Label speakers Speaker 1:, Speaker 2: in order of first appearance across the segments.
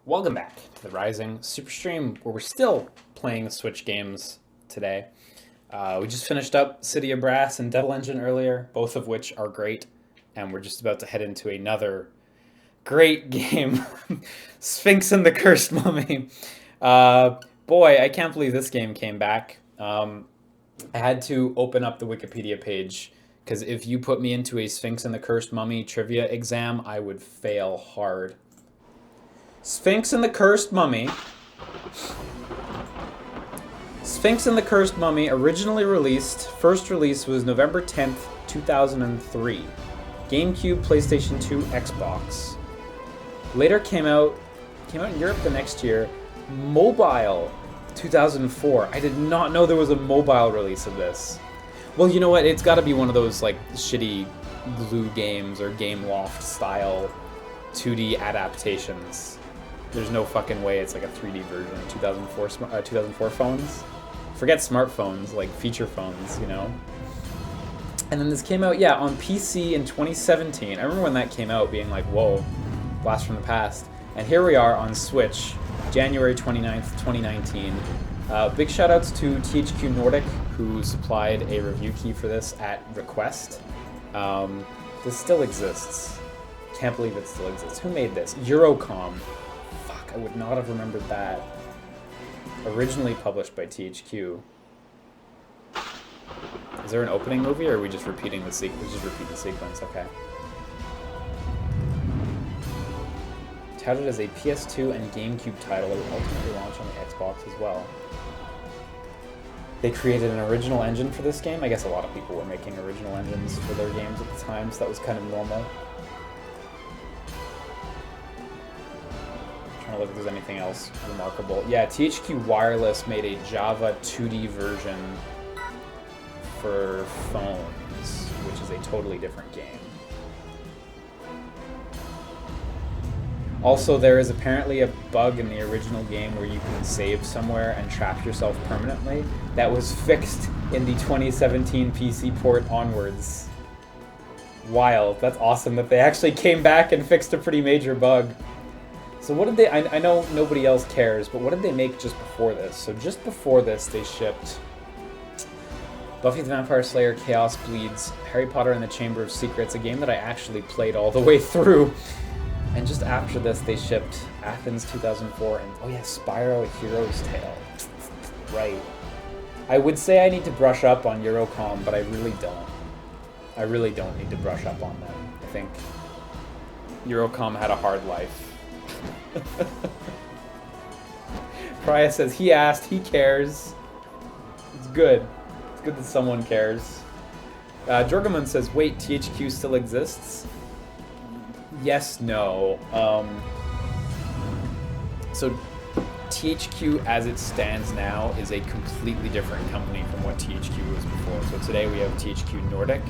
Speaker 1: Welcome back to the Rising SUPERSTREAM, where we're still playing Switch games today. We just finished up City of Brass and Devil Engine earlier, both of which are great, and we're just about to head into another great game, Sphinx and the Cursed Mummy. Boy, I can't believe this game came back. I had to open up the Wikipedia page, because if you put me into a Sphinx and the Cursed Mummy trivia exam, I would fail hard. Sphinx and the Cursed Mummy. Sphinx and the Cursed Mummy, originally released, first release was November 10th, 2003. GameCube, PlayStation 2, Xbox. Later came out in Europe the next year. Mobile, 2004. I did not know there was a mobile release of this. Well, you know what? It's got to be one of those like shitty glue games or Game Loft style 2D adaptations. There's no fucking way it's like a 3D version of 2004 phones. Forget smartphones, like feature phones, you know? And then this came out, yeah, on PC in 2017. I remember when that came out being like, whoa, blast from the past. And here we are on Switch, January 29th, 2019. Big shoutouts to THQ Nordic, who supplied a review key for this at request. This still exists. Can't believe it still exists. Who made this? Eurocom. I would not have remembered that. Originally published by THQ. Is there an opening movie, or are we just repeating the sequence? Just repeat the sequence, okay. Touted as a PS2 and GameCube title, it would ultimately launch on the Xbox as well. They created an original engine for this game. I guess a lot of people were making original engines for their games at the time, so that was kind of normal. Look if there's anything else remarkable. Yeah, THQ Wireless made a Java 2D version for phones, which is a totally different game. Also, there is apparently a bug in the original game where you can save somewhere and trap yourself permanently. That was fixed in the 2017 PC port onwards. Wild. That's awesome that they actually came back and fixed a pretty major bug. So what did they, I know nobody else cares, but what did they make just before this? So just before this, they shipped Buffy the Vampire Slayer, Chaos Bleeds, Harry Potter and the Chamber of Secrets, a game that I actually played all the way through. And just after this, they shipped Athens 2004 and, oh yeah, Spyro: A Hero's Tale. Right. I would say I need to brush up on Eurocom, but I really don't. I really don't need to brush up on them. I think Eurocom had a hard life. Priya says he asked, he cares. It's good. It's good that someone cares. Jorgaman says, wait, THQ still exists? Yes, no. So THQ as it stands now is a completely different company from what THQ was before. So today we have THQ Nordic.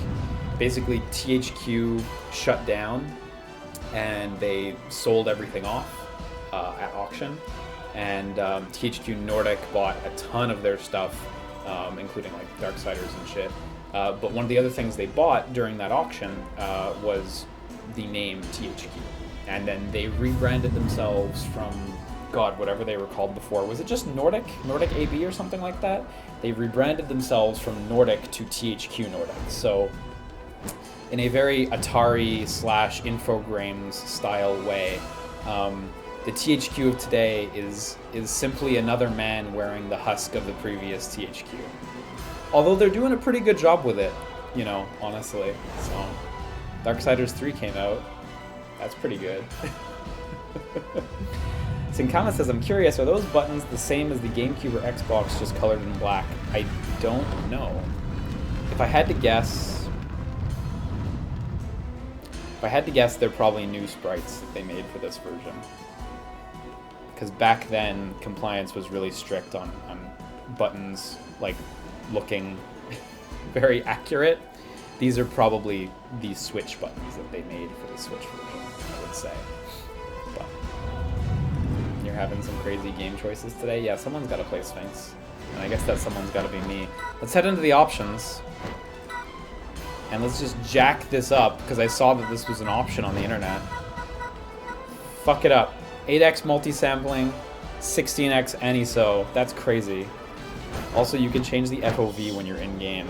Speaker 1: Basically THQ shut down and they sold everything off at auction, and THQ Nordic bought a ton of their stuff, including like Darksiders and shit. But one of the other things they bought during that auction was the name THQ, and then they rebranded themselves from, God, whatever they were called before. Was it just Nordic AB or something like that? They rebranded themselves from Nordic to THQ Nordic. So in a very Atari / Infogrames style way, the THQ of today is simply another man wearing the husk of the previous THQ. Although they're doing a pretty good job with it, you know, honestly. So, Darksiders 3 came out. That's pretty good. Sinkama says, I'm curious, are those buttons the same as the GameCube or Xbox, just colored in black? I don't know. If I had to guess, they're probably new sprites that they made for this version. Because back then, compliance was really strict on buttons, like, looking very accurate. These are probably the Switch buttons that they made for the Switch version, I would say. But you're having some crazy game choices today? Yeah, someone's got to play Sphinx. And I guess that someone's got to be me. Let's head into the options. And let's just jack this up, because I saw that this was an option on the internet. Fuck it up. 8x multi-sampling, 16x AnySo. That's crazy. Also, you can change the FOV when you're in-game.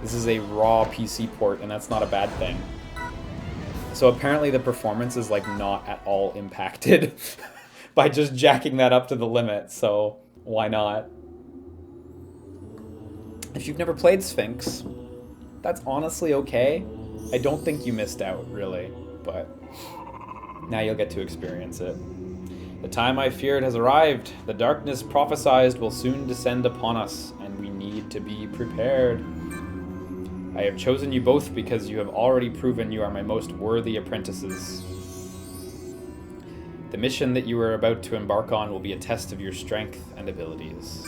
Speaker 1: This is a raw PC port, and that's not a bad thing. So apparently the performance is like not at all impacted by just jacking that up to the limit, so why not? If you've never played Sphinx, that's honestly okay. I don't think you missed out, really, but now you'll get to experience it. The time I feared has arrived. The darkness prophesied will soon descend upon us, and we need to be prepared. I have chosen you both because you have already proven you are my most worthy apprentices. The mission that you are about to embark on will be a test of your strength and abilities.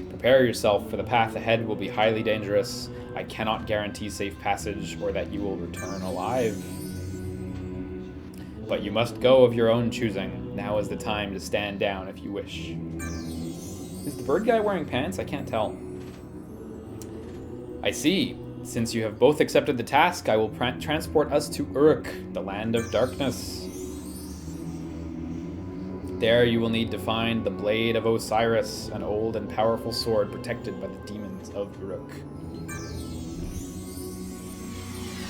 Speaker 1: Prepare yourself, for the path ahead will be highly dangerous. I cannot guarantee safe passage or that you will return alive. But you must go of your own choosing. Now is the time to stand down if you wish. Is the bird guy wearing pants? I can't tell. I see. Since you have both accepted the task, I will transport us to Uruk, the land of darkness. There you will need to find the Blade of Osiris, an old and powerful sword protected by the demons of Uruk.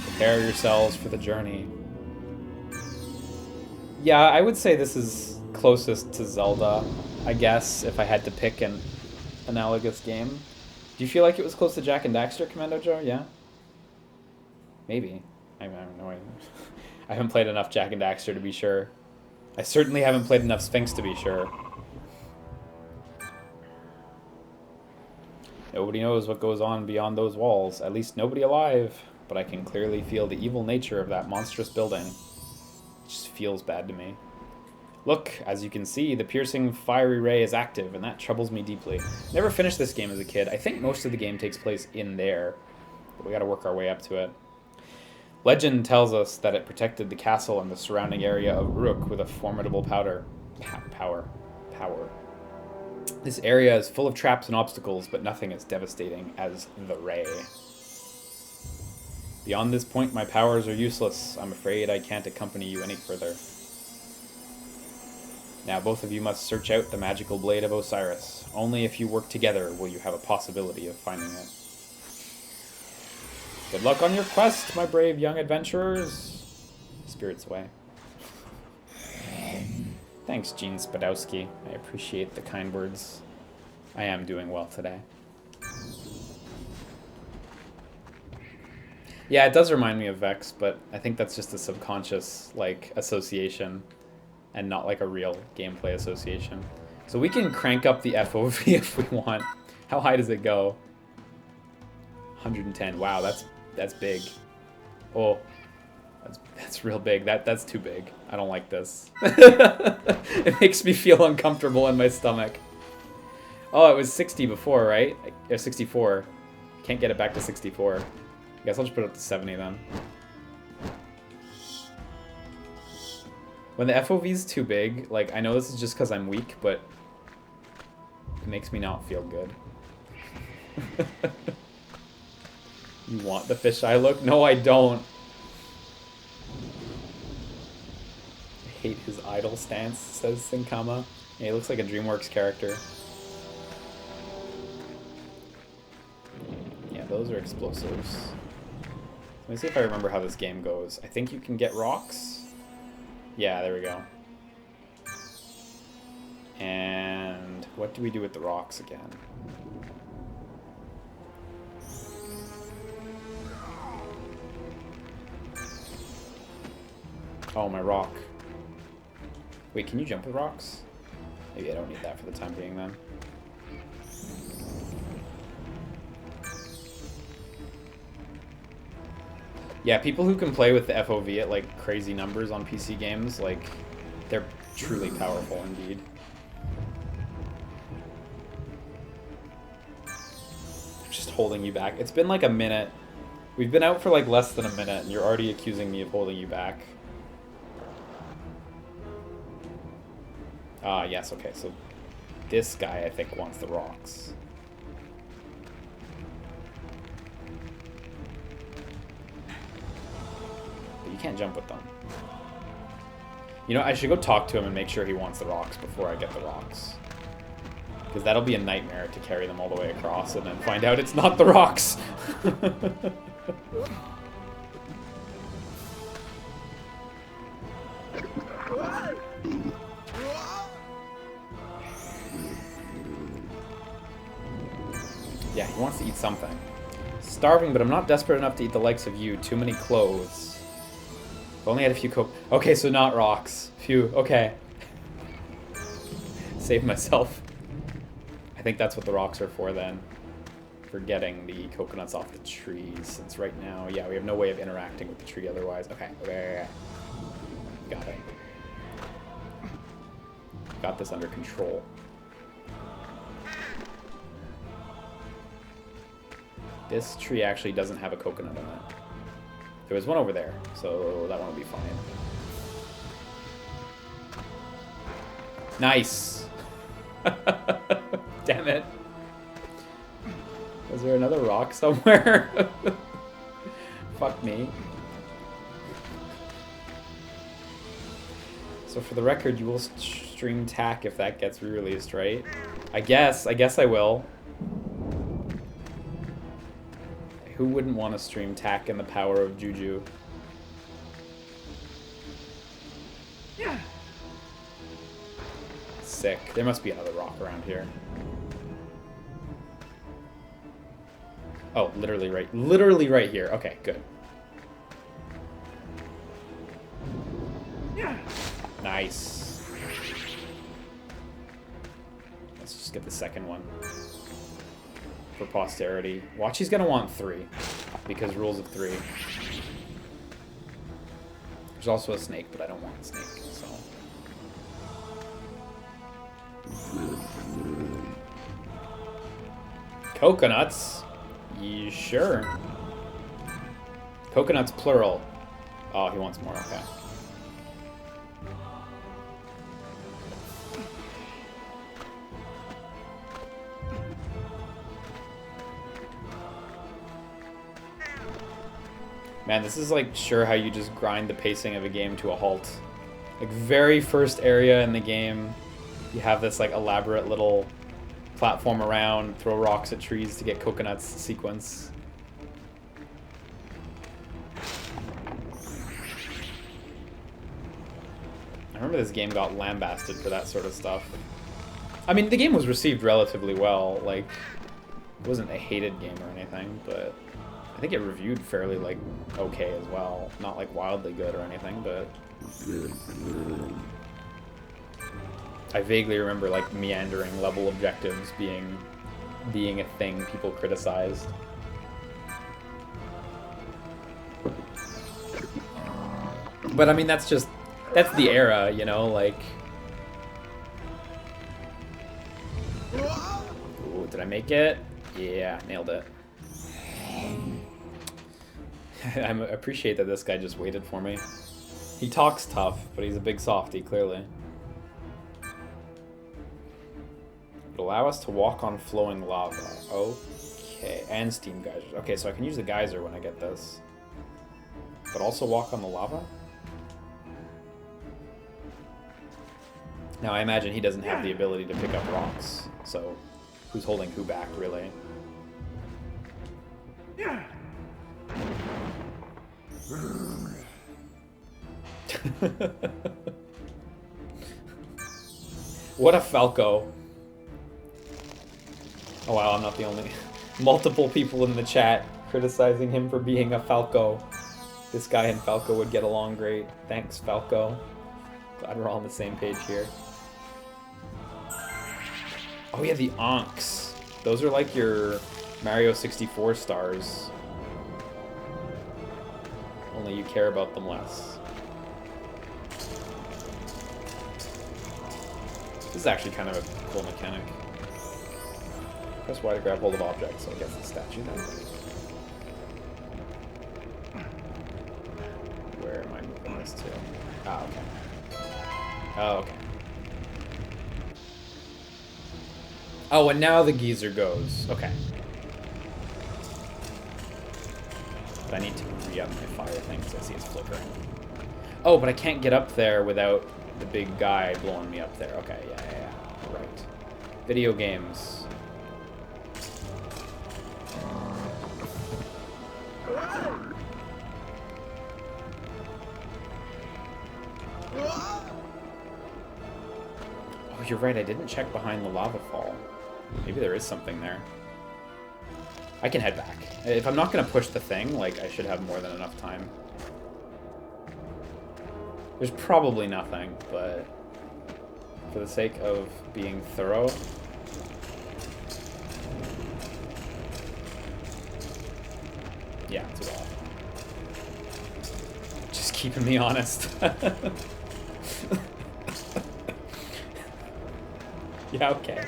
Speaker 1: Prepare yourselves for the journey. Yeah, I would say this is closest to Zelda, I guess, if I had to pick an analogous game. Do you feel like it was close to Jak and Daxter, Commando Joe? Yeah? Maybe. I don't know. I haven't played enough Jak and Daxter to be sure. I certainly haven't played enough Sphinx to be sure. Nobody knows what goes on beyond those walls. At least nobody alive. But I can clearly feel the evil nature of that monstrous building. It just feels bad to me. Look, as you can see, the piercing fiery ray is active, and that troubles me deeply. Never finished this game as a kid. I think most of the game takes place in there, but we gotta work our way up to it. Legend tells us that it protected the castle and the surrounding area of Uruk with a formidable power. This area is full of traps and obstacles, but nothing as devastating as the ray. Beyond this point, my powers are useless. I'm afraid I can't accompany you any further. Now both of you must search out the magical Blade of Osiris. Only if you work together will you have a possibility of finding it. Good luck on your quest, my brave young adventurers. Spirits away. Thanks, Gene Spadowski. I appreciate the kind words. I am doing well today. Yeah, it does remind me of Vex, but I think that's just a subconscious, like, association and not like a real gameplay association. So we can crank up the FOV if we want. How high does it go? 110. Wow, that's big. Oh, that's real big. That's too big. I don't like this. It makes me feel uncomfortable in my stomach. Oh, it was 60 before, right? Or 64. Can't get it back to 64. I guess I'll just put it up to 70 then. When the FOV's too big, like, I know this is just because I'm weak, but it makes me not feel good. You want the fisheye look? No, I don't. I hate his idle stance, says Sinkama. Yeah, he looks like a DreamWorks character. Yeah, those are explosives. Let me see if I remember how this game goes. I think you can get rocks. Yeah, there we go. And what do we do with the rocks again? Oh, my rock. Wait, can you jump with rocks? Maybe I don't need that for the time being then. Yeah, people who can play with the FOV at like crazy numbers on PC games, like, they're truly powerful indeed. I'm just holding you back. It's been like a minute. We've been out for like less than a minute and you're already accusing me of holding you back. Ah, yes, okay, so this guy I think wants the rocks. You can't jump with them. You know, I should go talk to him and make sure he wants the rocks before I get the rocks. Because that'll be a nightmare to carry them all the way across and then find out it's not the rocks. Yeah, he wants to eat something. Starving, but I'm not desperate enough to eat the likes of you. Too many clothes. If only I had a few Okay, so not rocks. Phew, okay. Save myself. I think that's what the rocks are for then. For getting the coconuts off the trees. Since right now, yeah, we have no way of interacting with the tree otherwise. Okay. Got it. Got this under control. This tree actually doesn't have a coconut on it. There was one over there, so that one will be fine. Nice! Damn it. Was there another rock somewhere? Fuck me. So for the record, you will stream TAC if that gets re-released, right? I guess I will. Who wouldn't want to stream TAC and the power of Juju? Yeah. Sick. There must be another rock around here. Oh, literally right here. Okay, good. Yeah. Nice. Let's just get the second one. For posterity. Watch, he's gonna want 3. Because rules of 3. There's also a snake, but I don't want a snake, so. Coconuts? You sure? Coconuts plural. Oh, he wants more, okay. Man, this is like sure how you just grind the pacing of a game to a halt. Like very first area in the game, you have this like elaborate little platform around, throw rocks at trees to get coconuts sequence. I remember this game got lambasted for that sort of stuff. I mean, the game was received relatively well. Like, it wasn't a hated game or anything, but I think it reviewed fairly, like, okay as well. Not, like, wildly good or anything, but I vaguely remember, like, meandering level objectives being a thing people criticized. But, I mean, that's the era, you know, like. Ooh, did I make it? Yeah, nailed it. I appreciate that this guy just waited for me. He talks tough, but he's a big softie, clearly. It'll allow us to walk on flowing lava. Okay, and steam geysers. Okay, so I can use the geyser when I get this. But also walk on the lava? Now, I imagine he doesn't have the ability to pick up rocks. So, who's holding who back, really? What a Falco. Oh wow, I'm not the only... Multiple people in the chat criticizing him for being a Falco. This guy and Falco would get along great. Thanks, Falco. Glad we're all on the same page here. Oh yeah, the Onks. Those are like your Mario 64 stars. Only you care about them less. This is actually kind of a cool mechanic. Press Y to grab hold of objects, so I guess the statue then. Where am I moving this to? Ah, okay. Oh, okay. Oh, and now the geyser goes. Okay. But I need to re-up my fire thing because I see it's flickering. Oh, but I can't get up there without the big guy blowing me up there. Okay, yeah. Right. Video games. Oh, you're right. I didn't check behind the lava fall. Maybe there is something there. I can head back. If I'm not going to push the thing, like, I should have more than enough time. There's probably nothing, but for the sake of being thorough... Yeah, it's a wall. Just keeping me honest. Yeah, okay.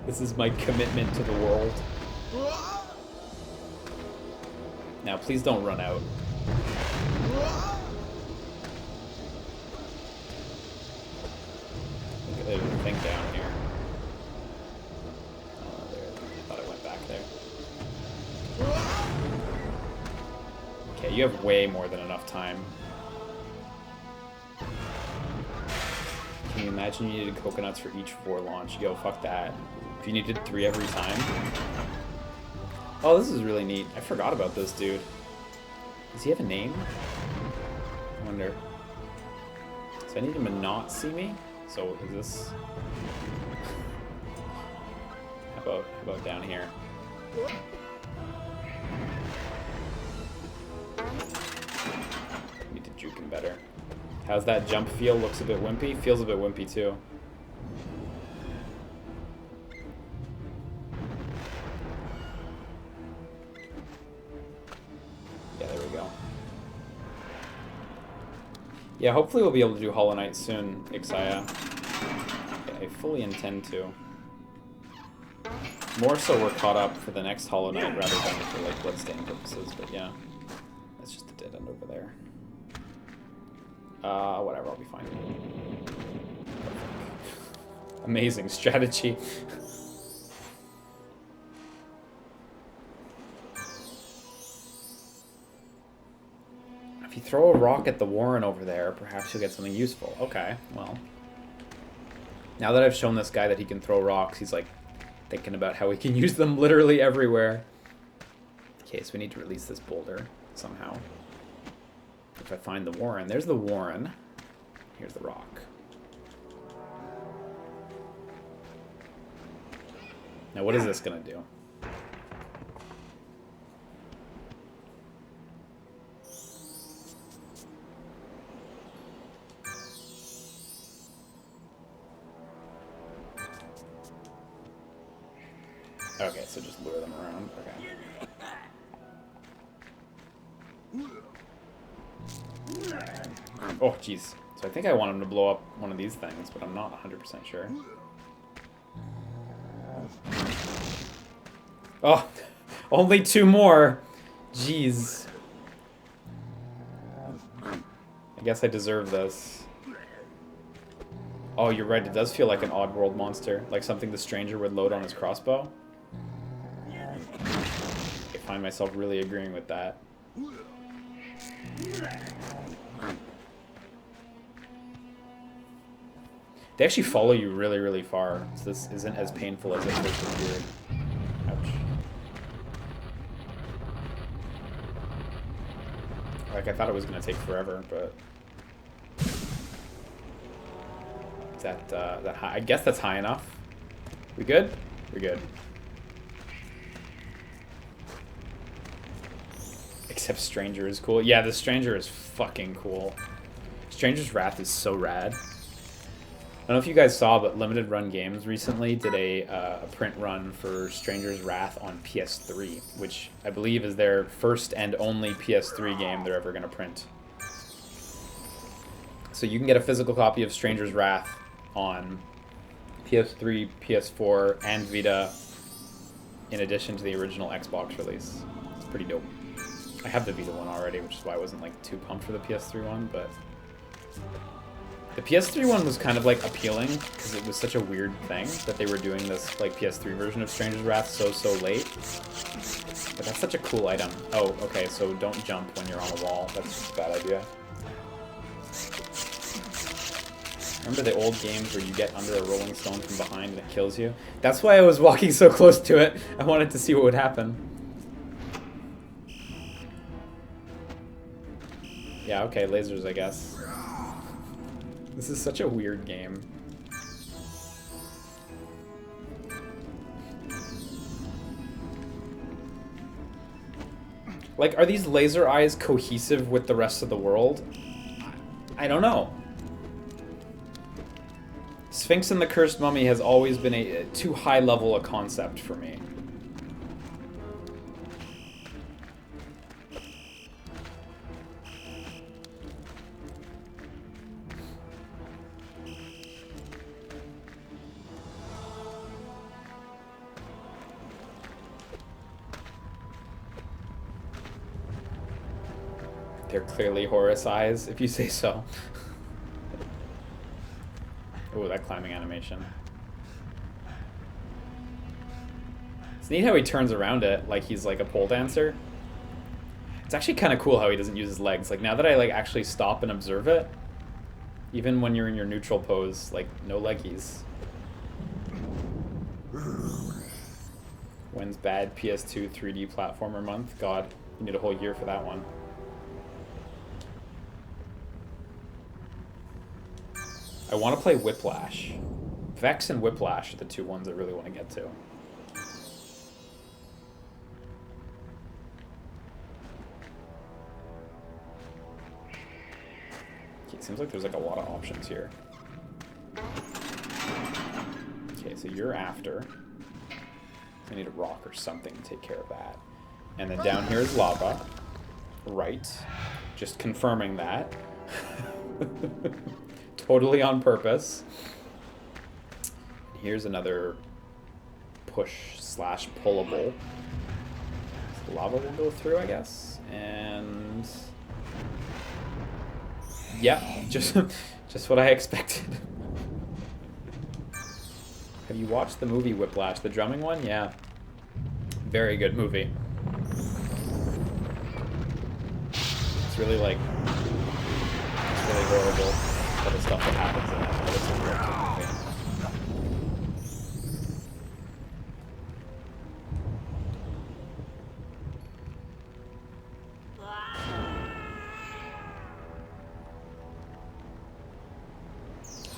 Speaker 1: This is my commitment to the world. Now, please don't run out. There's a thing down here. Oh, there. I thought I went back there. Okay, you have way more than enough time. Can you imagine you needed coconuts for each 4 launch? Yo, fuck that. If you needed 3 every time. Oh, this is really neat. I forgot about this dude. Does he have a name? I wonder. So I need him to not see me? So is this... How about down here? Need to juke him better. How's that jump feel? Looks a bit wimpy? Feels a bit wimpy too. Yeah, there we go. Yeah, hopefully we'll be able to do Hollow Knight soon, Ixaya. Yeah, I fully intend to. More so we're caught up for the next Hollow Knight rather than for like bloodstain purposes, but yeah. That's just the dead end over there. Whatever, I'll be fine. Amazing strategy. If you throw a rock at the Warren over there, perhaps you'll get something useful. Okay, well. Now that I've shown this guy that he can throw rocks, he's like thinking about how he can use them literally everywhere. Okay, so we need to release this boulder somehow. If I find the Warren, there's the Warren. Here's the rock. Now what is this gonna do? Okay, so just lure them around. Okay. Oh, jeez. So I think I want him to blow up one of these things, but I'm not 100% sure. Oh, only 2 more. Jeez. I guess I deserve this. Oh, you're right. It does feel like an Oddworld monster, like something the stranger would load on his crossbow. I find myself really agreeing with that. They actually follow you really, really far, so this isn't as painful as it first appeared. Ouch. Like, I thought it was going to take forever, but... Is that high? I guess that's high enough. We good? We're good. Except Stranger is cool. Yeah, the Stranger is fucking cool. Stranger's Wrath is so rad. I don't know if you guys saw, but Limited Run Games recently did a print run for Stranger's Wrath on PS3, which I believe is their first and only PS3 game they're ever going to print. So you can get a physical copy of Stranger's Wrath on PS3, PS4, and Vita, in addition to the original Xbox release. It's pretty dope. I have the Vita one already, which is why I wasn't like too pumped for the PS3 one, but The PS3 one was kind of like appealing because it was such a weird thing that they were doing this like PS3 version of Stranger's Wrath so late. But that's such a cool item. Oh, okay, so don't jump when you're on a wall. That's just a bad idea. Remember the old games where you get under a rolling stone from behind and it kills you? That's why I was walking so close to it. I wanted to see what would happen. Yeah, okay, lasers, I guess. This is such a weird game. Like, are these laser eyes cohesive with the rest of the world? I don't know. Sphinx and the Cursed Mummy has always been a too high level a concept for me. They're clearly Horus eyes, if you say so. Ooh, that climbing animation. It's neat how he turns around it like he's like a pole dancer. It's actually kind of cool how he doesn't use his legs. Like, now that I like actually stop and observe it, even when you're in your neutral pose, like, no leggies. When's bad PS2 3D platformer month? God, you need a whole year for that one. I want to play Whiplash. Vex and Whiplash are the two ones I really want to get to. Okay, it seems like there's like a lot of options here. Okay, so you're after. I need a rock or something to take care of that. And then down here is lava. Right. Just confirming that. Totally on purpose. Here's another push/pullable. So lava will go through, I guess. And yeah, just what I expected. Have you watched the movie Whiplash, the drumming one? Yeah. Very good movie. It's really like, it's really horrible. All the stuff that happens in that, but it's a great movie.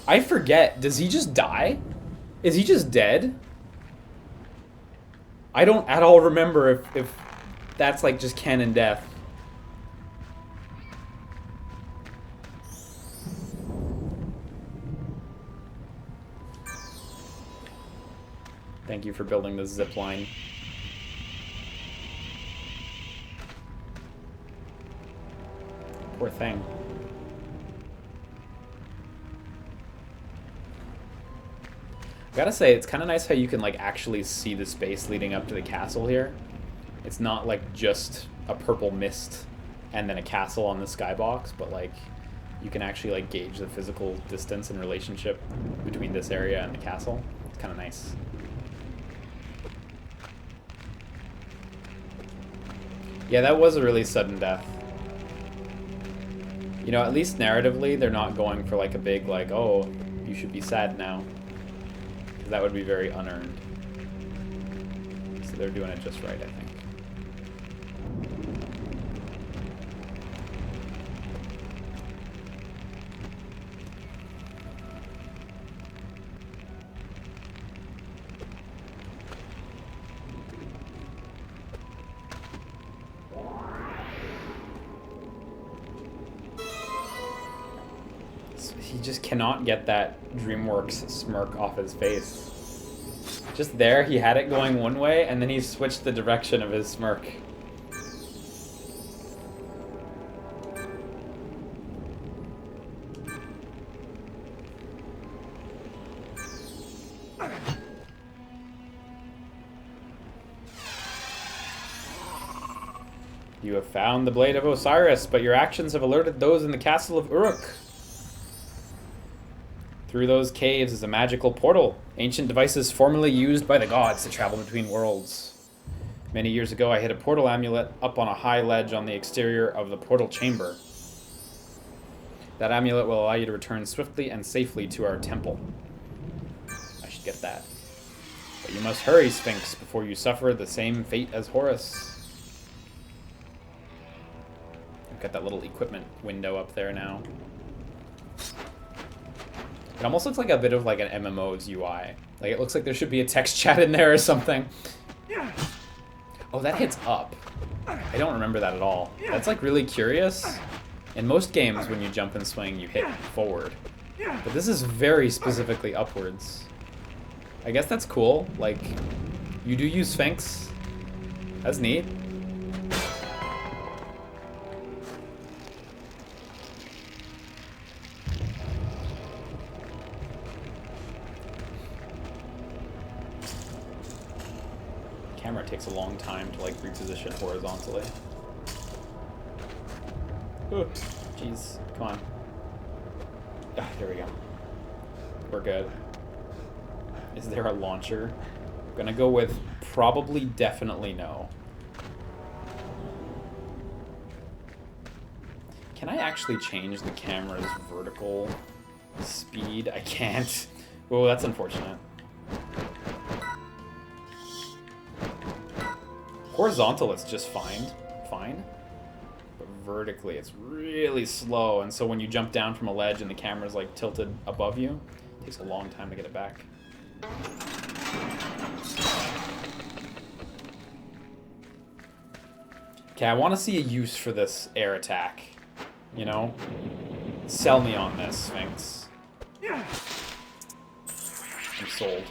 Speaker 1: I forget, does he just die? Is he just dead? I don't at all remember if that's like just canon death. Thank you for building this zip line. Poor thing. I gotta say, it's kind of nice how you can like actually see the space leading up to the castle here. It's not like just a purple mist and then a castle on the skybox, but like you can actually like gauge the physical distance and relationship between this area and the castle. It's kind of nice. Yeah, that was a really sudden death. You know, at least narratively, they're not going for like a big like, oh, you should be sad now. Because that would be very unearned. So they're doing it just right, I think. He just cannot get that DreamWorks smirk off his face. Just there, he had it going one way, and then he switched the direction of his smirk. You have found the Blade of Osiris, but your actions have alerted those in the castle of Uruk. Through those caves is a magical portal. Ancient devices formerly used by the gods to travel between worlds. Many years ago, I hid a portal amulet up on a high ledge on the exterior of the portal chamber. That amulet will allow you to return swiftly and safely to our temple. I should get that. But you must hurry, Sphinx, before you suffer the same fate as Horus. I've got that little equipment window up there now. It almost looks like a bit of like an MMO's UI. Like it looks like there should be a text chat in there or something. Oh, that hits up. I don't remember that at all. That's like really curious. In most games, when you jump and swing, you hit forward. But this is very specifically upwards. I guess that's cool. Like, you do use Sphinx. That's neat. Camera takes a long time to like reposition horizontally. Ooh, jeez, come on. Ah, there we go. We're good. Is there a launcher? I'm gonna go with probably, definitely no. Can I actually change the camera's vertical speed? I can't. Oh, that's unfortunate. Horizontal is just fine. But vertically, it's really slow, and so when you jump down from a ledge and the camera's like tilted above you, it takes a long time to get it back. Okay, I want to see a use for this air attack. You know? Sell me on this, Sphinx. I'm sold.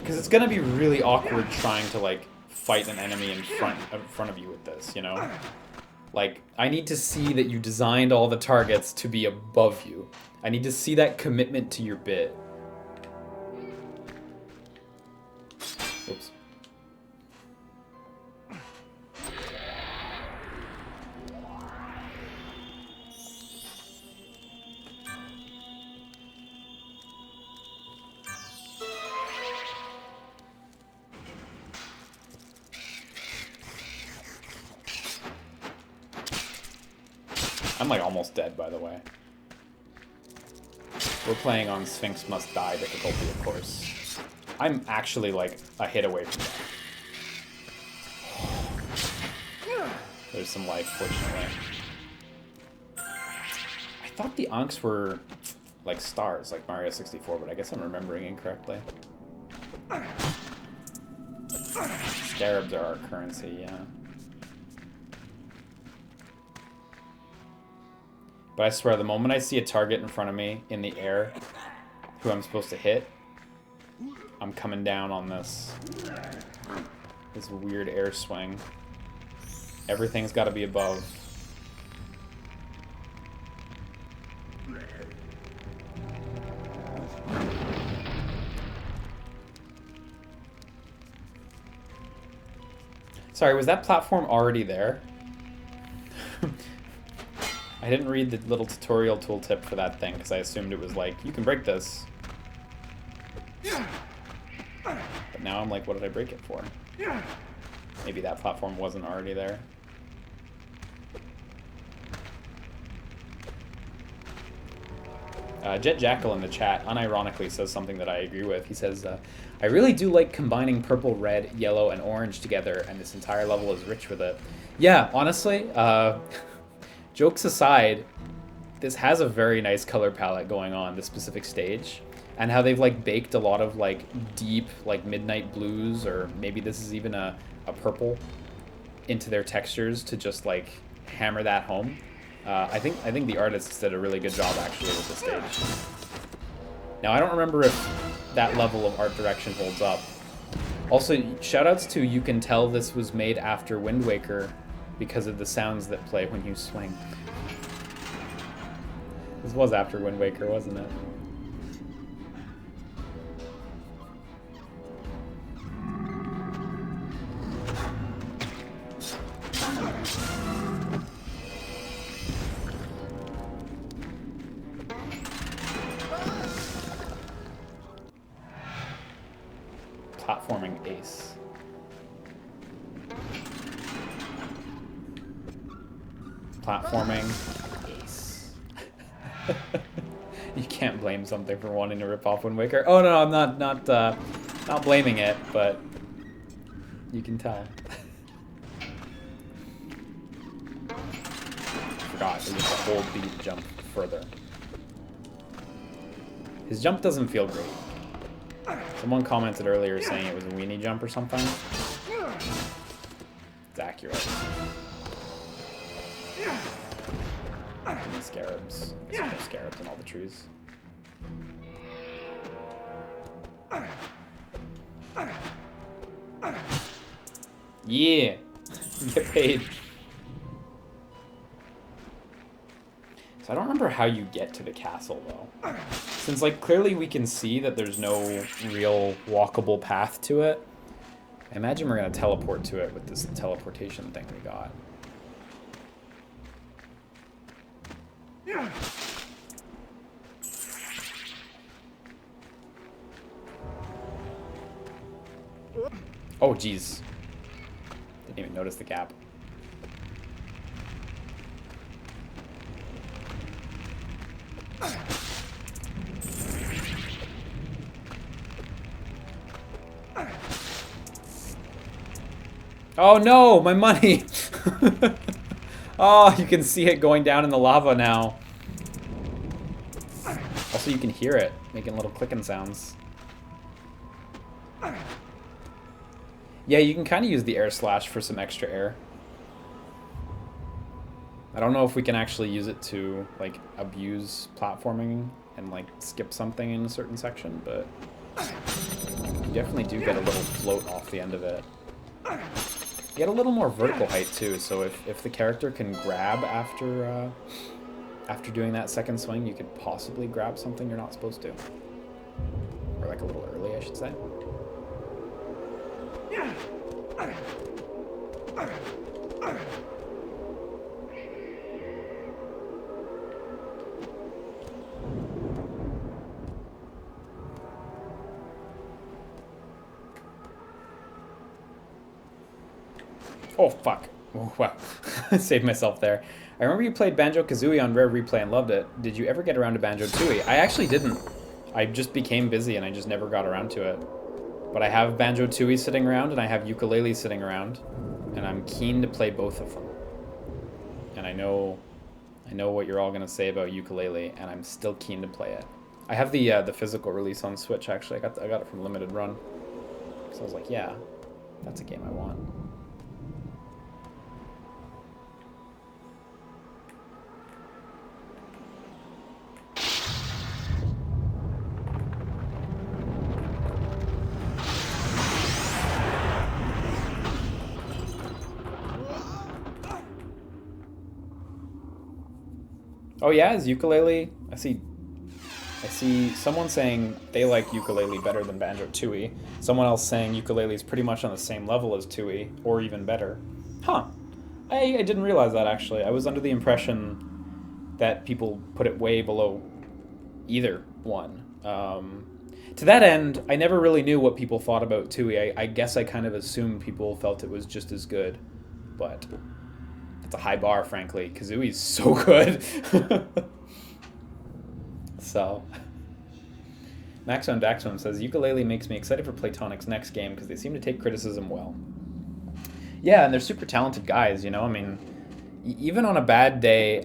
Speaker 1: Because it's gonna be really awkward trying to like fight an enemy in front of you with this, you know? Like, I need to see that you designed all the targets to be above you. I need to see that commitment to your bit. Oops. I'm like almost dead, by the way. We're playing on Sphinx Must Die difficulty, of course. I'm actually like a hit away from that. There's some life, fortunately. I thought the Ankhs were like stars, like Mario 64, but I guess I'm remembering incorrectly. Scarabs are our currency, yeah. But I swear, the moment I see a target in front of me in the air, who I'm supposed to hit, I'm coming down on this weird air swing. Everything's got to be above. Sorry, was that platform already there? I didn't read the little tutorial tooltip for that thing because I assumed it was like, you can break this. But now I'm like, what did I break it for? Maybe that platform wasn't already there. Jet Jackal in the chat unironically says something that I agree with. He says, I really do like combining purple, red, yellow, and orange together, and this entire level is rich with it. Yeah, honestly, jokes aside, this has a very nice color palette going on, this specific stage. And how they've like baked a lot of like deep, like midnight blues, or maybe this is even a purple, into their textures to just like hammer that home. I think the artists did a really good job actually with the stage. Now I don't remember if that level of art direction holds up. Also, shoutouts to You Can Tell this was made after Wind Waker because of the sounds that play when you swing. This was after Wind Waker, wasn't it? platforming. Ace. You can't blame something for wanting to rip off Wind Waker. Oh no, I'm not blaming it, but you can tell. Forgot, it was a hold B to jump further. His jump doesn't feel great. Someone commented earlier saying it was a weenie jump or something. It's accurate. And the scarabs. There's no scarabs in all the trees. Yeah! Get paid. So I don't remember how you get to the castle, though. Since, like, clearly we can see that there's no real walkable path to it, I imagine we're going to teleport to it with this teleportation thing we got. Oh, jeez. Didn't even notice the gap. Oh no, my money! Oh, you can see it going down in the lava now. Also, you can hear it making little clicking sounds. Yeah, you can kind of use the air slash for some extra air. I don't know if we can actually use it to, like, abuse platforming and, like, skip something in a certain section, but you definitely do get a little float off the end of it. You get a little more vertical height, too, so if the character can grab after doing that second swing, you could possibly grab something you're not supposed to. Or, like, a little early, I should say. Oh, fuck. Oh, wow. Saved myself there. I remember you played Banjo-Kazooie on Rare Replay and loved it. Did you ever get around to Banjo-Tooie? I actually didn't. I just became busy and I just never got around to it. But I have Banjo-Tooie sitting around and I have Yooka-Laylee sitting around. And I'm keen to play both of them. And I know what you're all going to say about Yooka-Laylee, and I'm still keen to play it. I have the physical release on Switch, actually. I got it from Limited Run. So I was like, yeah, that's a game I want. Oh yeah, is Yooka-Laylee? I see someone saying they like Yooka-Laylee better than Banjo-Tooie. Someone else saying Yooka-Laylee is pretty much on the same level as Tooie, or even better. Huh. I didn't realize that, actually. I was under the impression that people put it way below either one. To that end, I never really knew what people thought about Tooie. I guess I kind of assumed people felt it was just as good, but it's a high bar, frankly. Kazooie's so good. So, Maxon Daxon says, Yooka-Laylee makes me excited for Platonic's next game because they seem to take criticism well. Yeah, and they're super talented guys, you know? I mean, even on a bad day,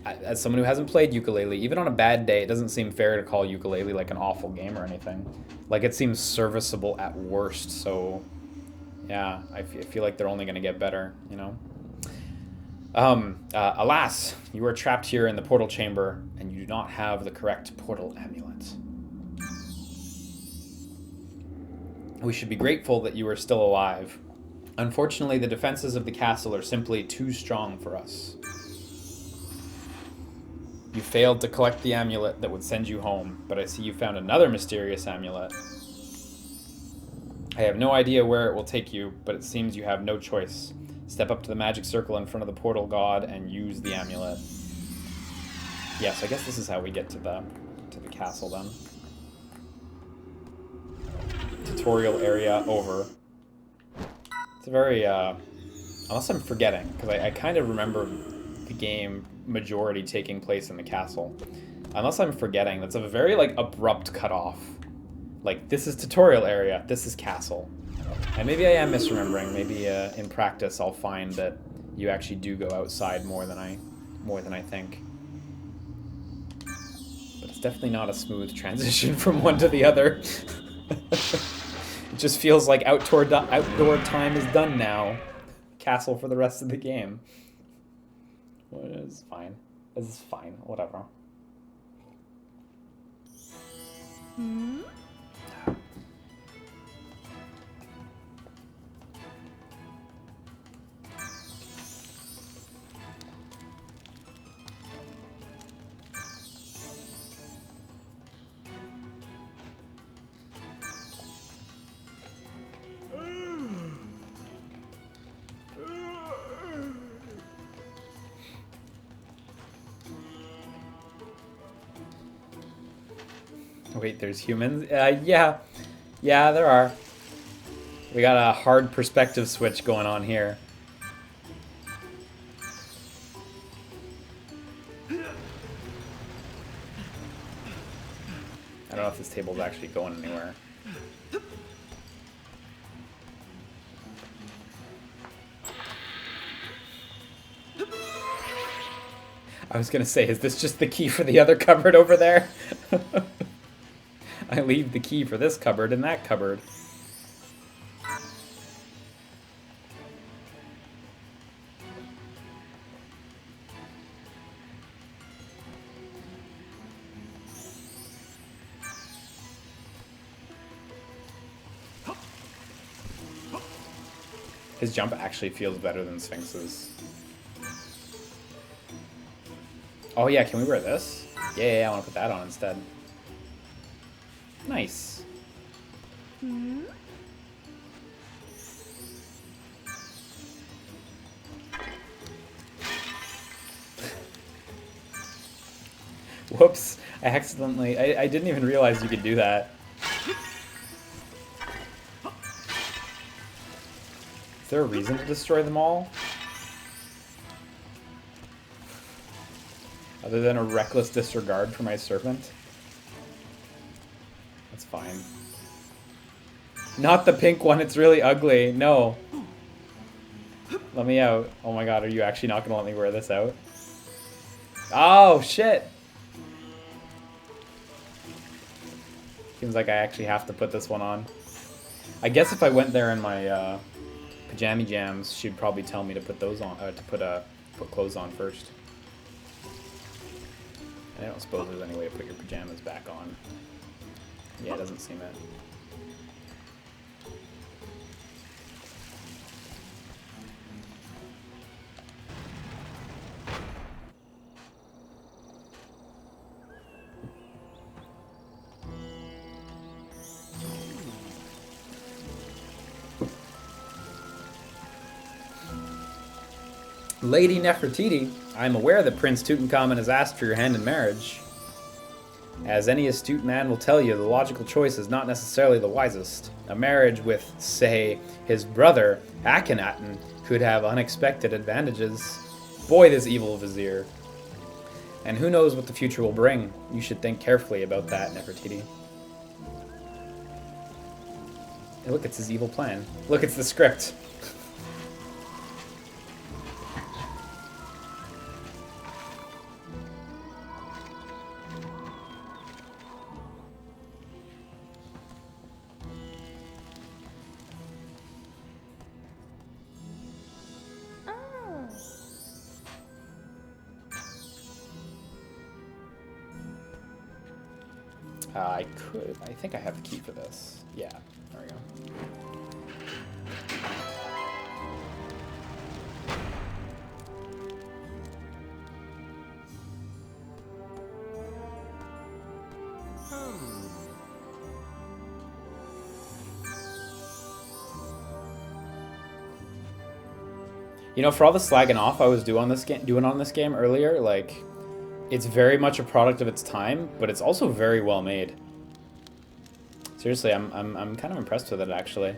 Speaker 1: as someone who hasn't played Yooka-Laylee, even on a bad day, it doesn't seem fair to call Yooka-Laylee like an awful game or anything. Like, it seems serviceable at worst, so yeah, I feel like they're only going to get better, you know? Alas, you are trapped here in the portal chamber, and you do not have the correct portal amulet. We should be grateful that you are still alive. Unfortunately, the defenses of the castle are simply too strong for us. You failed to collect the amulet that would send you home, but I see you found another mysterious amulet. I have no idea where it will take you, but it seems you have no choice. Step up to the magic circle in front of the portal god and use the amulet. Yes, I guess this is how we get to the castle then. Tutorial area over. It's a very, unless I'm forgetting, because I kind of remember the game majority taking place in the castle. Unless I'm forgetting, that's a very like abrupt cutoff. Like, this is tutorial area, this is castle. And maybe I am misremembering. Maybe in practice I'll find that you actually do go outside more than I think. But it's definitely not a smooth transition from one to the other. It just feels like outdoor time is done now. Castle for the rest of the game. Well, it's fine. This is fine. Whatever.
Speaker 2: Hmm?
Speaker 1: Wait, there's humans? Yeah, there are. We got a hard perspective switch going on here. I don't know if this table's actually going anywhere. I was gonna say, is this just the key for the other cupboard over there? I leave the key for this cupboard in that cupboard. His jump actually feels better than Sphinx's. Oh yeah, can we wear this? Yeah, I want to put that on instead. Nice.
Speaker 2: Hmm?
Speaker 1: Whoops, I accidentally, I didn't even realize you could do that. Is there a reason to destroy them all? Other than a reckless disregard for my servant? That's fine. Not the pink one, it's really ugly. No. Let me out. Oh my god, are you actually not gonna let me wear this out? Oh, shit! Seems like I actually have to put this one on. I guess if I went there in my pajama jams, she'd probably tell me to put those on, to put clothes on first. And I don't suppose there's any way to put your pajamas back on. Yeah, it doesn't seem it. Lady Nefertiti, I am aware that Prince Tutankhamun has asked for your hand in marriage. As any astute man will tell you, the logical choice is not necessarily the wisest. A marriage with, say, his brother, Akhenaten, could have unexpected advantages. Boy, this evil vizier. And who knows what the future will bring. You should think carefully about that, Nefertiti. Hey, look, it's his evil plan. Look, it's the script. I think I have the key for this. Yeah, there we go. You know, for all the slagging off I was doing on this game earlier, like, it's very much a product of its time, but it's also very well made. Seriously, I'm kind of impressed with it, actually.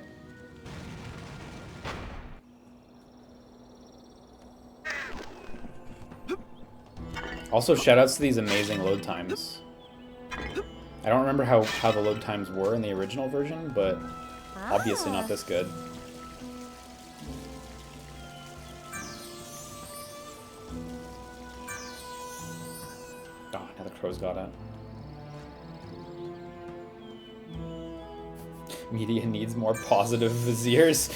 Speaker 1: Also, shoutouts to these amazing load times. I don't remember how the load times were in the original version, but obviously not this good. Oh, now the crow's got it. Media needs more positive viziers.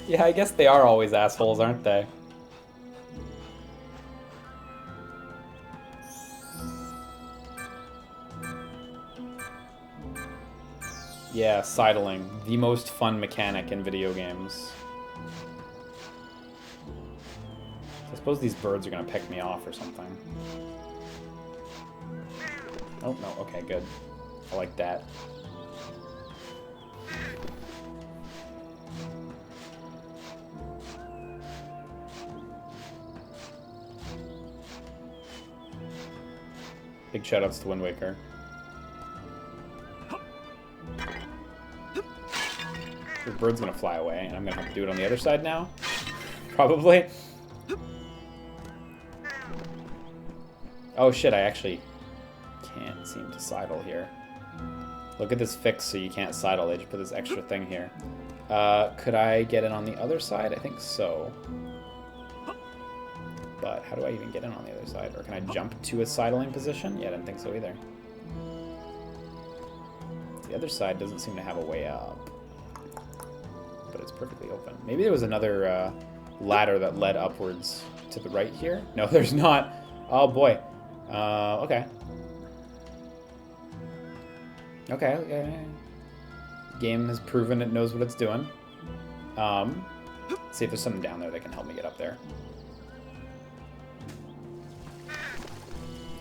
Speaker 1: Yeah, I guess they are always assholes, aren't they? Yeah, sidling. The most fun mechanic in video games. I suppose these birds are gonna pick me off or something. Oh, no, okay, good. I like that. Big shoutouts to Wind Waker. The bird's gonna fly away, and I'm gonna have to do it on the other side now. Probably. Oh shit, I actually can't seem to sidle here. Look at this fix so you can't sidle. They just put this extra thing here. Could I get in on the other side? I think so. But how do I even get in on the other side? Or can I jump to a sidling position? Yeah, I didn't think so either. The other side doesn't seem to have a way up. But it's perfectly open. Maybe there was another ladder that led upwards to the right here? No, there's not. Oh boy. Okay. Okay. Game has proven it knows what it's doing. See if there's something down there that can help me get up there.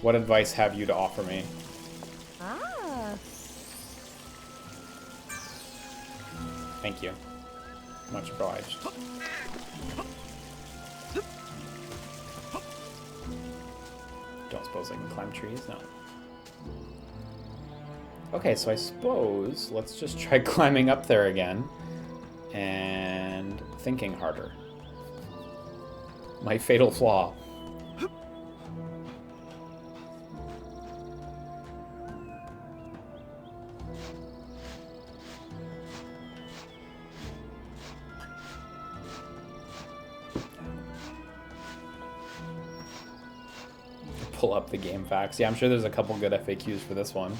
Speaker 1: What advice have you to offer me? Thank you. Much obliged. Don't suppose I can climb trees? No. Okay, so I suppose let's just try climbing up there again and thinking harder. My fatal flaw. Pull up the game facts. Yeah, I'm sure there's a couple good FAQs for this one.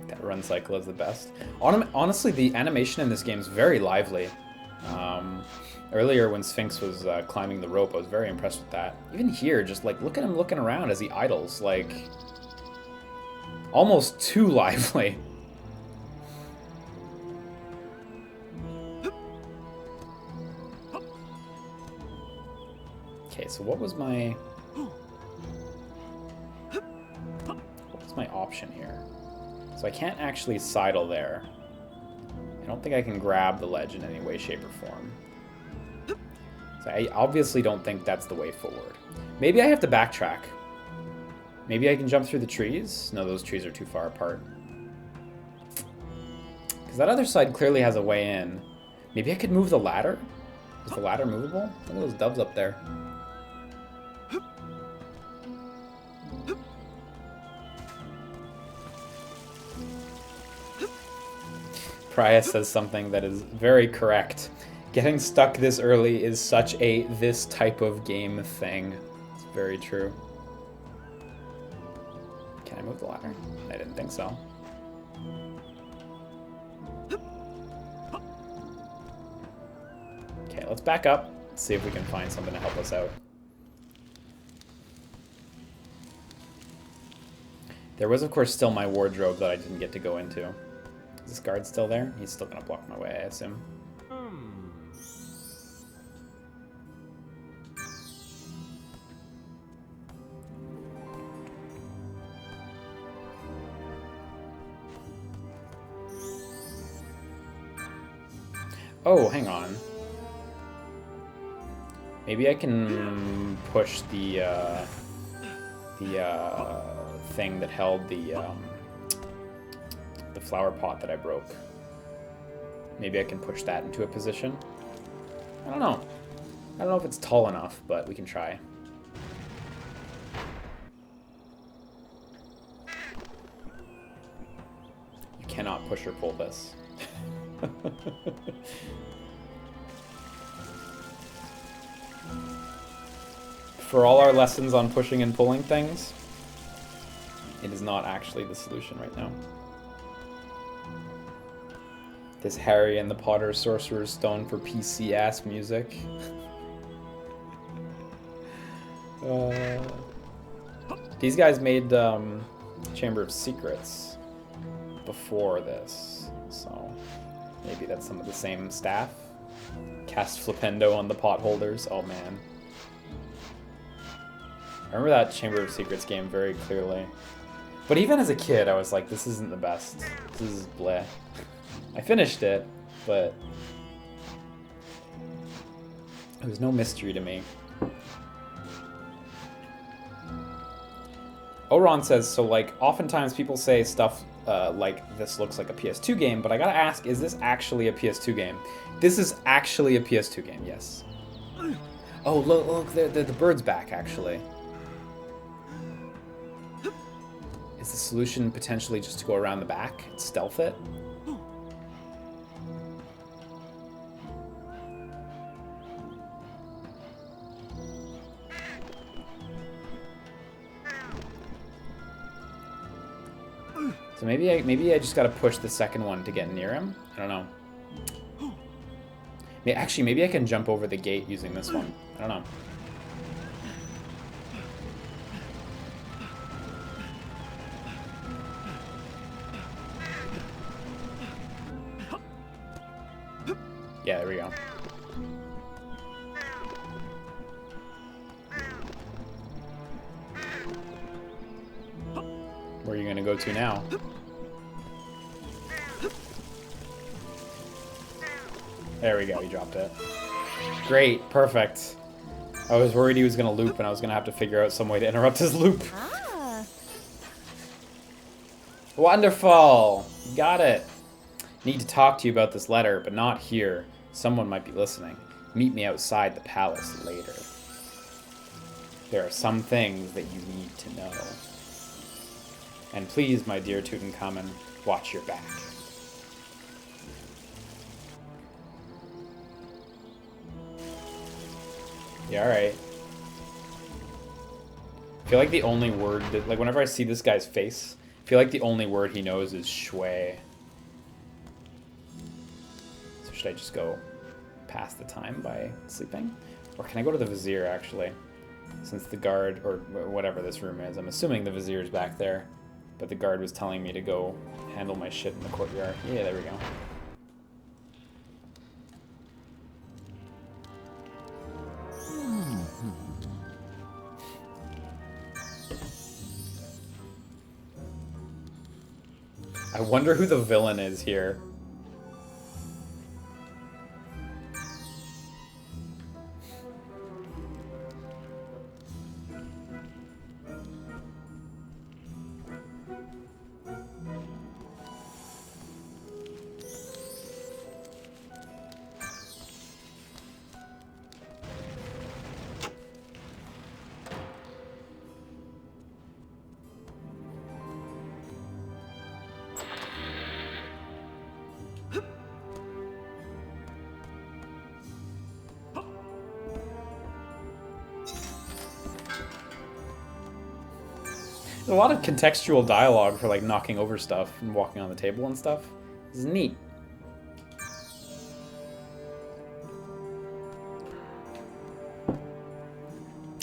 Speaker 1: That run cycle is the best. Honestly, the animation in this game is very lively. Earlier when Sphinx was climbing the rope, I was very impressed with that. Even here, just like, look at him looking around as he idles, like, almost too lively. Okay, so what was my option here? So I can't actually sidle there. I don't think I can grab the ledge in any way, shape, or form. So I obviously don't think that's the way forward. Maybe I have to backtrack. Maybe I can jump through the trees? No, those trees are too far apart. Because that other side clearly has a way in. Maybe I could move the ladder? Is the ladder movable? Look at those doves up there. Priya says something that is very correct. Getting stuck this early is such a this type of game thing. It's very true. Can I move the ladder? I didn't think so. Okay, let's back up. See if we can find something to help us out. There was, of course, still my wardrobe that I didn't get to go into. Is this guard still there? He's still gonna block my way, I assume. Oh, hang on. Maybe I can push the thing that held the flower pot that I broke. Maybe I can push that into a position. I don't know. I don't know if it's tall enough, but we can try. You cannot push or pull this. For all our lessons on pushing and pulling things, it is not actually the solution right now. This Harry and the Potter Sorcerer's Stone for PC ass music. These guys made Chamber of Secrets before this, so maybe that's some of the same staff. Cast Flipendo on the potholders. Oh man. I remember that Chamber of Secrets game very clearly. But even as a kid, I was like, this isn't the best. This is bleh. I finished it, but it was no mystery to me. Oron says, so like, oftentimes people say stuff like, this looks like a PS2 game, but I gotta ask, is this actually a PS2 game? This is actually a PS2 game, yes. Oh, look, the bird's back, actually. Is the solution potentially just to go around the back and stealth it? So maybe I just gotta push the second one to get near him. I don't know. Actually, maybe I can jump over the gate using this one. I don't know. Yeah, there we go. Where are you gonna go to now? There we go, he dropped it. Great, perfect. I was worried he was gonna loop and I was gonna have to figure out some way to interrupt his loop.
Speaker 2: Ah.
Speaker 1: Wonderful! Got it. Need to talk to you about this letter, but not here. Someone might be listening. Meet me outside the palace later. There are some things that you need to know. And please, my dear Tutankhamun, watch your back. Yeah, alright. I feel like the only word that, like, whenever I see this guy's face, I feel like the only word he knows is shui. So should I just go pass the time by sleeping? Or can I go to the Vizier, actually? Since the guard, or whatever this room is, I'm assuming the Vizier is back there. But the guard was telling me to go handle my shit in the courtyard. Yeah, there we go. I wonder who the villain is here. A lot of contextual dialogue for like knocking over stuff and walking on the table and stuff. This is neat.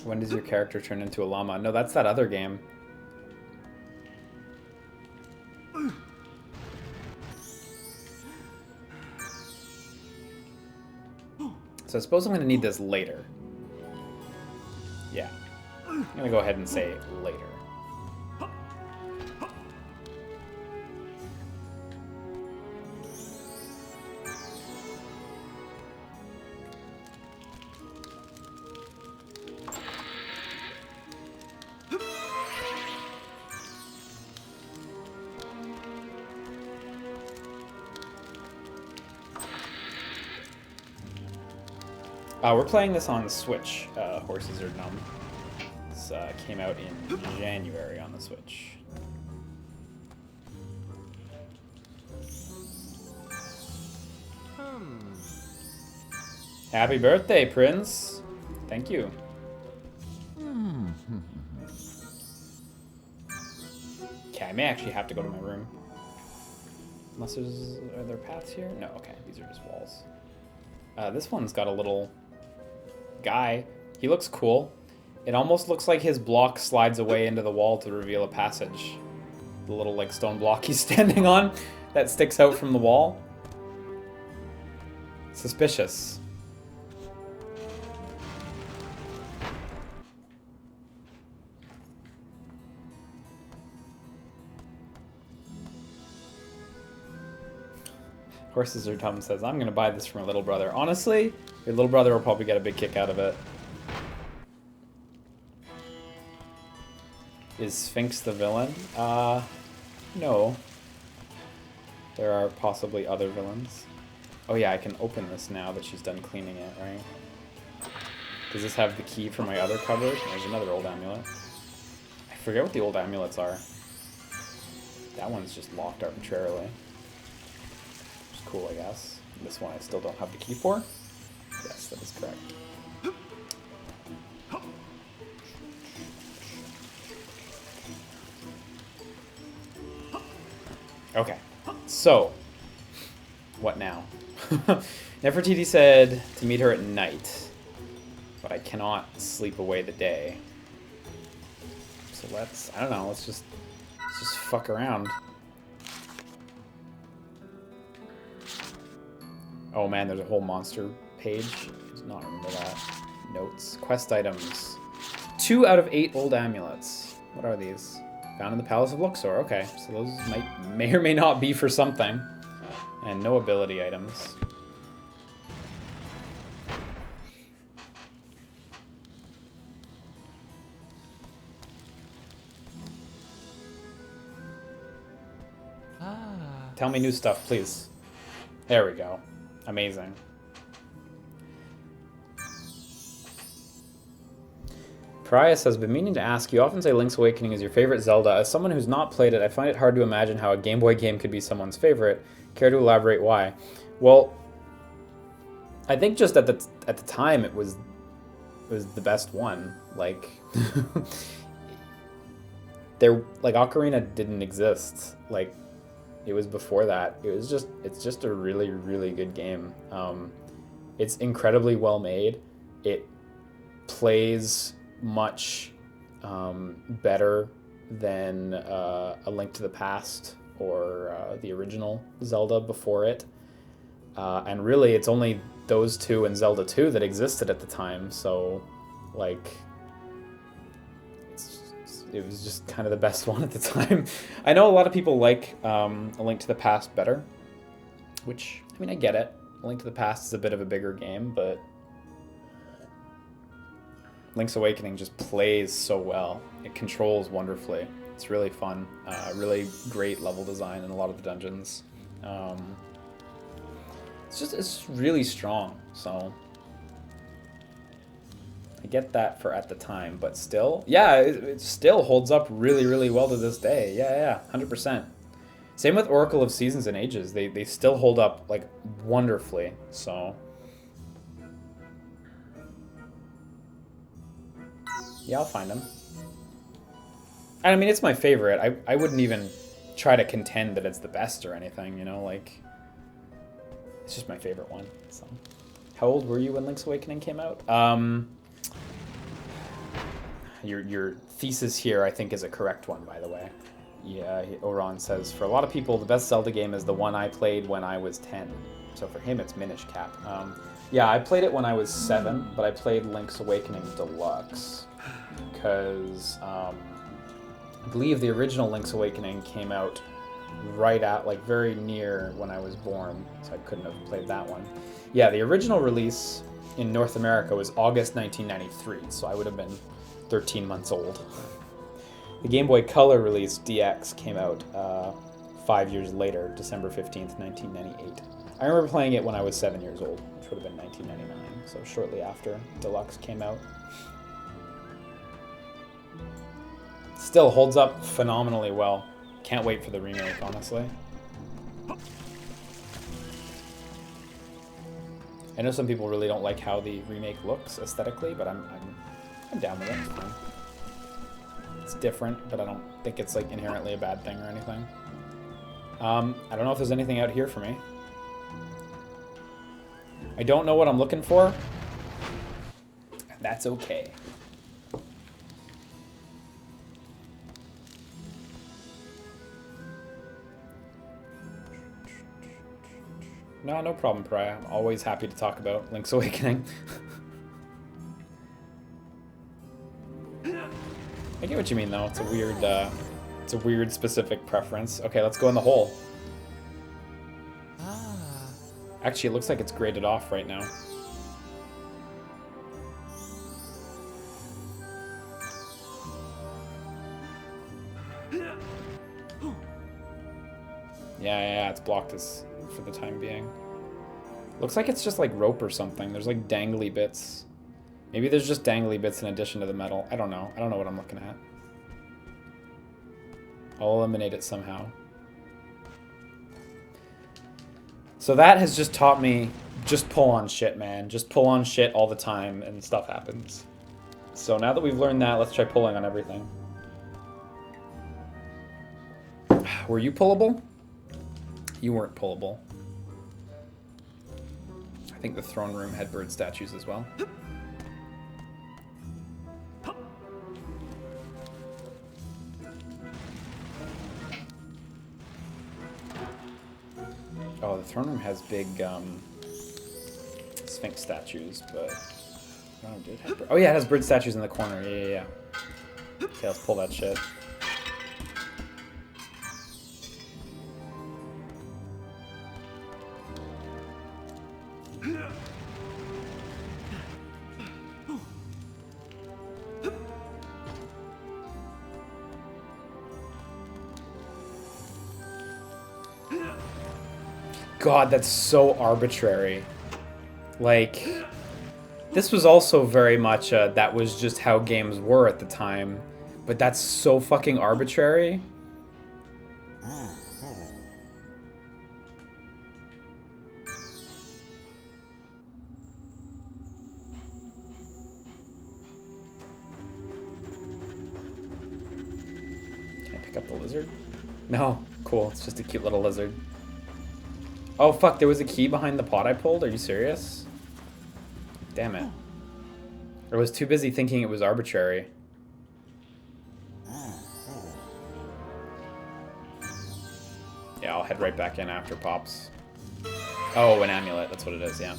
Speaker 1: When does your character turn into a llama? No, that's that other game. So I suppose I'm going to need this later. Yeah. I'm going to go ahead and say later. We're playing this on the Switch. Horses Are Dumb. This came out in January on the Switch. Happy birthday, Prince! Thank you. Okay, I may actually have to go to my room. Unless are there paths here? No, okay, these are just walls. This one's got a little guy. He looks cool. It almost looks like his block slides away into the wall to reveal a passage. The little like stone block he's standing on that sticks out from the wall. Suspicious. Horses Are Dumb says, I'm gonna buy this for my little brother. Honestly, your little brother will probably get a big kick out of it. Is Sphinx the villain? No. There are possibly other villains. Oh yeah, I can open this now that she's done cleaning it, right? Does this have the key for my other cupboard? There's another old amulet. I forget what the old amulets are. That one's just locked arbitrarily. Cool, I guess. This one I still don't have the key for. Yes, that is correct. Okay, so what now? Nefertiti said to meet her at night, but I cannot sleep away the day. So I don't know, let's just fuck around. Oh man, there's a whole monster page. I did not remember that. Notes. Quest items. 2 out of 8 old amulets. What are these? Found in the Palace of Luxor. Okay, so those may or may not be for something. And no ability items. Tell me new stuff, please. There we go. Amazing. Prius has been meaning to ask, you often say Link's Awakening is your favorite Zelda. As someone who's not played it, I find it hard to imagine how a Game Boy game could be someone's favorite. Care to elaborate why? Well, I think just at the time it was the best one. Like Ocarina didn't exist. Like it was before that. It's just a really, really good game. It's incredibly well made. It plays much better than A Link to the Past or the original Zelda before it. And really, it's only those two and Zelda 2 that existed at the time. So, like, it was just kind of the best one at the time. I know a lot of people like A Link to the Past better, which, I mean, I get it. A Link to the Past is a bit of a bigger game, but Link's Awakening just plays so well. It controls wonderfully. It's really fun. Really great level design in a lot of the dungeons. It's really strong. So I get that for at the time, but still, yeah, it still holds up really, really well to this day. Yeah, 100%. Same with Oracle of Seasons and Ages. They still hold up like wonderfully. So yeah, I'll find them. And I mean, it's my favorite. I wouldn't even try to contend that it's the best or anything, you know, like, it's just my favorite one. So, how old were you when Link's Awakening came out? Your thesis here, I think, is a correct one, by the way. Yeah, Oran says, for a lot of people, the best Zelda game is the one I played when I was 10. So for him, it's Minish Cap. Yeah, I played it when I was 7, but I played Link's Awakening Deluxe. Because I believe the original Link's Awakening came out right at, like, very near when I was born, so I couldn't have played that one. Yeah, the original release in North America was August 1993, so I would have been 13 months old. The Game Boy Color release, DX, came out 5 years later, December 15th, 1998. I remember playing it when I was 7 years old, which would have been 1999, so shortly after Deluxe came out. Still holds up phenomenally well. Can't wait for the remake, honestly. I know some people really don't like how the remake looks aesthetically, but I'm down with it. It's fine. It's different, but I don't think it's like inherently a bad thing or anything. I don't know if there's anything out here for me. I don't know what I'm looking for, and that's okay. No problem, Pariah. I'm always happy to talk about Link's Awakening. I get what you mean, though. It's a weird specific preference. Okay, let's go in the hole. Actually, it looks like it's graded off right now. Yeah, it's blocked as for the time being. Looks like it's just like rope or something. There's like dangly bits. Maybe there's just dangly bits in addition to the metal. I don't know. I don't know what I'm looking at. I'll eliminate it somehow. So that has just taught me, just pull on shit, man. Just pull on shit all the time and stuff happens. So now that we've learned that, let's try pulling on everything. Were you pullable? You weren't pullable. I think the throne room had bird statues as well. Oh, the throne room has big Sphinx statues, but oh, dude, oh yeah, it has bird statues in the corner. Yeah. Okay, let's pull that shit. God, that's so arbitrary. Like, this was also very much that was just how games were at the time, but that's so fucking arbitrary. Can I pick up the lizard? No. Cool, it's just a cute little lizard. Oh fuck, there was a key behind the pot I pulled? Are you serious? Damn it. I was too busy thinking it was arbitrary. Yeah, I'll head right back in after Pops. Oh, an amulet, that's what it is, yeah.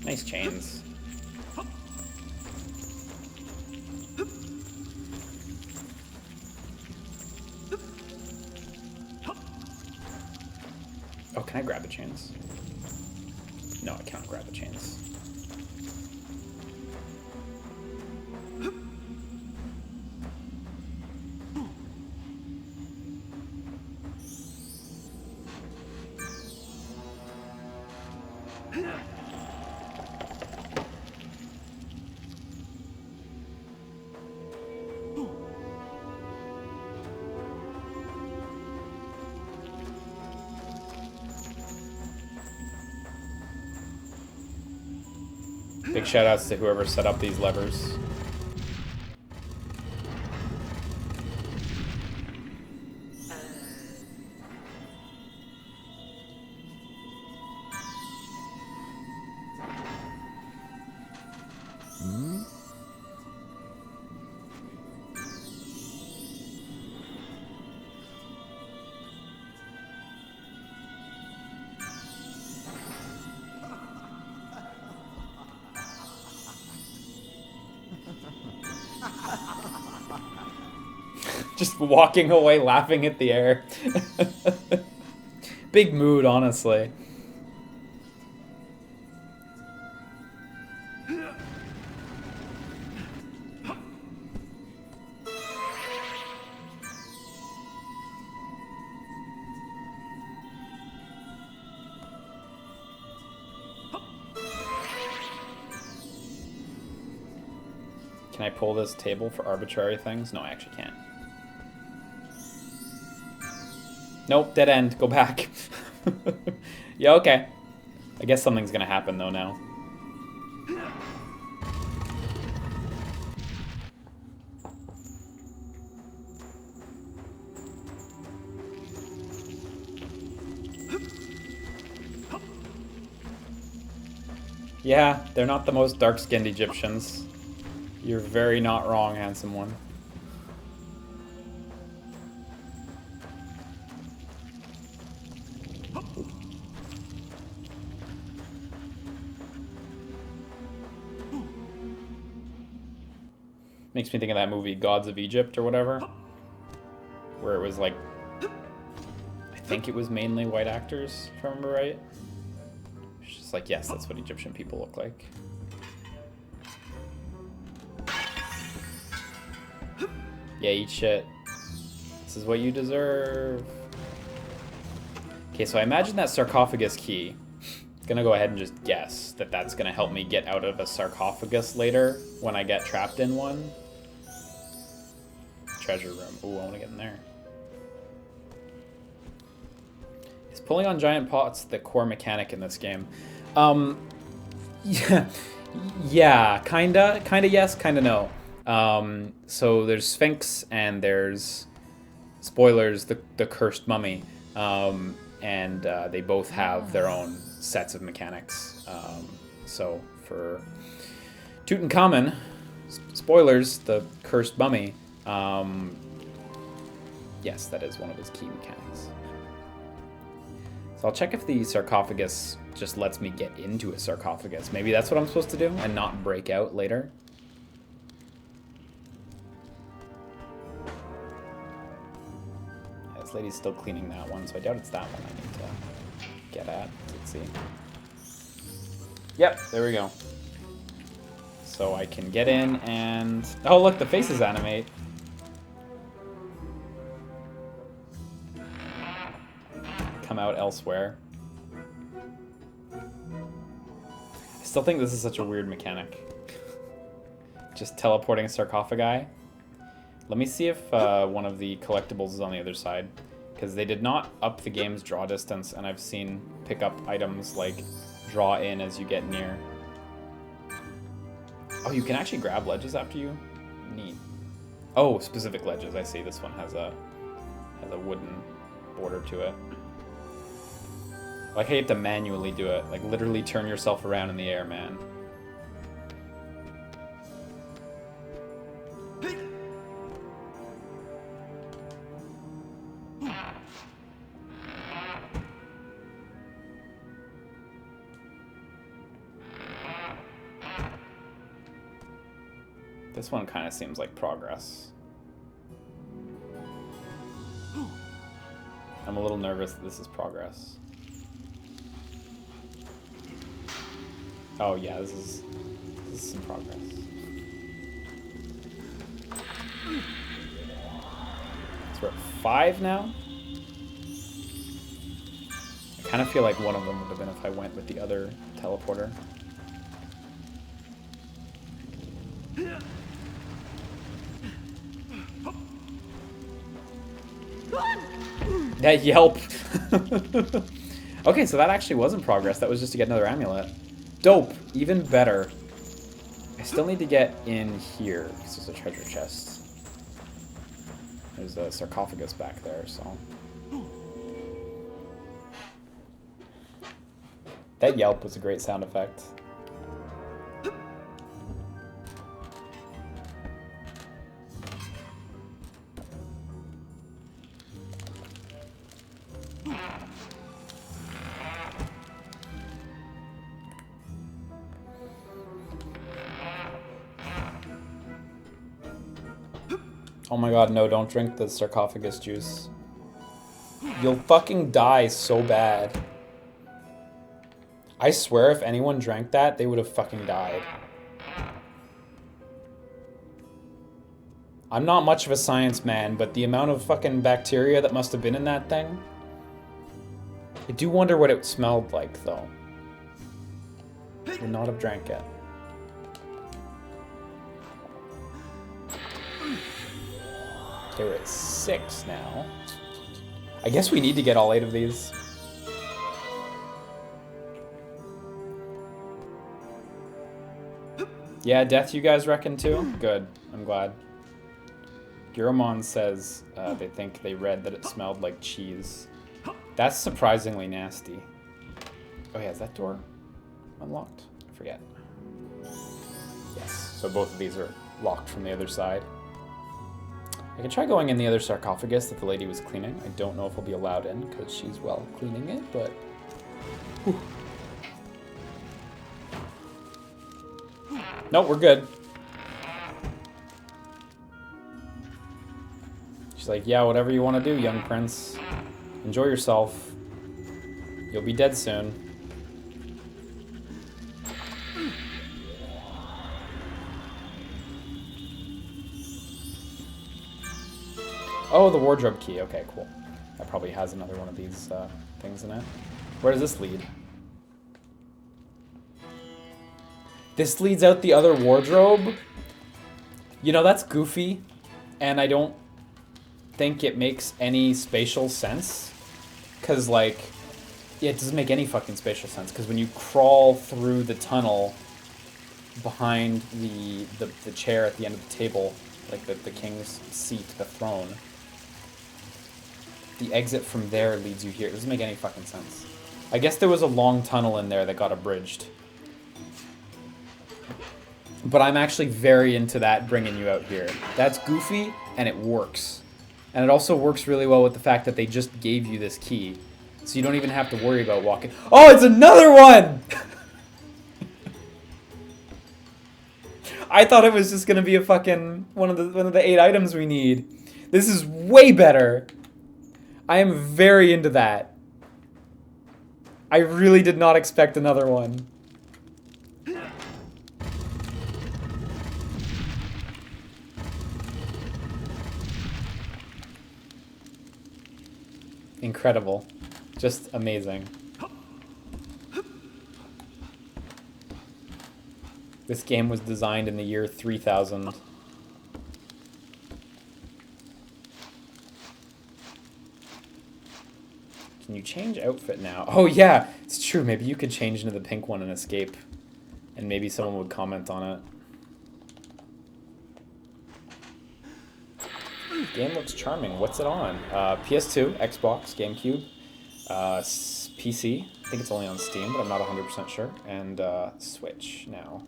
Speaker 1: Nice chains. Oh, can I grab the chains? No, I cannot grab the chains. Big shoutouts to whoever set up these levers. Just walking away laughing at the air. Big mood, honestly. Can I pull this table for arbitrary things? No, I actually can't. Nope, dead end. Go back. Yeah, okay. I guess something's gonna happen though now. Yeah, they're not the most dark-skinned Egyptians. You're very not wrong, handsome one. Makes me think of that movie, Gods of Egypt or whatever. Where it was like, I think it was mainly white actors, if I remember right. It's just like, yes, that's what Egyptian people look like. Yeah, eat shit. This is what you deserve. Okay, so I imagine that sarcophagus key. Gonna go ahead and just guess that that's gonna help me get out of a sarcophagus later when I get trapped in one. Treasure room. Ooh, I wanna get in there. Is pulling on giant pots the core mechanic in this game? Yeah, kinda yes, kinda no. So there's Sphinx and there's, spoilers, the cursed mummy, and they both have their own sets of mechanics. So for Tutankhamun, spoilers, the cursed mummy, yes, that is one of his key mechanics. So I'll check if the sarcophagus just lets me get into a sarcophagus. Maybe that's what I'm supposed to do and not break out later. Yeah, this lady's still cleaning that one, so I doubt it's that one I need to get at. Let's see. Yep, there we go. So I can get in and... Oh, look, the faces animate. Come out elsewhere. I still think this is such a weird mechanic. Just teleporting a sarcophagi. Let me see if one of the collectibles is on the other side. Because they did not up the game's draw distance, and I've seen pick up items like draw in as you get near. Oh, you can actually grab ledges after you? Neat. Oh, specific ledges. I see. This one has a wooden border to it. Like how you have to manually do it. Like literally turn yourself around in the air, man. This one kind of seems like progress. I'm a little nervous that this is progress. Oh yeah, this is some progress. So we're at 5 now? I kind of feel like one of them would have been if I went with the other teleporter. That yelp! Okay, so that actually wasn't progress. That was just to get another amulet. Dope! Even better. I still need to get in here, because there's a treasure chest. There's a sarcophagus back there, so... That yelp was a great sound effect. Oh my god, no, don't drink the sarcophagus juice. You'll fucking die so bad. I swear if anyone drank that, they would have fucking died. I'm not much of a science man, but the amount of fucking bacteria that must have been in that thing. I do wonder what it smelled like, though. Would not have drank it. Okay, we're at 6 now. I guess we need to get all 8 of these. Yeah, death you guys reckon too? Good. I'm glad. Giromon says they think they read that it smelled like cheese. That's surprisingly nasty. Oh yeah, is that door unlocked? I forget. Yes, so both of these are locked from the other side. I can try going in the other sarcophagus that the lady was cleaning. I don't know if I'll be allowed in because she's, well, cleaning it, but... Whew. Nope, we're good. She's like, yeah, whatever you want to do, young prince. Enjoy yourself. You'll be dead soon. Oh, the wardrobe key. Okay, cool. That probably has another one of these things in it. Where does this lead? This leads out the other wardrobe? You know, that's goofy. And I don't think it makes any spatial sense. Because, like, yeah, it doesn't make any fucking spatial sense. Because when you crawl through the tunnel behind the chair at the end of the table, like the king's seat, the throne, the exit from there leads you here. It doesn't make any fucking sense. I guess there was a long tunnel in there that got abridged. But I'm actually very into that bringing you out here. That's goofy, and it works. And it also works really well with the fact that they just gave you this key. So you don't even have to worry about walking. Oh, it's another one! I thought it was just gonna be a fucking one of the 8 items we need. This is way better. I am very into that. I really did not expect another one. Incredible. Just amazing. This game was designed in the year 3000. Can you change outfit now? Oh yeah, it's true. Maybe you could change into the pink one and escape. And maybe someone would comment on it. Game looks charming. What's it on? PS2, Xbox, GameCube, PC. I think it's only on Steam, but I'm not 100% sure. And Switch now.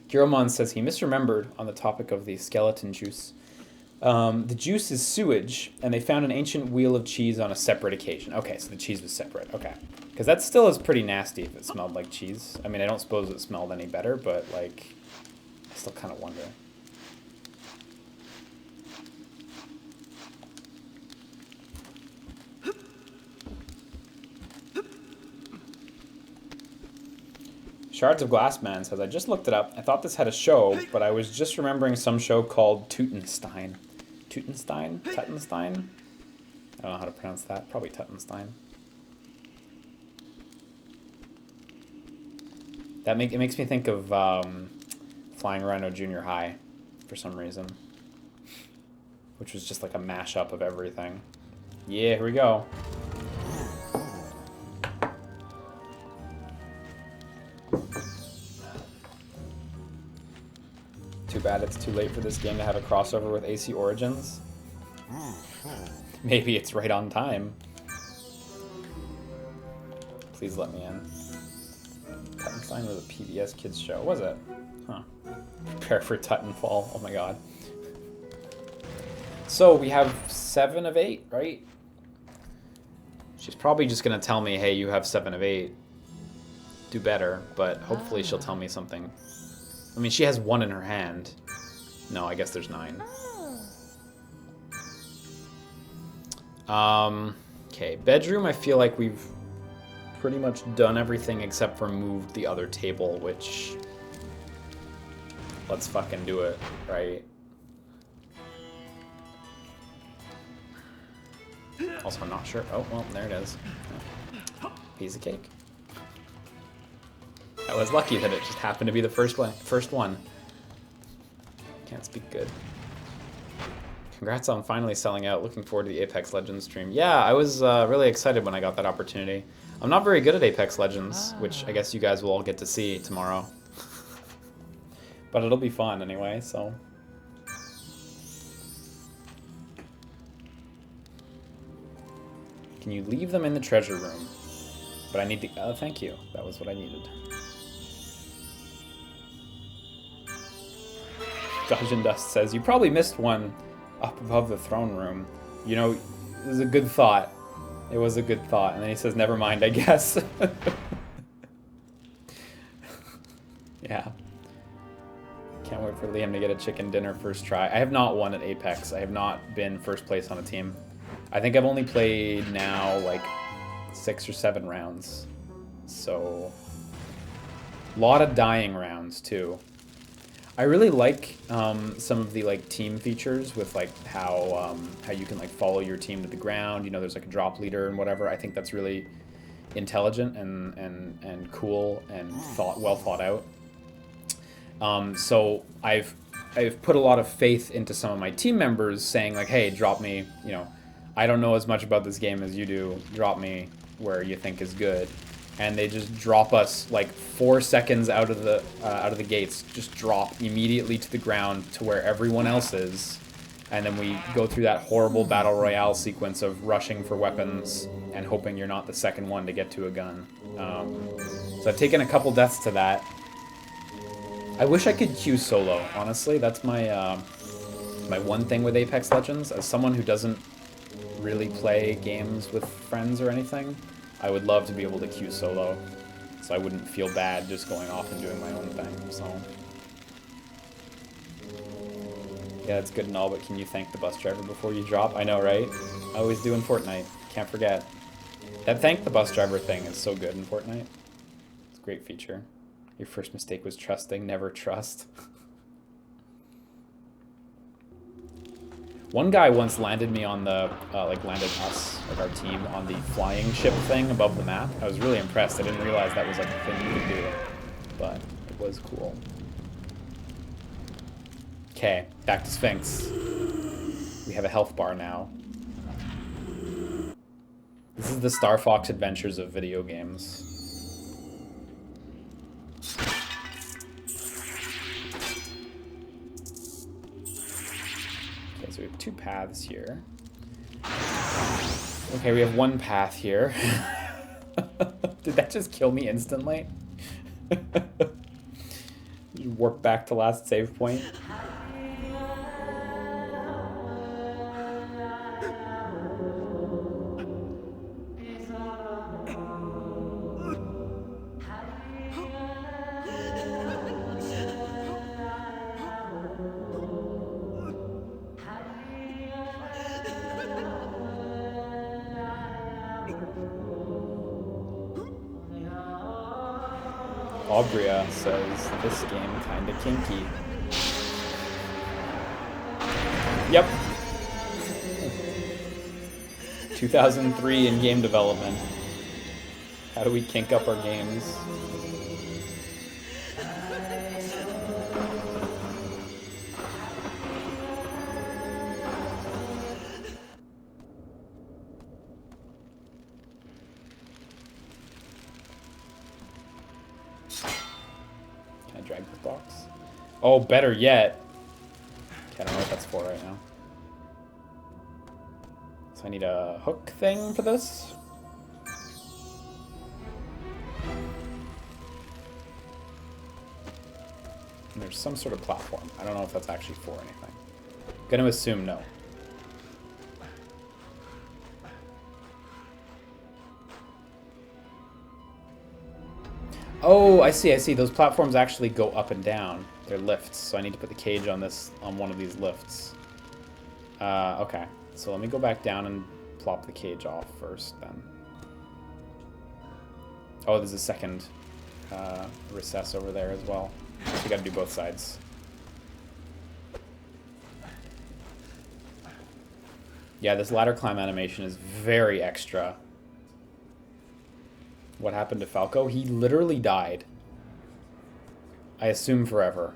Speaker 1: Giromon says he misremembered on the topic of the skeleton juice. The juice is sewage, and they found an ancient wheel of cheese on a separate occasion. Okay, so the cheese was separate. Okay. Because that still is pretty nasty if it smelled like cheese. I mean, I don't suppose it smelled any better, but, like, I still kind of wonder. Shards of Glass Man says, I just looked it up. I thought this had a show, but I was just remembering some show called Tutenstein. Tutenstein? Tutenstein? I don't know how to pronounce that. Probably Tutenstein. It makes me think of Flying Rhino Junior High for some reason. Which was just like a mashup of everything. Yeah, here we go. Too bad it's too late for this game to have a crossover with AC Origins. Maybe it's right on time. Please let me in. Tuttenstein was a PBS Kids show, was it? Huh. Prepare for Tuttenfall. Oh my god. So we have 7 of 8, right? She's probably just gonna tell me, hey, you have 7 of 8. Do better, but hopefully she'll tell me something. I mean, she has 1 in her hand. No, I guess there's 9. Okay, bedroom, I feel like we've pretty much done everything except for moved the other table, which... Let's fucking do it, right? Also, I'm not sure. Oh, well, there it is. Piece of cake. I was lucky that it just happened to be the first one. Can't speak good. Congrats on finally selling out. Looking forward to the Apex Legends stream. Yeah, I was really excited when I got that opportunity. I'm not very good at Apex Legends, which I guess you guys will all get to see tomorrow. But it'll be fun anyway, so... Can you leave them in the treasure room? But I need to... Oh, thank you. That was what I needed. Dodge and Dust says, you probably missed one up above the throne room. You know, it was a good thought. It was a good thought. And then he says, never mind, I guess. Yeah. Can't wait for Liam to get a chicken dinner first try. I have not won at Apex. I have not been first place on a team. I think I've only played now like 6 or 7 rounds. So, a lot of dying rounds too. I really like some of the like team features with like how you can like follow your team to the ground. You know, there's like a drop leader and whatever. I think that's really intelligent and cool and well thought out. So I've put a lot of faith into some of my team members saying like, hey, drop me. You know, I don't know as much about this game as you do. Drop me where you think is good. And they just drop us like 4 seconds out of the gates. Just drop immediately to the ground to where everyone else is, and then we go through that horrible battle royale sequence of rushing for weapons and hoping you're not the second one to get to a gun. So I've taken a couple deaths to that. I wish I could queue solo. Honestly, that's my my one thing with Apex Legends. As someone who doesn't really play games with friends or anything, I would love to be able to queue solo, so I wouldn't feel bad just going off and doing my own thing, so... Yeah, that's good and all, but can you thank the bus driver before you drop? I know, right? I always do in Fortnite. Can't forget. That thank the bus driver thing is so good in Fortnite. It's a great feature. Your first mistake was trusting, never trust. One guy once landed me on the, landed us, like our team, on the flying ship thing above the map. I was really impressed. I didn't realize that was like a thing you could do, but it was cool. Okay, back to Sphinx. We have a health bar now. This is the Star Fox Adventures of video games. So we have 2 paths here. Okay, we have 1 path here. Did that just kill me instantly? You warp back to last save point. Aubria says, this game kinda kinky. Yep. 2003 in game development. How do we kink up our games? Drag this box. Oh, better yet. Okay, I don't know what that's for right now. So I need a hook thing for this. And there's some sort of platform. I don't know if that's actually for anything. Gonna assume no. Oh, I see, I see. Those platforms actually go up and down. They're lifts, so I need to put the cage on one of these lifts. Okay. So let me go back down and plop the cage off first, then. Oh, there's a second recess over there as well. So you gotta do both sides. Yeah, this ladder climb animation is very extra. What happened to Falco? He literally died. I assume forever.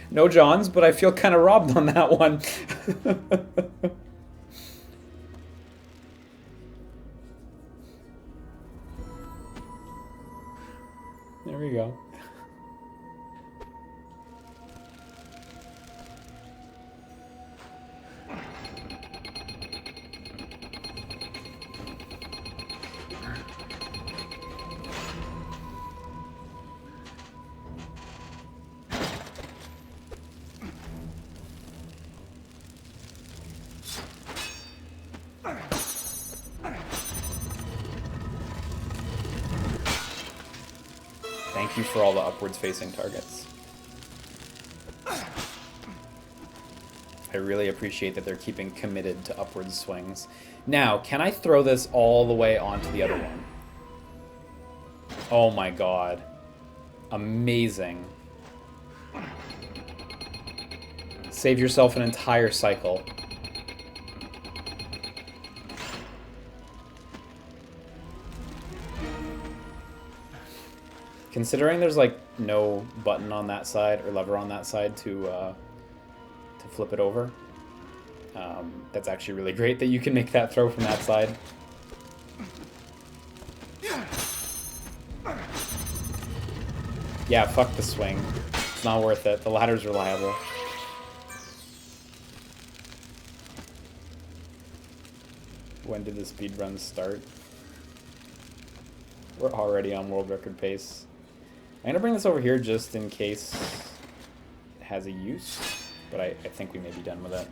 Speaker 1: No Johns, but I feel kind of robbed on that one. There we go. Thank you for all the upwards facing targets. I really appreciate that they're keeping committed to upwards swings. Now, can I throw this all the way onto the other one? Oh my god. Amazing. Save yourself an entire cycle. Considering there's like no button on that side or lever on that side to flip it over, that's actually really great that you can make that throw from that side. Yeah, fuck the swing. It's not worth it. The ladder's reliable. When did the speedrun start? We're already on world record pace. I'm gonna bring this over here just in case it has a use, but I think we may be done with it.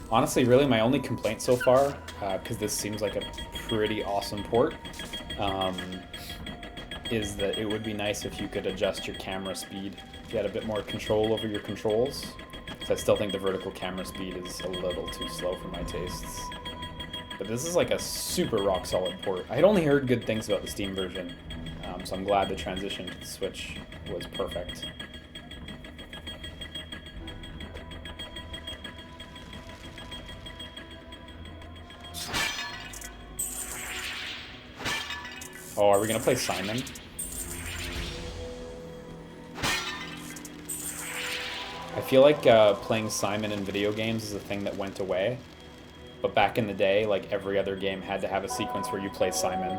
Speaker 1: Honestly, really my only complaint so far, because this seems like a pretty awesome port, is that it would be nice if you could adjust your camera speed. If you had a bit more control over your controls. Because I still think the vertical camera speed is a little too slow for my tastes. But this is like a super rock solid port. I had only heard good things about the Steam version, so I'm glad the transition to the Switch was perfect. Oh, are we gonna play Simon? I feel like playing Simon in video games is a thing that went away. But back in the day, like every other game had to have a sequence where you play Simon.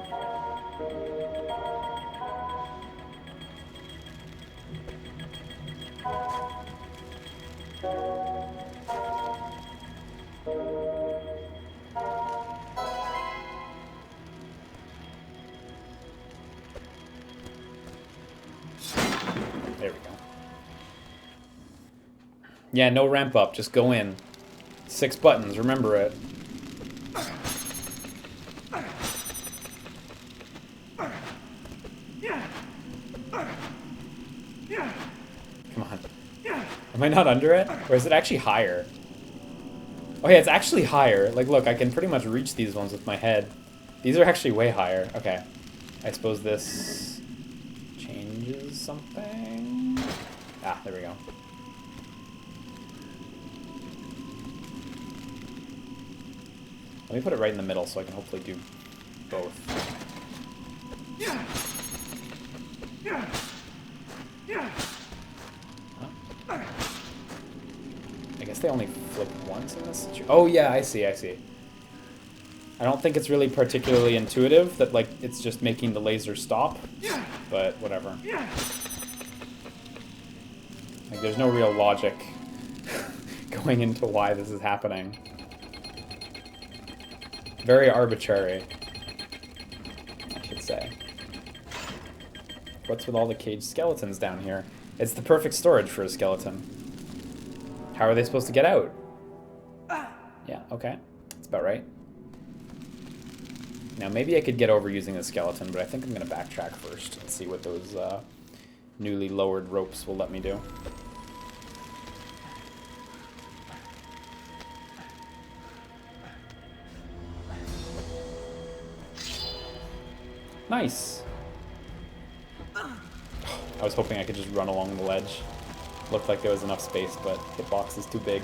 Speaker 1: There we go. Yeah, no ramp up, just go in. 6 buttons, remember it. Come on. Am I not under it? Or is it actually higher? Oh yeah, it's actually higher. Like, look, I can pretty much reach these ones with my head. These are actually way higher. Okay. I suppose this changes something. Ah, there we go. Let me put it right in the middle so I can hopefully do both. Huh? I guess they only flip once in this situation. Oh yeah, I see. I don't think it's really particularly intuitive that like it's just making the laser stop, but whatever. Like there's no real logic going into why this is happening. Very arbitrary, I should say. What's with all the caged skeletons down here? It's the perfect storage for a skeleton. How are they supposed to get out? Yeah, okay. That's about right. Now, maybe I could get over using the skeleton, but I think I'm going to backtrack first and see what those newly lowered ropes will let me do. Nice. I was hoping I could just run along the ledge. Looked like there was enough space, but hitbox is too big.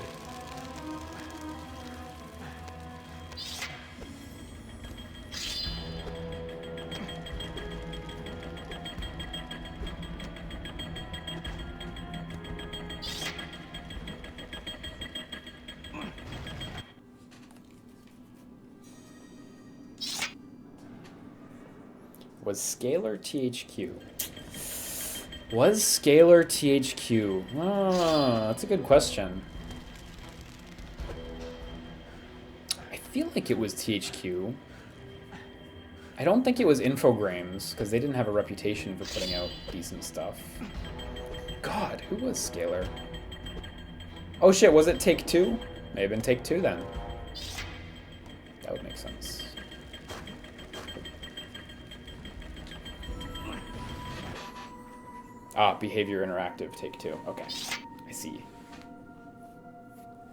Speaker 1: Was scalar THQ? Was scalar THQ? Oh, that's a good question. I feel like it was THQ. I don't think it was Infogrames, because they didn't have a reputation for putting out decent stuff. God, who was scalar? Oh shit, was it Take-Two? May have been Take-Two then. That would make sense. Ah, Behavior Interactive, Take-Two. Okay, I see.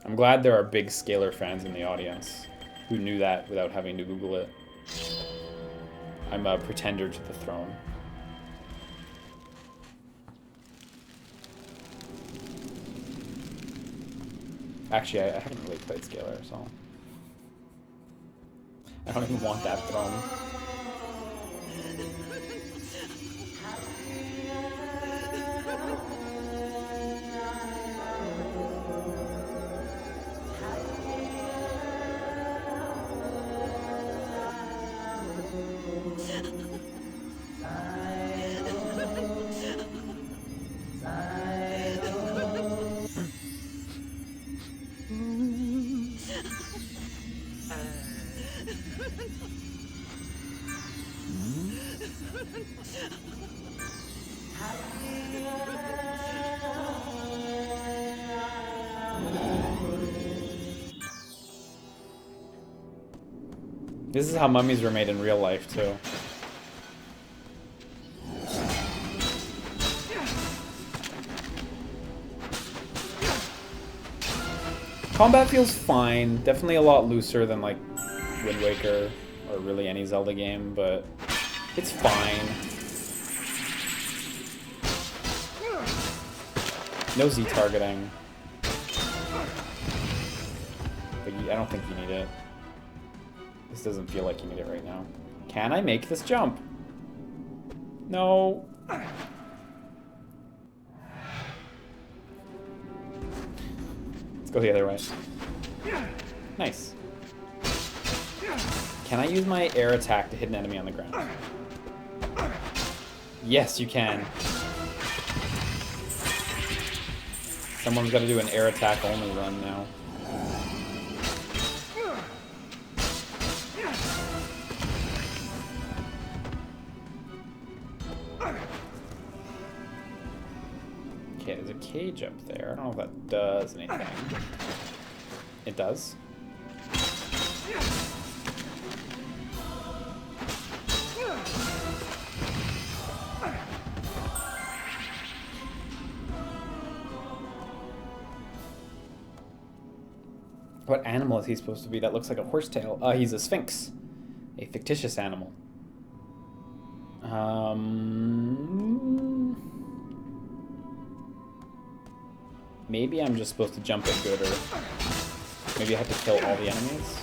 Speaker 1: I'm glad there are big Scalar fans in the audience who knew that without having to Google it. I'm a pretender to the throne. Actually, I haven't really played Scalar, so... I don't even want that throne. This is how mummies were made in real life, too. Combat feels fine. Definitely a lot looser than, like, Wind Waker or really any Zelda game, but it's fine. No Z targeting. But I don't think you need it. This doesn't feel like you need it right now. Can I make this jump? No. Let's go the other way. Nice. Can I use my air attack to hit an enemy on the ground? Yes, you can. Someone's got to do an air attack only run now. Okay, there's a cage up there. I don't know if that does anything. It does. What animal is he supposed to be? That looks like a horsetail. He's a Sphinx. A fictitious animal. Maybe I'm just supposed to jump it good, or maybe I have to kill all the enemies.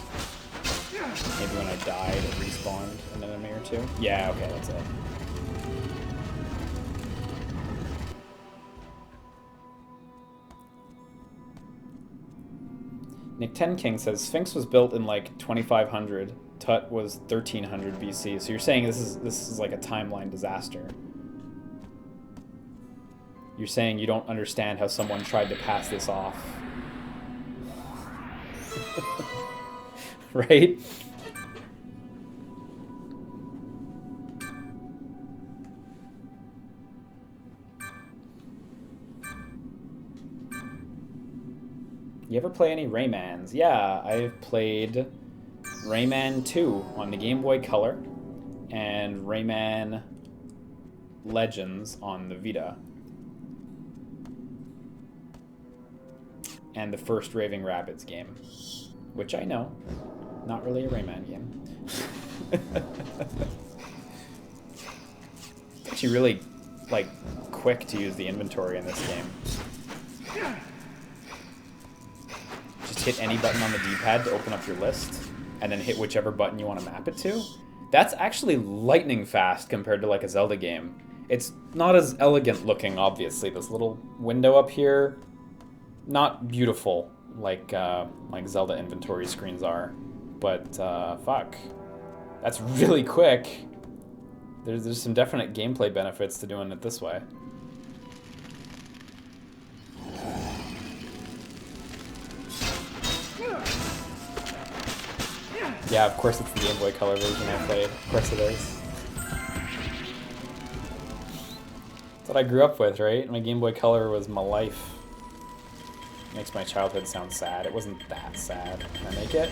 Speaker 1: Maybe when I died, it respawned an enemy or two. Yeah, okay, that's it. Nick Ten King says Sphinx was built in like 2500. Tut was 1300 BC. So you're saying this is like a timeline disaster. You're saying you don't understand how someone tried to pass this off. Right? You ever play any Raymans? Yeah, I've played Rayman 2 on the Game Boy Color and Rayman Legends on the Vita. And the first Raving Rabbids game, which I know, not really a Rayman game. It's actually really, like, quick to use the inventory in this game. Just hit any button on the D-pad to open up your list, and then hit whichever button you want to map it to. That's actually lightning fast compared to, like, a Zelda game. It's not as elegant looking, obviously. This little window up here, not beautiful like Zelda inventory screens are, but fuck, that's really quick. There's some definite gameplay benefits to doing it this way. Yeah, of course it's the Game Boy Color version I played. Of course it is. That's what I grew up with, right? My Game Boy Color was my life. Makes my childhood sound sad. It wasn't that sad. Can I make it?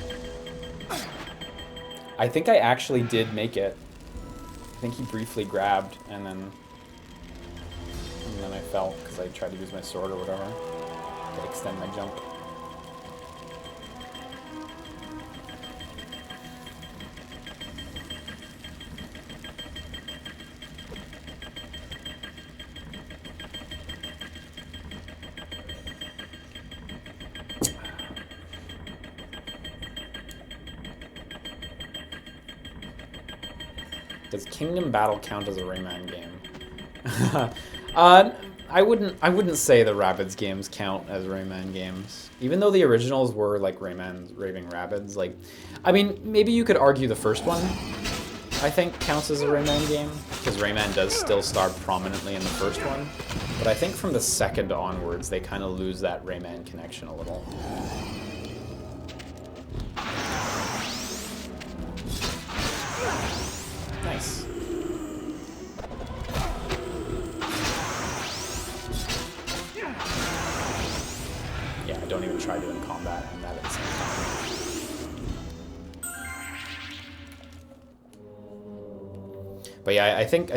Speaker 1: I think I actually did make it. I think he briefly grabbed and then I fell because I tried to use my sword or whatever to extend my jump. Does Kingdom Battle count as a Rayman game? I wouldn't say the Rabbids games count as Rayman games. Even though the originals were like Rayman's Raving Rabbids, like, I mean, maybe you could argue the first one, I think, counts as a Rayman game, because Rayman does still star prominently in the first one. But I think from the second onwards, they kind of lose that Rayman connection a little. Nice. Yeah, I don't even try doing combat and that at the same time. But yeah, I think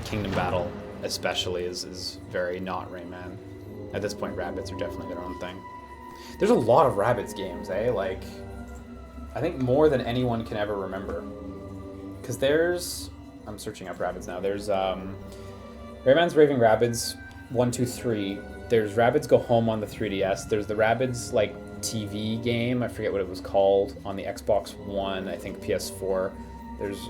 Speaker 1: Kingdom Battle especially is very not Rayman. At this point, Rabbids are definitely their own thing. There's a lot of Rabbids games, eh? Like, I think more than anyone can ever remember. Because there's... I'm searching up Rabbids now. There's Rayman's Raving Rabbids 1, 2, 3. There's Rabbids Go Home on the 3DS. There's the Rabbids, like, TV game. I forget what it was called. On the Xbox One, I think PS4. There's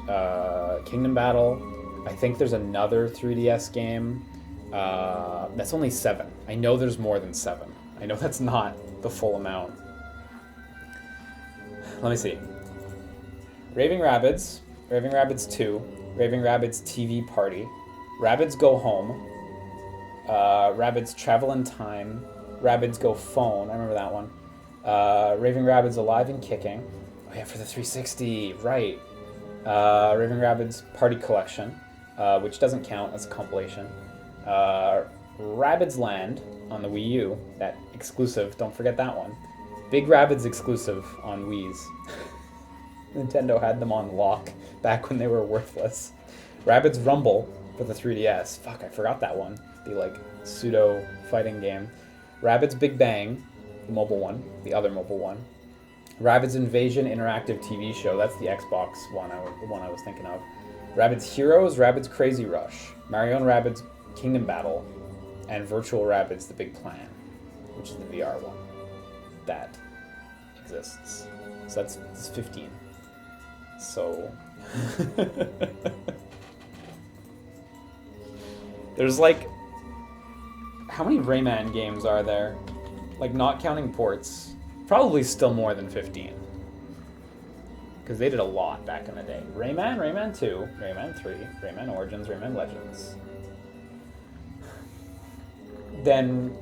Speaker 1: Kingdom Battle. I think there's another 3DS game. That's only 7. I know there's more than 7. I know that's not the full amount. Let me see. Raving Rabbids, Raving Rabbids 2, Raving Rabbids TV Party, Rabbids Go Home, Rabbids Travel in Time, Rabbids Go Phone, I remember that one. Raving Rabbids Alive and Kicking. Oh yeah, for the 360, right. Raving Rabbids Party Collection, which doesn't count as a compilation. Rabbids Land on the Wii U, that exclusive, don't forget that one. Big Rabbids exclusive on Wii's. Nintendo had them on lock back when they were worthless. Rabbids Rumble for the 3DS. Fuck, I forgot that one. The, like, pseudo fighting game. Rabbids Big Bang, the mobile one, the other mobile one. Rabbids Invasion interactive TV show. That's the Xbox one, the one I was thinking of. Rabbids Heroes, Rabbids Crazy Rush, Mario and Rabbids Kingdom Battle, and Virtual Rabbids The Big Plan, which is the VR one that exists. So that's 15. So there's like, how many Rayman games are there? Like, not counting ports, probably still more than 15. Because they did a lot back in the day. Rayman, Rayman 2, Rayman 3, Rayman Origins, Rayman Legends. Then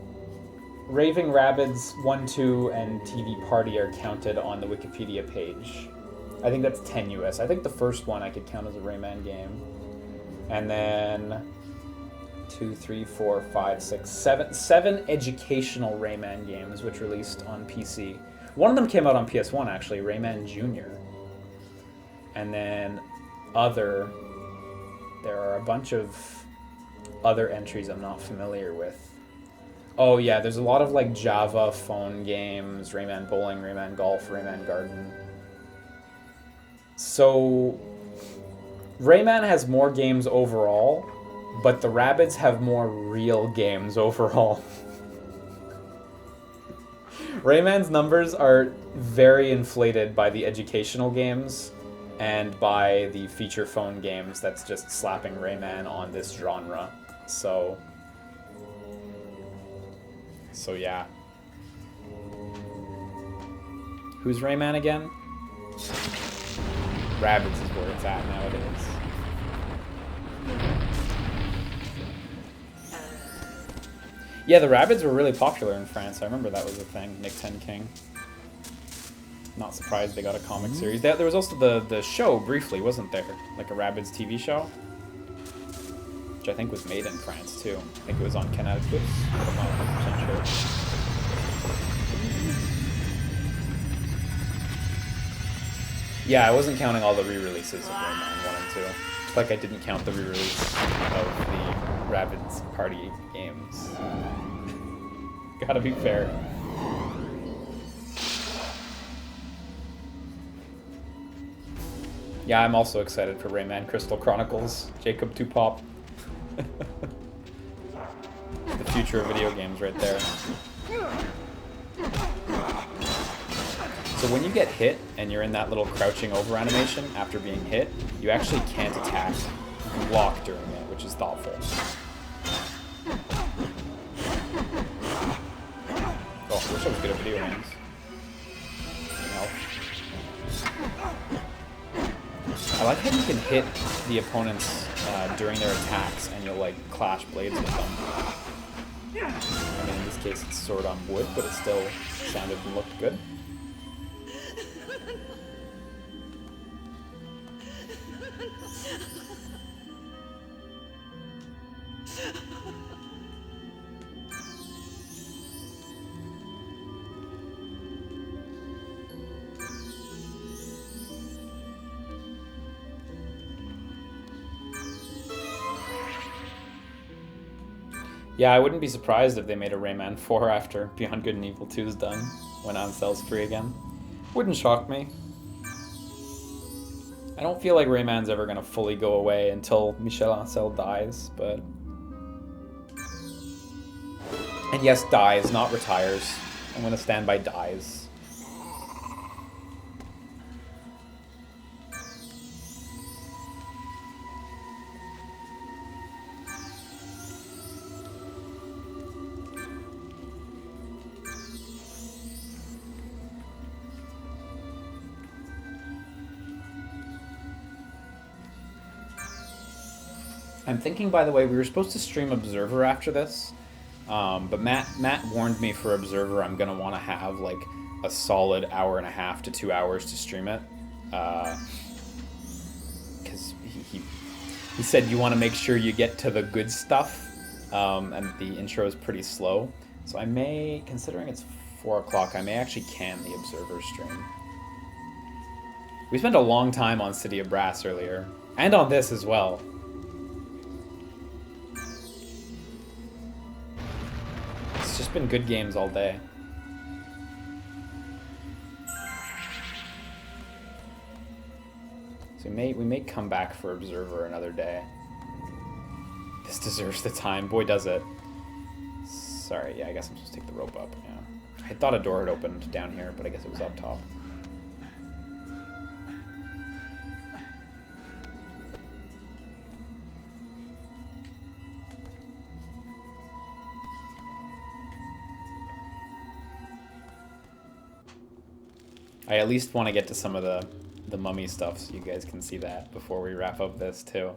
Speaker 1: Raving Rabbids 1, 2, and TV Party are counted on the Wikipedia page. I think that's tenuous. I think the first one I could count as a Rayman game. And then 2, 3, 4, 5, 6, 7. 7 educational Rayman games which released on PC. One of them came out on PS1 actually, Rayman Jr. And then other, there are a bunch of other entries I'm not familiar with. Oh yeah, there's a lot of like Java phone games, Rayman Bowling, Rayman Golf, Rayman Garden. So Rayman has more games overall, but the Rabbids have more real games overall. Rayman's numbers are very inflated by the educational games and by the feature phone games that's just slapping Rayman on this genre. So yeah. Who's Rayman again? Rabbids is where it's at nowadays. Yeah, the Rabbids were really popular in France. I remember that was a thing. Nick Ten King. Not surprised they got a comic series. There was also the show, briefly, wasn't there? Like a Rabbids TV show? Which I think was made in France, too. I think it was on Canal+. I'm not 100% sure. Yeah, I wasn't counting all the re-releases of Rayman 1 and 2. Just like I didn't count the re-release of the Rabbids Party games. Gotta be fair. Yeah, I'm also excited for Rayman Crystal Chronicles. Jacob Tupop. The future of video games right there. So when you get hit and you're in that little crouching over animation after being hit, you actually can't attack. You can block during it, which is thoughtful. Oh, I wish I was good at video games. I like how you can hit the opponents during their attacks and you'll like clash blades with them. I mean, in this case it's sword on wood, but it still sounded and looked good. Yeah, I wouldn't be surprised if they made a Rayman 4 after Beyond Good and Evil 2 is done, when Ancel's free again. Wouldn't shock me. I don't feel like Rayman's ever gonna fully go away until Michel Ancel dies, but... And yes, dies, not retires. I'm gonna stand by dies. I'm thinking, by the way, we were supposed to stream Observer after this, but Matt warned me for Observer I'm going to want to have like a solid hour and a half to 2 hours to stream it, because he said you want to make sure you get to the good stuff, and the intro is pretty slow, so I may, considering it's 4 o'clock, I may actually can the Observer stream. We spent a long time on City of Brass earlier, and on this as well. It's just been good games all day. So we may come back for Observer another day. This deserves the time. Boy, does it. Sorry, yeah, I guess I'm supposed to take the rope up. Yeah. I thought a door had opened down here, but I guess it was up top. I at least want to get to some of the mummy stuff so you guys can see that before we wrap up this too.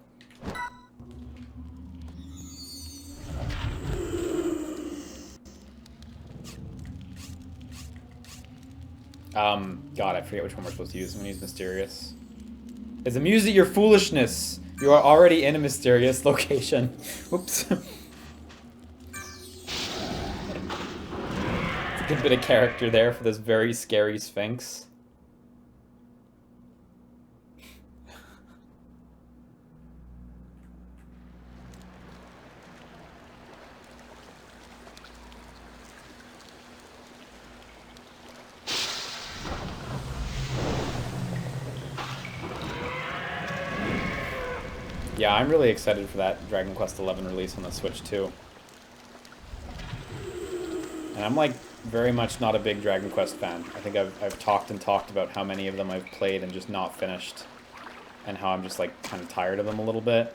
Speaker 1: God, I forget which one we're supposed to use. I'm gonna use Mysterious. It's amused at your foolishness. You are already in a mysterious location. Whoops. Good bit of character there for this very scary Sphinx. Yeah, I'm really excited for that Dragon Quest XI release on the Switch too. And I'm like very much not a big Dragon Quest fan. I think I've talked and talked about how many of them I've played and just not finished, and how I'm just like kind of tired of them a little bit.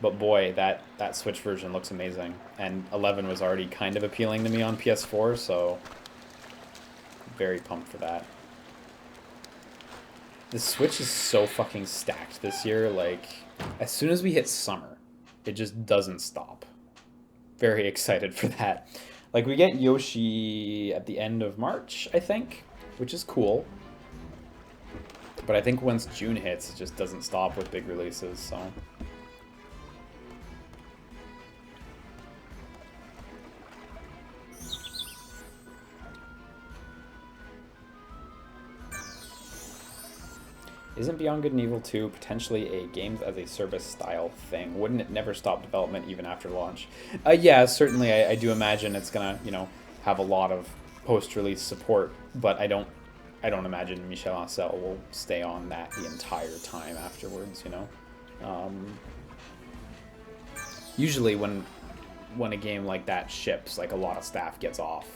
Speaker 1: But boy, that Switch version looks amazing, and 11 was already kind of appealing to me on PS4, so very pumped for that. The Switch is so fucking stacked this year. Like, as soon as we hit summer, it just doesn't stop. Very excited for that. Like, we get Yoshi at the end of March, I think, which is cool. But I think once June hits, it just doesn't stop with big releases, so... Isn't Beyond Good and Evil 2 potentially a games as a service style thing? Wouldn't it never stop development even after launch? Yeah, certainly I do imagine it's gonna, you know, have a lot of post-release support, but I don't imagine Michel Ancel will stay on that the entire time afterwards, you know? Usually when a game like that ships, like a lot of staff gets off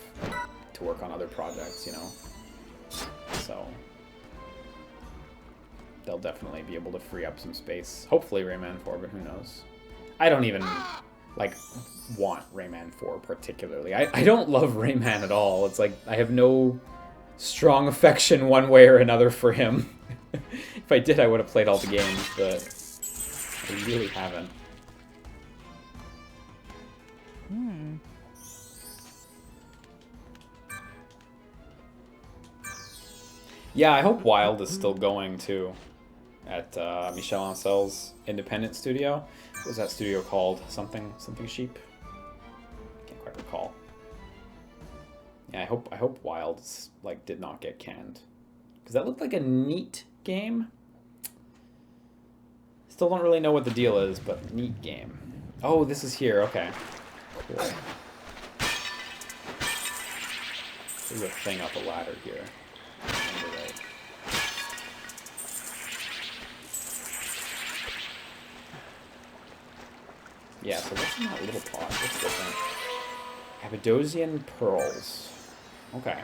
Speaker 1: to work on other projects, you know? So... they'll definitely be able to free up some space. Hopefully Rayman 4, but who knows? I don't even, like, want Rayman 4 particularly. I don't love Rayman at all. It's like, I have no strong affection one way or another for him. If I did, I would have played all the games, but I really haven't. Yeah, I hope Wild is still going, too. At Michel Ancel's independent studio. What was that studio called? Something Sheep? Can't quite recall. Yeah, I hope Wilds like did not get canned, because that looked like a neat game. Still don't really know what the deal is, but neat game. Oh, this is here. Okay, cool. There's a thing up a ladder here. Right. Yeah, so what's in that little pot? What's different? Abydosian pearls. Okay.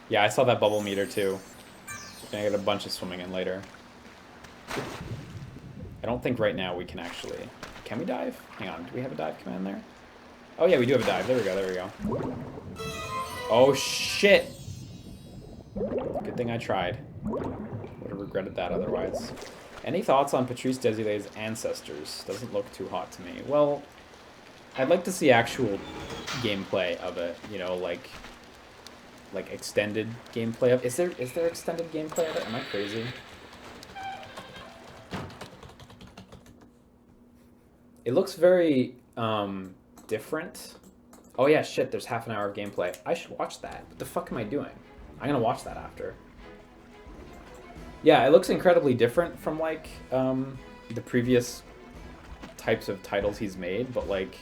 Speaker 1: Yeah, I saw that bubble meter too. Gonna get a bunch of swimming in later. I don't think right now we can actually... Can we dive? Hang on, do we have a dive command there? Oh yeah, we do have a dive. There we go, there we go. Oh shit! Good thing I tried. Would have regretted that otherwise. Any thoughts on Patrice Desile's ancestors? Doesn't look too hot to me. Well, I'd like to see actual gameplay of it. You know, like extended gameplay of. Is there extended gameplay of it? Am I crazy? It looks very different. Oh yeah, shit. There's half an hour of gameplay. I should watch that. What the fuck am I doing? I'm gonna watch that after. Yeah, it looks incredibly different from, like, the previous types of titles he's made, but, like,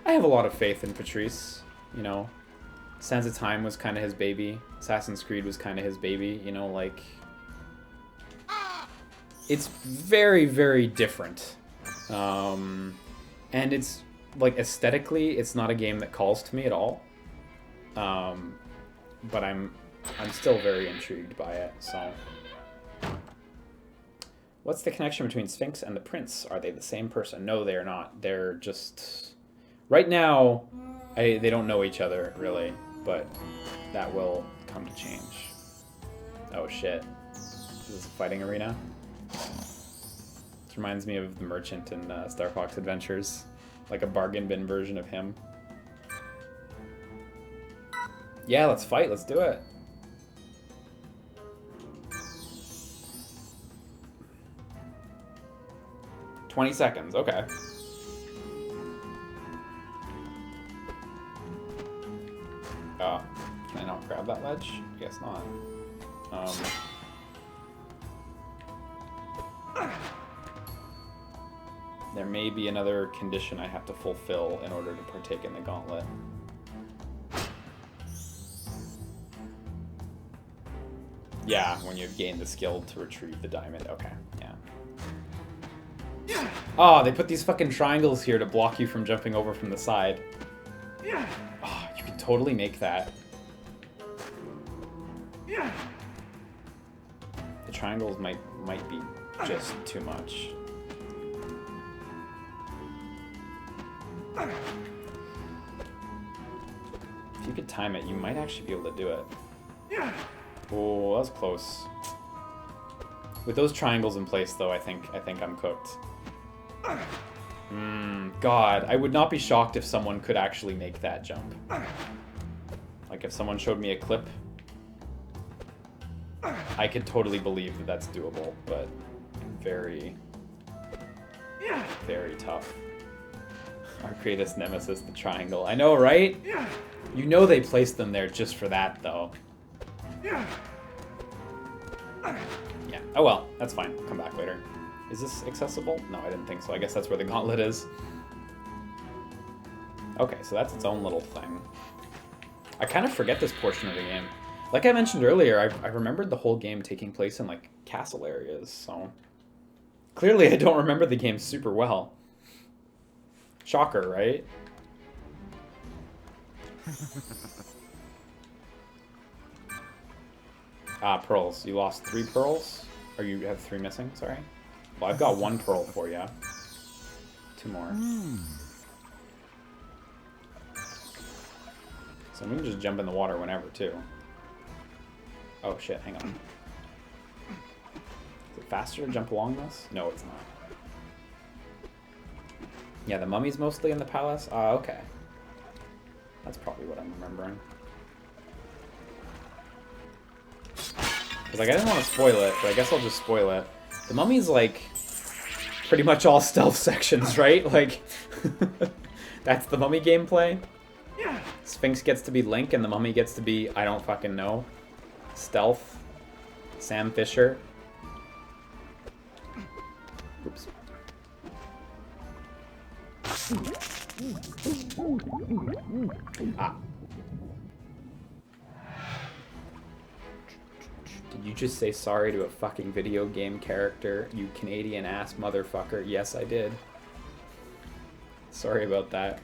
Speaker 1: I have a lot of faith in Patrice, you know. Sands of Time was kind of his baby. Assassin's Creed was kind of his baby, you know, like... It's very, very different. And it's, like, aesthetically, it's not a game that calls to me at all. But I'm still very intrigued by it, so... What's the connection between Sphinx and the Prince? Are they the same person? No, they are not. They're just... Right now, they don't know each other, really. But that will come to change. Oh, shit. Is this a fighting arena? This reminds me of the merchant in Star Fox Adventures. Like a bargain bin version of him. Yeah, let's fight. Let's do it. $20 seconds, okay. grab that ledge? I guess not. There may be another condition I have to fulfill in order to partake in the gauntlet. Yeah, when you've gained the skill to retrieve the diamond. Okay, yeah. Oh, they put these fucking triangles here to block you from jumping over from the side. Oh, you can totally make that. The triangles might be just too much. If you could time it, you might actually be able to do it. Oh, that was close. With those triangles in place, though, I think I'm cooked. God, I would not be shocked if someone could actually make that jump. Like, if someone showed me a clip, I could totally believe that that's doable, but very, very tough. Our greatest nemesis, the triangle. I know, right? You know they placed them there just for that, though. Yeah. Oh well, that's fine. I'll come back later. Is this accessible? No, I didn't think so. I guess that's where the gauntlet is. Okay, so that's its own little thing. I kind of forget this portion of the game. Like I mentioned earlier, I remembered the whole game taking place in, like, castle areas, so... Clearly I don't remember the game super well. Shocker, right? Ah, pearls. You lost 3 pearls? Or you have 3 missing, sorry? Well, I've got 1 pearl for you. 2 more. So we can just jump in the water whenever, too. Oh, shit, hang on. Is it faster to jump along this? No, it's not. Yeah, the mummy's mostly in the palace? Ah, okay. That's probably what I'm remembering. Because, like, I didn't want to spoil it, but I guess I'll just spoil it. The mummy's, like, pretty much all stealth sections, right? Like, that's the mummy gameplay. Sphinx gets to be Link, and the mummy gets to be, I don't fucking know, stealth. Sam Fisher. Oops. Ah. Did you just say sorry to a fucking video game character, you Canadian-ass motherfucker? Yes, I did. Sorry about that.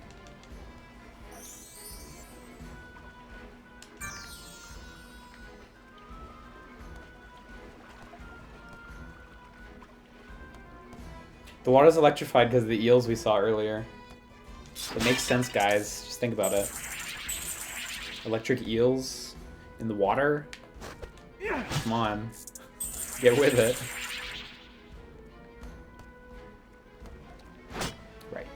Speaker 1: The water's electrified because of the eels we saw earlier. It makes sense, guys. Just think about it. Electric eels in the water? Come on. Get with it. Right.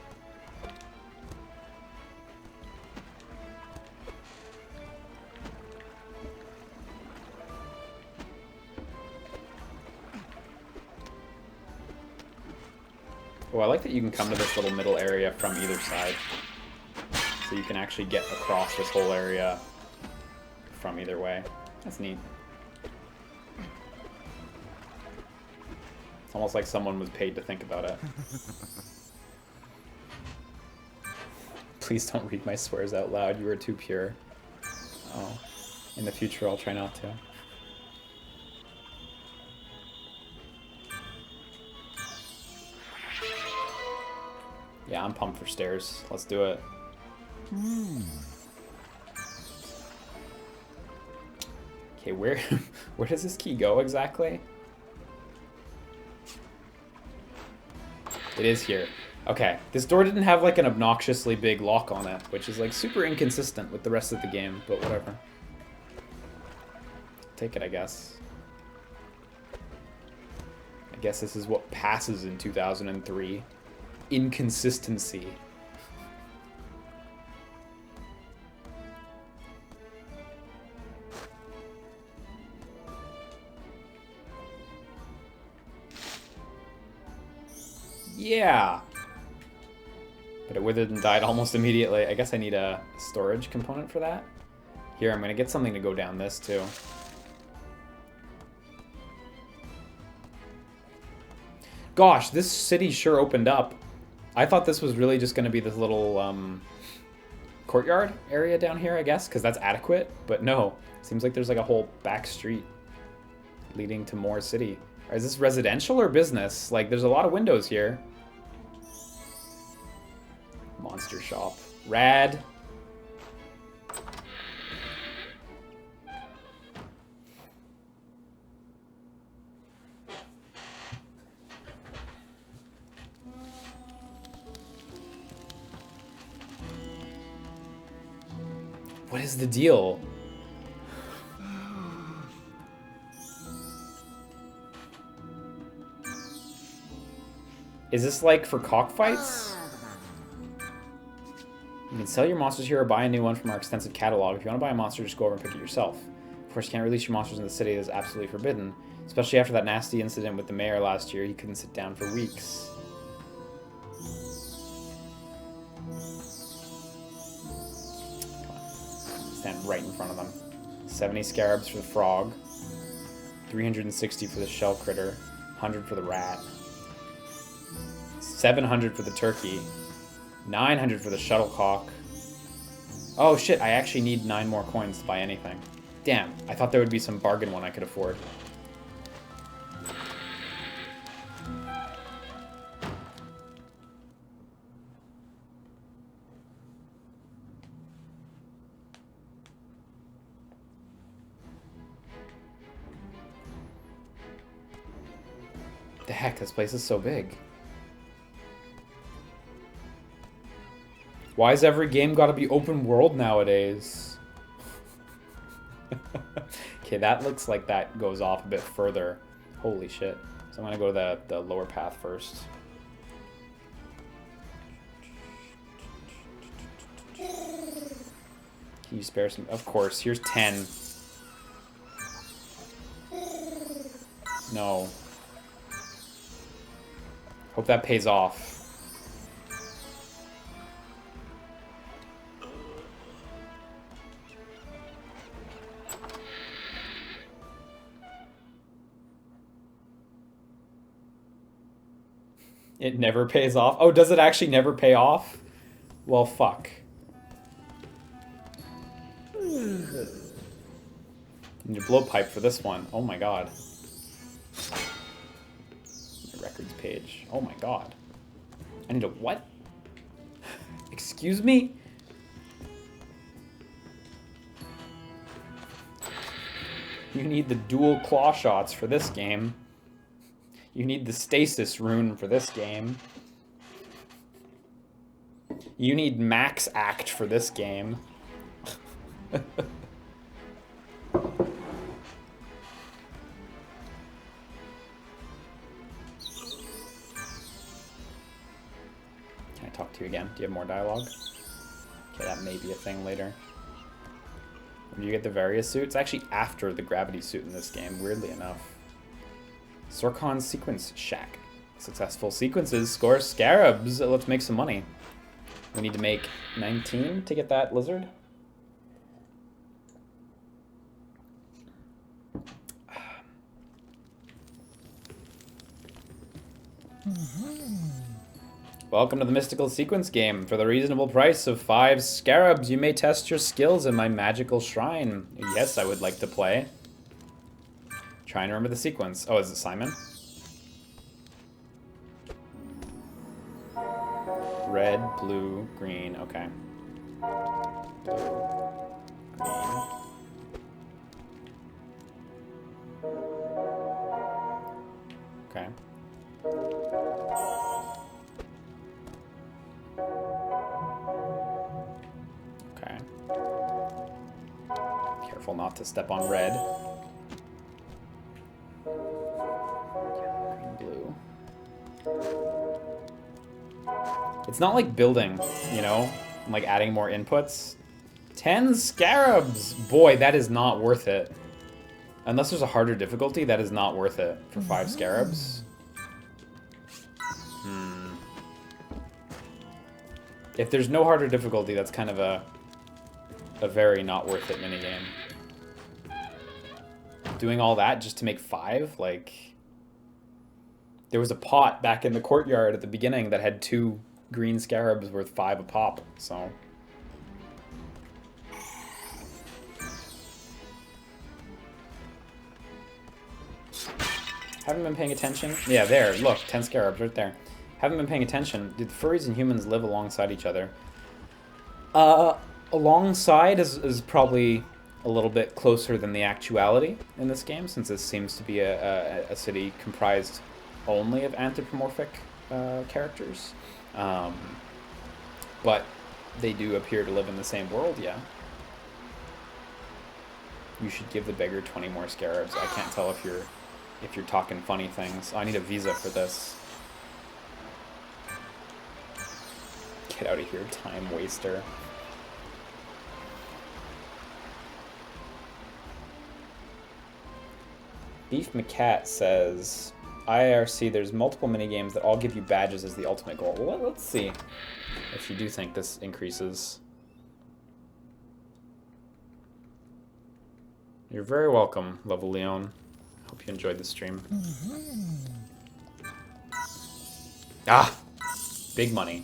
Speaker 1: Oh, I like that you can come to this little middle area from either side. So you can actually get across this whole area from either way. That's neat. It's almost like someone was paid to think about it. Please don't read my swears out loud. You are too pure. Oh. In the future, I'll try not to. Yeah, I'm pumped for stairs. Let's do it. Okay, where does this key go exactly? It is here. Okay, this door didn't have like an obnoxiously big lock on it, which is like super inconsistent with the rest of the game, but whatever. Take it, I guess. I guess this is what passes in 2003. Inconsistency. Yeah. But it withered and died almost immediately. I guess I need a storage component for that. Here, I'm gonna get something to go down this too. Gosh, this city sure opened up. I thought this was really just gonna be this little courtyard area down here, I guess, because that's adequate. But no, seems like there's like a whole back street leading to more city. Is this residential or business? Like, there's a lot of windows here. Monster shop. Rad. What is the deal? Is this like for cockfights? You can sell your monsters here or buy a new one from our extensive catalog. If you want to buy a monster, just go over and pick it yourself. Of course, you can't release your monsters in the city. It is absolutely forbidden. Especially after that nasty incident with the mayor last year. He couldn't sit down for weeks. Stand right in front of them. 70 scarabs for the frog. 360 for the shell critter. 100 for the rat. 700 for the turkey. 900 for the shuttlecock. Oh shit, I actually need 9 more coins to buy anything. Damn, I thought there would be some bargain one I could afford. The heck, this place is so big. Why is every game gotta be open world nowadays? Okay, that looks like that goes off a bit further. Holy shit. So I'm gonna go to the lower path first. Can you spare some? Of course, here's 10. No. Hope that pays off. It never pays off? Oh, does it actually never pay off? Well, fuck. Need a blowpipe for this one. Oh my god. The records page. Oh my god. I need a what? Excuse me? You need the dual claw shots for this game. You need the stasis rune for this game. You need max act for this game. Can I talk to you again? Do you have more dialogue? Okay, that may be a thing later. When you get the various suits, actually after the gravity suit in this game, weirdly enough. Sorkon's sequence shack. Successful sequences score scarabs. Let's make some money. We need to make 19 to get that lizard. Welcome to the mystical sequence game. For the reasonable price of 5 scarabs, you may test your skills in my magical shrine. Yes, I would like to play. Try and remember the sequence. Oh, is it Simon? Red, blue, green. Okay. Blue, green. Okay. Okay. Careful not to step on red. Blue. It's not like building, you know? Like adding more inputs. 10 scarabs! Boy, that is not worth it. Unless there's a harder difficulty, that is not worth it for 5 scarabs. If there's no harder difficulty, that's kind of a a very not worth it minigame. Doing all that just to make 5? Like, there was a pot back in the courtyard at the beginning that had 2 green scarabs worth 5 a pop, so... Haven't been paying attention? Yeah, there, look, 10 scarabs right there. Haven't been paying attention. Do the furries and humans live alongside each other? Alongside is probably a little bit closer than the actuality in this game, since this seems to be a city comprised only of anthropomorphic characters. But they do appear to live in the same world, yeah. You should give the beggar 20 more scarabs. I can't tell if you're talking funny things. Oh, I need a visa for this. Get out of here, time waster. Beef McCat says, IRC, there's multiple minigames that all give you badges as the ultimate goal. Well, let's see if you do think this increases. You're very welcome, Level Leon. Hope you enjoyed the stream. Ah! Big money.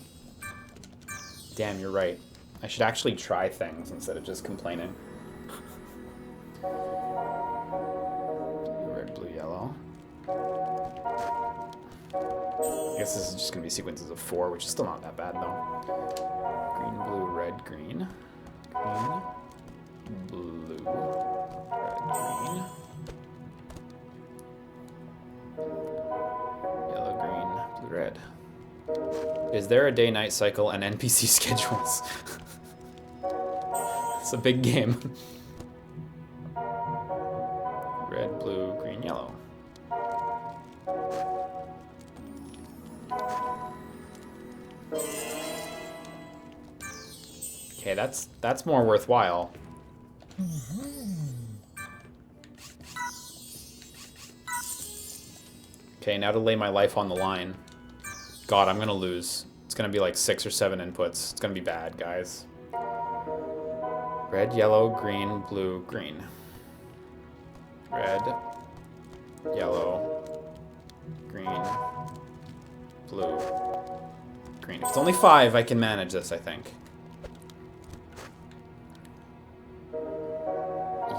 Speaker 1: Damn, you're right. I should actually try things instead of just complaining. Red, blue, yellow. I guess this is just going to be sequences of 4, which is still not that bad, though. Green, blue, red, green. Green, blue, red, green. Yellow, green, blue, red. Is there a day-night cycle and NPC schedules? It's a big game. Red, blue, green, yellow. Okay, that's more worthwhile. Okay, now to lay my life on the line. God, I'm gonna lose. It's gonna be like 6 or 7 inputs. It's gonna be bad, guys. Red, yellow, green, blue, green. Red, yellow, green, blue, green. If it's only 5, I can manage this, I think.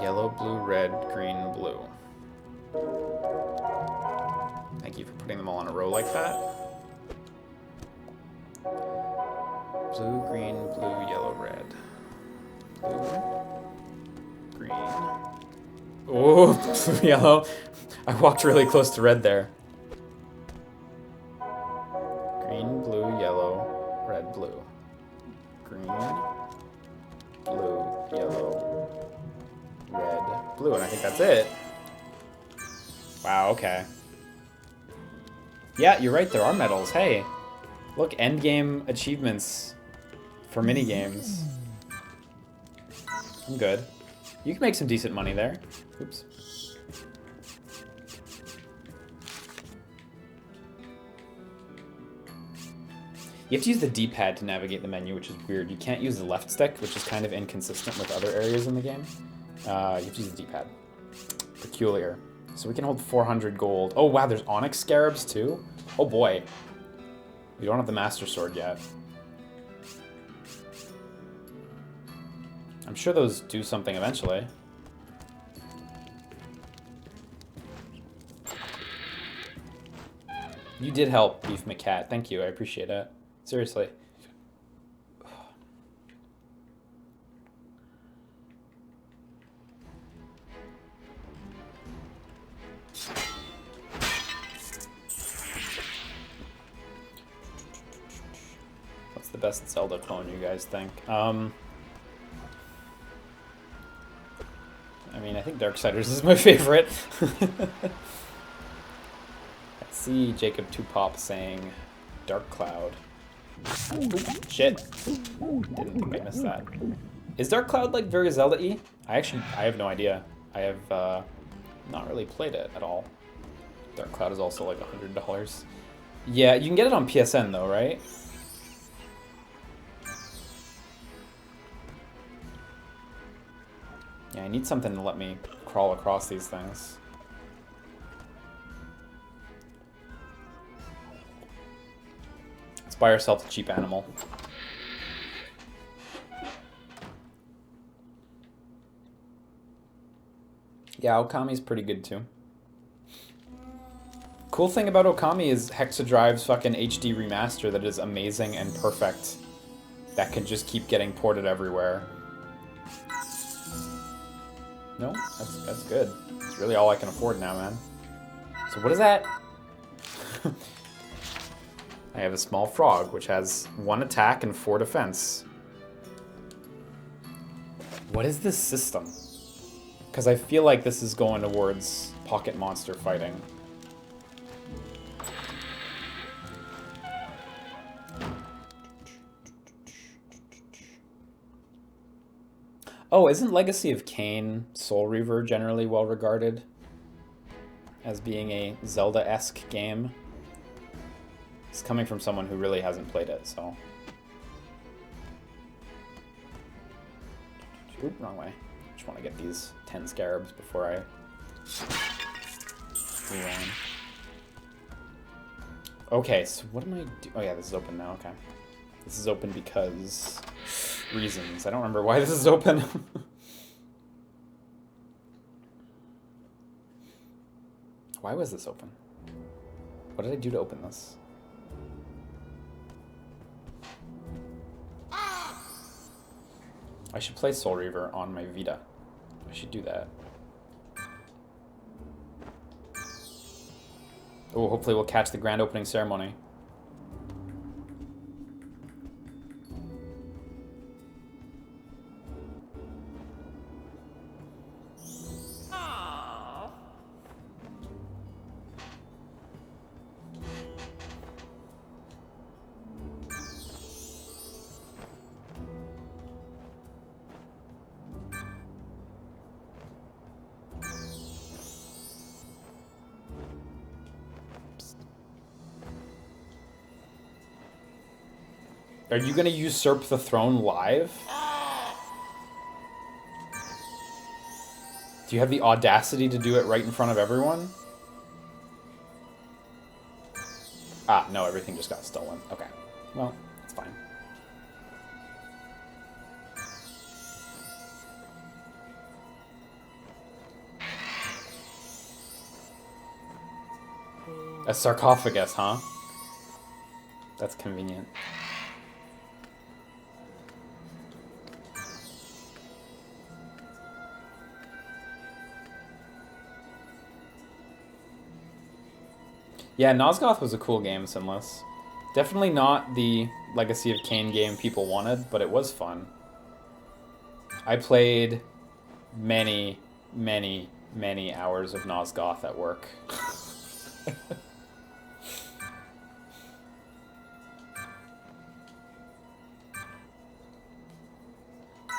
Speaker 1: Yellow, blue, red, green, blue. Thank you for putting them all in a row like that. Blue, green, blue, yellow, red. Blue, green. Oh, blue, yellow. I walked really close to red there. Green, blue, yellow, red, blue. Green, blue, yellow, red, blue. And I think that's it. Wow, okay. Yeah, you're right, there are medals. Hey, look, endgame achievements for minigames. I'm good. You can make some decent money there. Oops. You have to use the D-pad to navigate the menu, which is weird. You can't use the left stick, which is kind of inconsistent with other areas in the game. You have to use the D-pad. Peculiar. So we can hold 400 gold. Oh wow, there's onyx scarabs too? Oh boy. We don't have the master sword yet. I'm sure those do something eventually. You did help, Beef McCat. Thank you, I appreciate it. Seriously. What's the best Zelda clone, you guys think? I mean, I think Darksiders is my favorite. I see Jacob Tupop saying Dark Cloud. Ooh, shit. Didn't think I missed that. Is Dark Cloud like very Zelda-y? I have no idea. I have not really played it at all. Dark Cloud is also like $100. Yeah, you can get it on PSN though, right? Yeah, I need something to let me crawl across these things. Let's buy ourselves a cheap animal. Yeah, Okami's pretty good too. Cool thing about Okami is Hexadrive's fucking HD remaster that is amazing and perfect. That can just keep getting ported everywhere. No, that's good. It's really all I can afford now, man. So what is that? I have a small frog, which has 1 attack and 4 defense. What is this system? Because I feel like this is going towards pocket monster fighting. Oh, isn't Legacy of Kain Soul Reaver generally well regarded as being a Zelda-esque game? It's coming from someone who really hasn't played it, so... Oop, wrong way. Just want to get these 10 scarabs before I move on. Okay, so what am I doing? Oh yeah, this is open now, okay. This is open because... reasons. I don't remember why this is open. Why was this open? What did I do to open this? I should play Soul Reaver on my Vita. I should do that. Oh, hopefully we'll catch the grand opening ceremony. Are you gonna usurp the throne live? Do you have the audacity to do it right in front of everyone? Ah, no, everything just got stolen. Okay. Well, it's fine. A sarcophagus, huh? That's convenient. Yeah, Nosgoth was a cool game, Sinless. Definitely not the Legacy of Kain game people wanted, but it was fun. I played many, many, many hours of Nosgoth at work.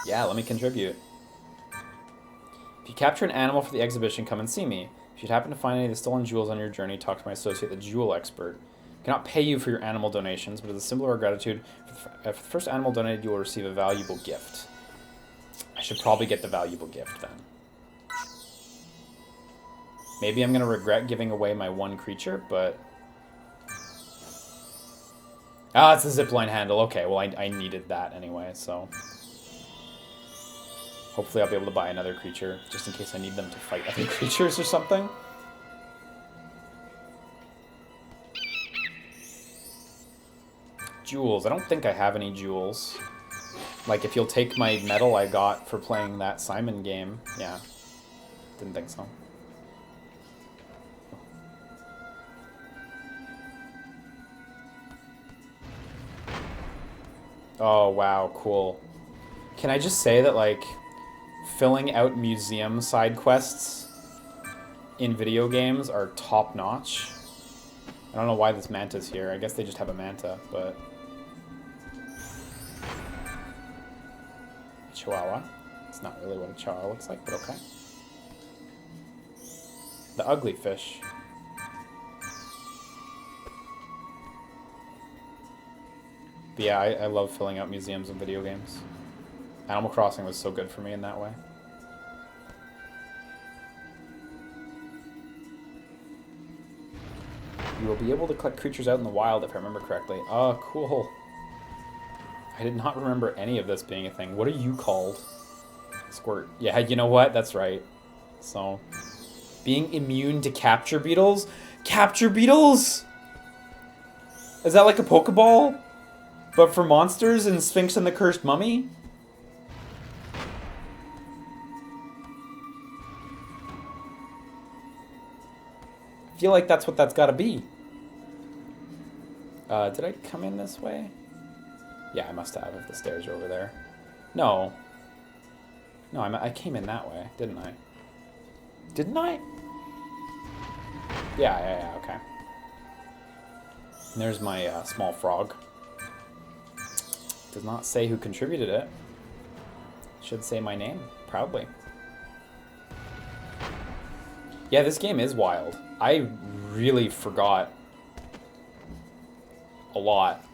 Speaker 1: Yeah, let me contribute. If you capture an animal for the exhibition, come and see me. If you happen to find any of the stolen jewels on your journey, talk to my associate, the jewel expert. I cannot pay you for your animal donations, but as a symbol of our gratitude, for the first animal donated, you will receive a valuable gift. I should probably get the valuable gift then. Maybe I'm going to regret giving away my one creature, but... Ah, it's a zipline handle. Okay, well, I needed that anyway, so... Hopefully I'll be able to buy another creature, just in case I need them to fight other creatures or something. Jewels. I don't think I have any jewels. Like, if you'll take my medal I got for playing that Simon game. Yeah. Didn't think so. Oh, wow. Cool. Can I just say that, like... filling out museum side quests in video games are top-notch. I don't know why this manta's here. I guess they just have a manta, but... Chihuahua. It's not really what a chihuahua looks like, but okay. The ugly fish. But yeah, I love filling out museums in video games. Animal Crossing was so good for me in that way. You will be able to collect creatures out in the wild, if I remember correctly. Oh, cool. I did not remember any of this being a thing. What are you called? Squirt. Yeah, you know what? That's right. So, being immune to capture beetles? Capture beetles? Is that like a Pokeball? But for monsters in Sphinx and the Cursed Mummy? I feel like that's what that's gotta be. Did I come in this way? Yeah, I must have if the stairs are over there. No. No, I came in that way, didn't I? Didn't I? Yeah, okay. And there's my small frog. Does not say who contributed it. Should say my name, proudly. Yeah, this game is wild. I really forgot a lot.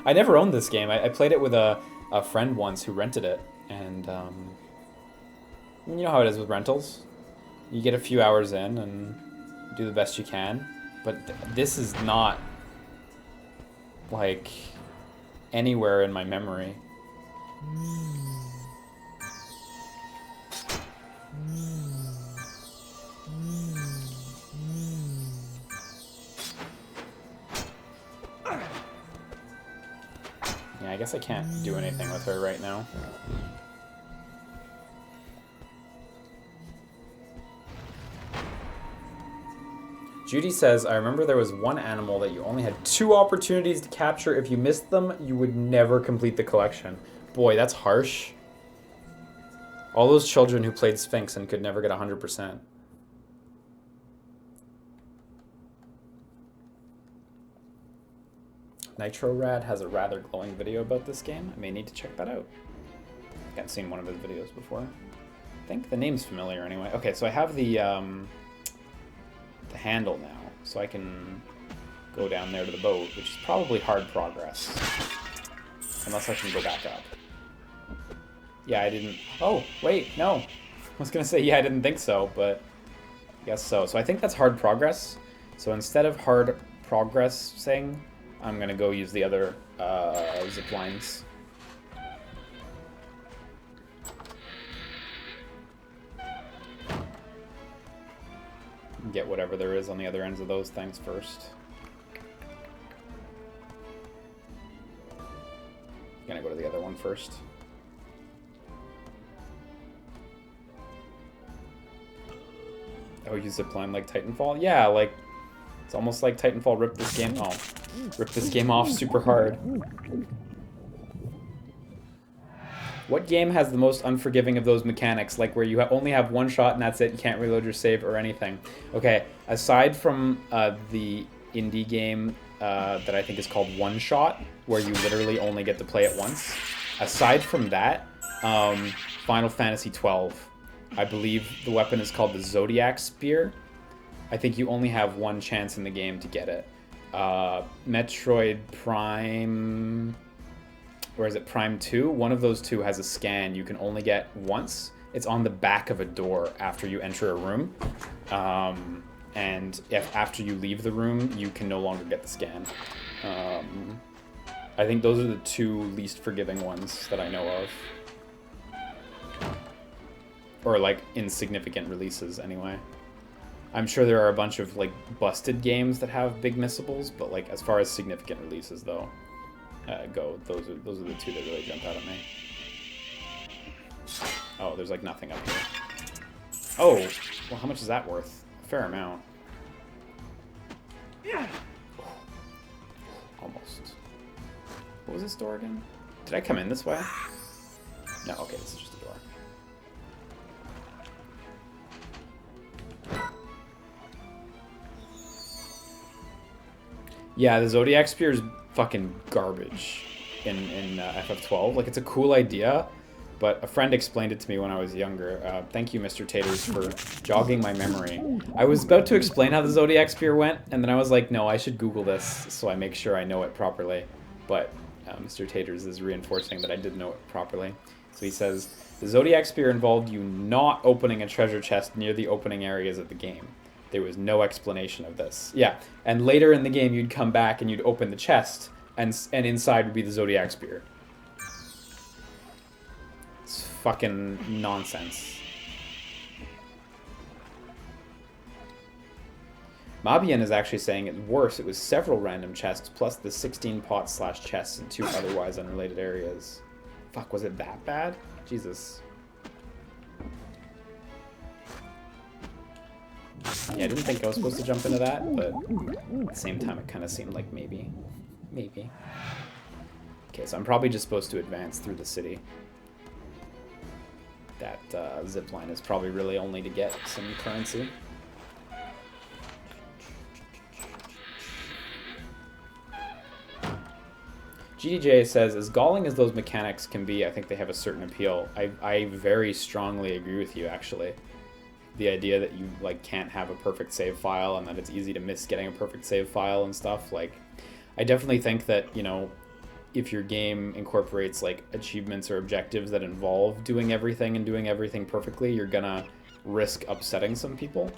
Speaker 1: I never owned this game. I played it with a friend once who rented it. And you know how it is with rentals. You get a few hours in and do the best you can. But this is not like anywhere in my memory. Yeah, I guess I can't do anything with her right now. Judy says, I remember there was one animal that you only had 2 opportunities to capture. If you missed them, you would never complete the collection. Boy, that's harsh. All those children who played Sphinx and could never get 100%. Nitro Rad has a rather glowing video about this game. I may need to check that out. I haven't seen one of his videos before. I think the name's familiar anyway. Okay, so I have the handle now, so I can go down there to the boat, which is probably hard progress. Unless I can go back up. Yeah, I didn't... Oh, wait, no. I was going to say, yeah, I didn't think so, but I guess so. So I think that's hard progress. So instead of hard progressing, I'm going to go use the other zip lines. Get whatever there is on the other ends of those things first. Gonna go to the other one first. Oh, you zipline like Titanfall? Yeah, like it's almost like Titanfall ripped this game. Oh, ripped this game off super hard. What game has the most unforgiving of those mechanics, like where you only have one shot and that's it, you can't reload your save or anything? Okay, aside from the indie game that I think is called One Shot, where you literally only get to play it once, aside from that, Final Fantasy XII, I believe the weapon is called the Zodiac Spear. I think you only have one chance in the game to get it. Metroid Prime... Or is it Prime 2? One of those two has a scan you can only get once. It's on the back of a door after you enter a room. And if after you leave the room, you can no longer get the scan. I think those are the 2 least forgiving ones that I know of. Or like insignificant releases anyway. I'm sure there are a bunch of like busted games that have big missables, but like as far as significant releases though, those are the 2 that really jump out at me. Oh, there's like nothing up here. Oh, well, how much is that worth? A fair amount. Yeah. Almost. What was this door again? Did I come in this way? No, okay, this is just a door. Yeah, the Zodiac Spear is fucking garbage in FF12. Like, it's a cool idea, but a friend explained it to me when I was younger. Thank you, Mr. Taters, for jogging my memory. I was about to explain how the Zodiac Spear went, and then I was like, no, I should Google this so I make sure I know it properly. But Mr. Taters is reinforcing that I did know it properly. So he says, the Zodiac Spear involved you not opening a treasure chest near the opening areas of the game. There was no explanation of this. Yeah, and later in the game, you'd come back and you'd open the chest, and inside would be the Zodiac Spear. It's fucking nonsense. Mabian is actually saying it's worse. It was several random chests, plus the 16 pots / chests in 2 otherwise unrelated areas. Fuck, was it that bad? Jesus. Yeah, I didn't think I was supposed to jump into that, but at the same time it kind of seemed like maybe. Maybe. Okay, so I'm probably just supposed to advance through the city. That zipline is probably really only to get some currency. GDJ says, as galling as those mechanics can be, I think they have a certain appeal. I very strongly agree with you, actually. The idea that you like can't have a perfect save file and that it's easy to miss getting a perfect save file and stuff. Like, I definitely think that, you know, if your game incorporates like achievements or objectives that involve doing everything and doing everything perfectly, you're gonna risk upsetting some people.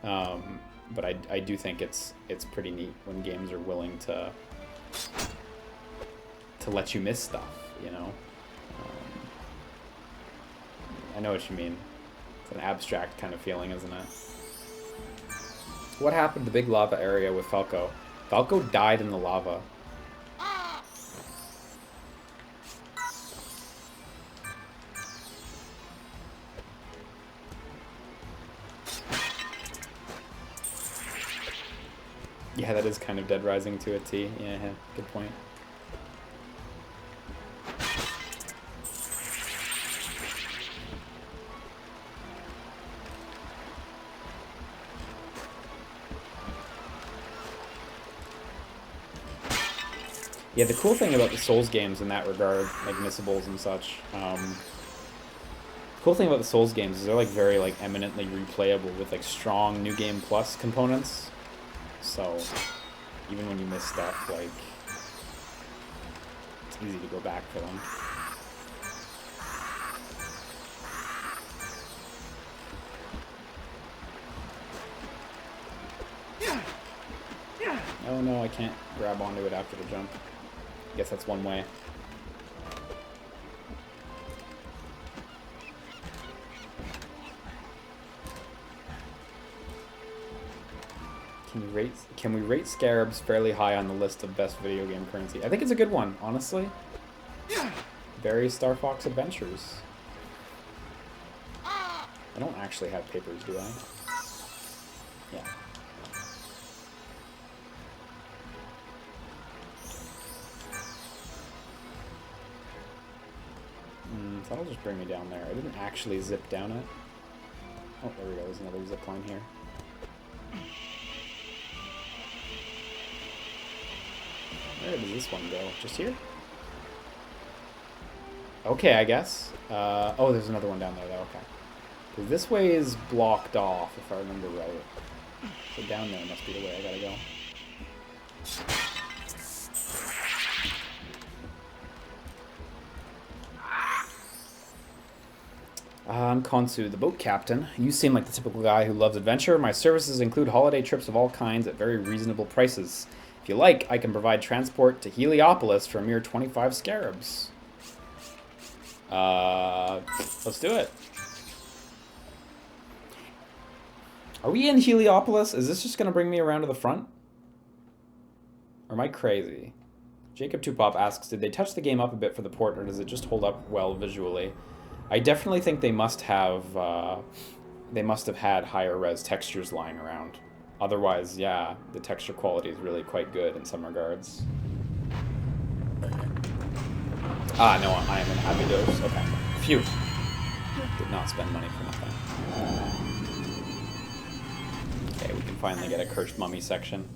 Speaker 1: But I do think it's pretty neat when games are willing to let you miss stuff, you know? I know what you mean. It's an abstract kind of feeling, isn't it? What happened to the big lava area with Falco? Falco died in the lava. Yeah, that is kind of Dead Rising to a T. Yeah, good point. Yeah, the cool thing about the Souls games in that regard, like missables and such, cool thing about the Souls games is they're like very like eminently replayable with like strong New Game Plus components. So even when you miss stuff, like it's easy to go back for them. Oh no, I can't grab onto it after the jump. I guess that's one way. Can we rate Scarabs fairly high on the list of best video game currency? I think it's a good one, honestly. Very Star Fox Adventures. I don't actually have papers, do I? Yeah. So that'll just bring me down there. I didn't actually zip down it. Oh, there we go. There's another zip line here. Where does this one go? Just here? Okay, I guess. Oh, there's another one down there, though. Okay. Because this way is blocked off, if I remember right. So down there must be the way I gotta go. I'm Konsu, the boat captain. You seem like the typical guy who loves adventure. My services include holiday trips of all kinds at very reasonable prices. If you like, I can provide transport to Heliopolis for a mere 25 scarabs. Let's do it. Are we in Heliopolis? Is this just going to bring me around to the front? Or am I crazy? Jacob Tupop asks, did they touch the game up a bit for the port, or does it just hold up well visually? I definitely think they must have had higher res textures lying around. Otherwise, yeah, the texture quality is really quite good in some regards. Ah, no, I am in Abydos. Okay. Phew. Did not spend money for nothing. Okay, we can finally get a cursed mummy section.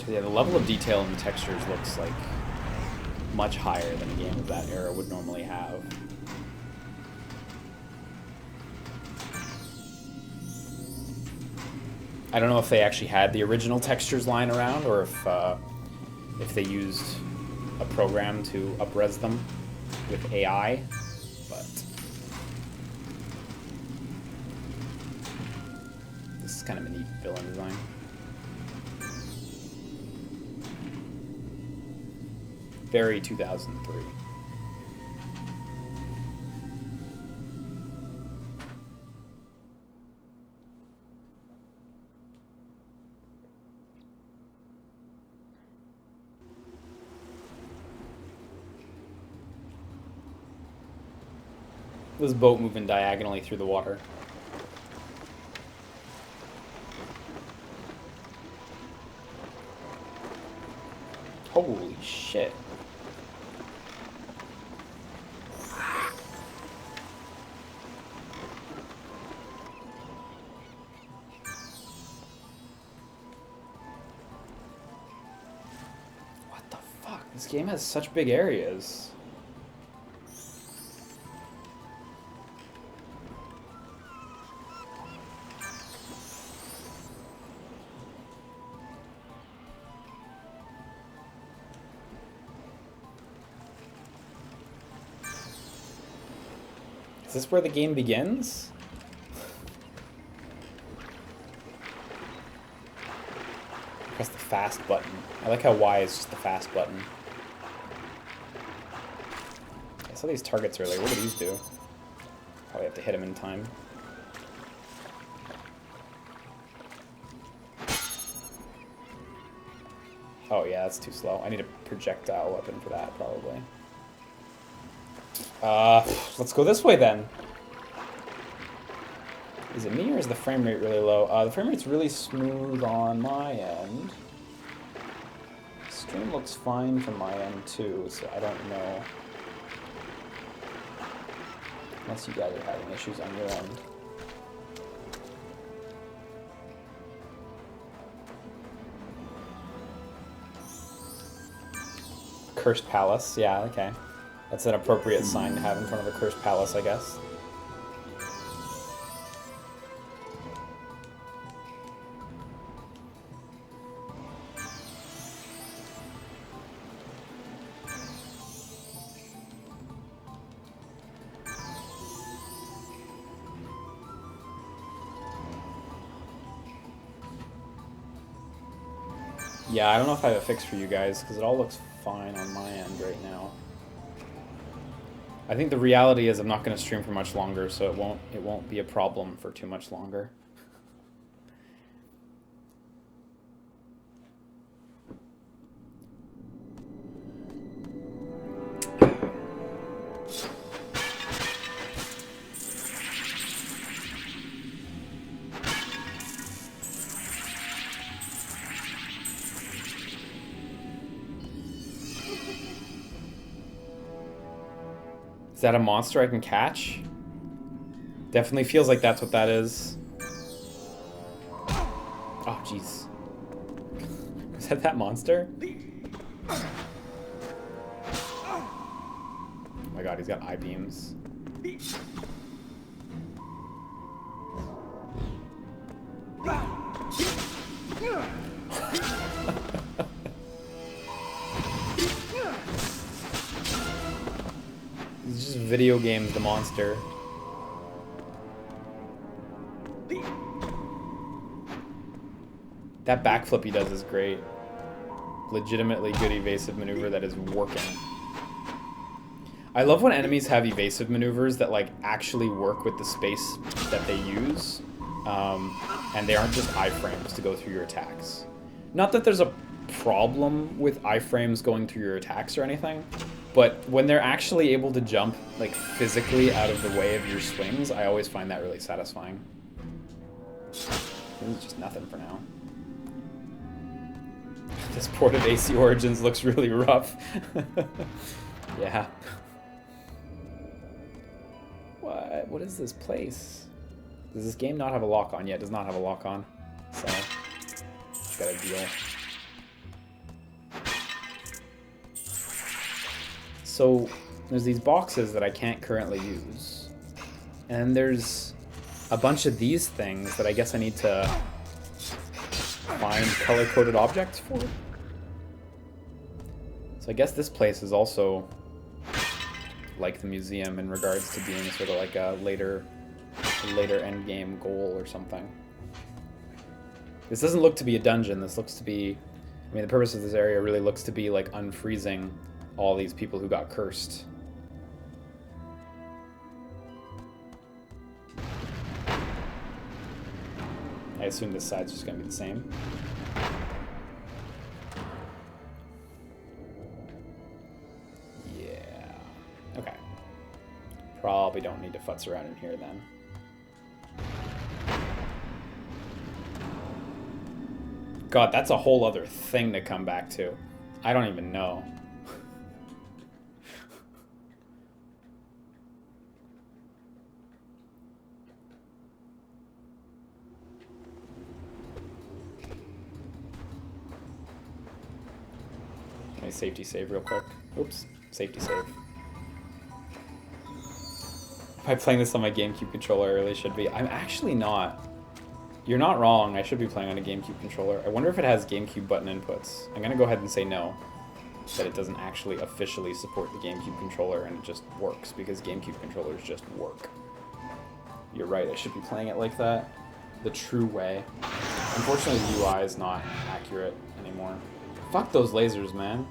Speaker 1: Yeah, the level of detail in the textures looks like much higher than a game of that era would normally have. I don't know if they actually had the original textures lying around, or if they used a program to up-res them with AI, but this is kind of a neat villain design. Very 2003. This boat moving diagonally through the water. Holy shit. What the fuck? This game has such big areas. Is this where the game begins? Press the fast button. I like how Y is just the fast button. I saw these targets earlier. What do these do? Probably have to hit them in time. Oh yeah, that's too slow. I need a projectile weapon for that, probably. Let's go this way then. Is it me or is the frame rate really low? The frame rate's really smooth on my end. Stream looks fine from my end too, so I don't know. Unless you guys are having issues on your end. Cursed Palace, yeah, okay. That's an appropriate sign to have in front of a cursed palace, I guess. Yeah, I don't know if I have a fix for you guys, because it all looks fine on my end right now. I think the reality is I'm not going to stream for much longer, so it won't be a problem for too much longer. Is that a monster I can catch? Definitely feels like that's what that is. Oh, jeez. Is that monster? Oh my god, he's got eye beams. It's just video games, the monster. That backflip he does is great. Legitimately good evasive maneuver that is working. I love when enemies have evasive maneuvers that like actually work with the space that they use, and they aren't just iframes to go through your attacks. Not that there's a problem with iframes going through your attacks or anything, but when they're actually able to jump like physically out of the way of your swings, I always find that really satisfying. This is just nothing for now. This port of AC Origins looks really rough. Yeah. What is this place? Does this game not have a lock-on yet? It does not have a lock-on. So, just gotta deal. So there's these boxes that I can't currently use. And there's a bunch of these things that I guess I need to find color-coded objects for. So I guess this place is also like the museum in regards to being sort of like a later end game goal or something. This doesn't look to be a dungeon. This looks to be, I mean, the purpose of this area really looks to be like unfreezing all these people who got cursed. I assume this side's just going to be the same. Yeah. Okay. Probably don't need to futz around in here then. God, that's a whole other thing to come back to. I don't even know. Let me safety save real quick. Oops, safety save. If I'm playing this on my GameCube controller, I really should be. I'm actually not. You're not wrong, I should be playing on a GameCube controller. I wonder if it has GameCube button inputs. I'm gonna go ahead and say no. That it doesn't actually officially support the GameCube controller and it just works because GameCube controllers just work. You're right, I should be playing it like that. The true way. Unfortunately, the UI is not accurate anymore. Fuck those lasers, man.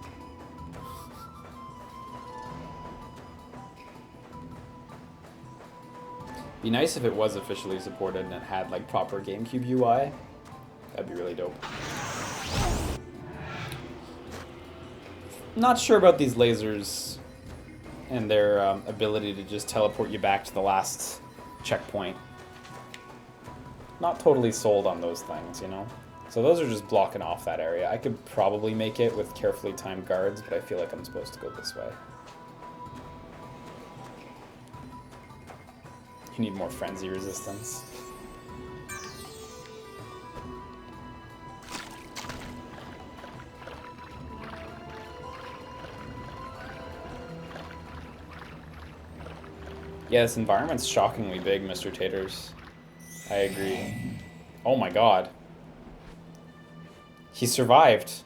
Speaker 1: Be nice if it was officially supported and it had like proper GameCube UI. That'd be really dope. Not sure about these lasers and their ability to just teleport you back to the last checkpoint. Not totally sold on those things, you know? So those are just blocking off that area. I could probably make it with carefully timed guards, but I feel like I'm supposed to go this way. You need more frenzy resistance. Yeah, this environment's shockingly big, Mr. Taters. I agree. Oh my god. He survived.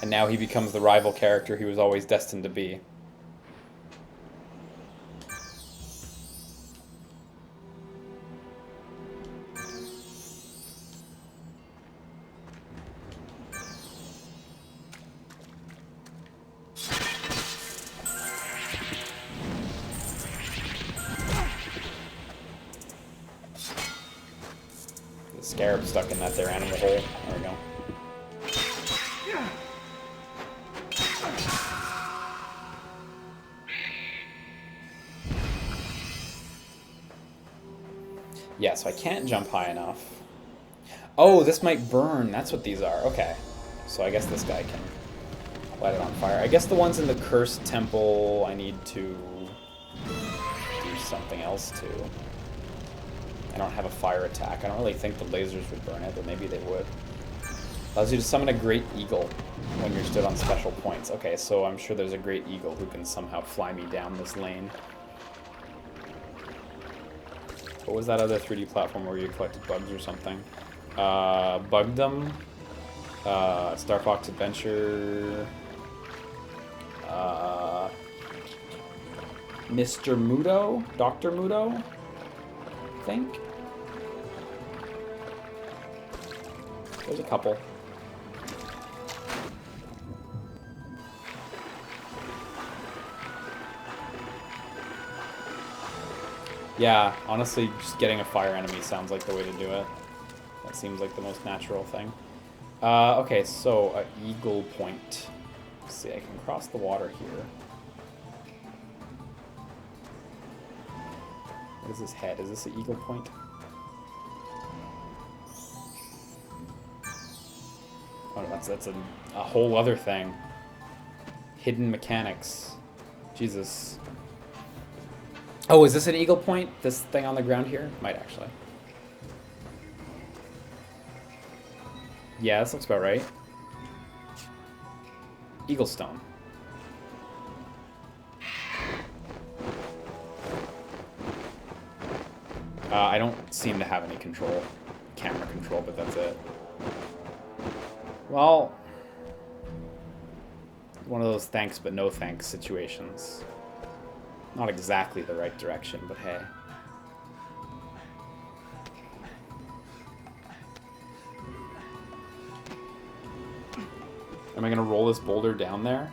Speaker 1: And now he becomes the rival character he was always destined to be. The scarab stuck in that there animal hole. There we go. Yeah, so I can't jump high enough. Oh, this might burn. That's what these are. Okay. So I guess this guy can light it on fire. I guess the ones in the cursed temple I need to do something else to. I don't have a fire attack. I don't really think the lasers would burn it, but maybe they would. Allows you to summon a great eagle when you're stood on special points. Okay, so I'm sure there's a great eagle who can somehow fly me down this lane. What was that other 3D platform where you collected bugs or something? Bugdom, Star Fox Adventure, Mr. Mudo, Dr. Mudo, I think. There's a couple. Yeah, honestly, just getting a fire enemy sounds like the way to do it. That seems like the most natural thing. Okay, so Eagle Point. Let's see, I can cross the water here. What is this head? Is this an Eagle Point? Oh, no, that's a whole other thing. Hidden mechanics. Jesus. Oh, is this an Eagle Point? This thing on the ground here? Might actually. Yeah, this looks about right. Eaglestone. I don't seem to have any camera control, but that's it. Well, one of those thanks but no thanks situations. Not exactly the right direction, but hey. Am I gonna roll this boulder down there?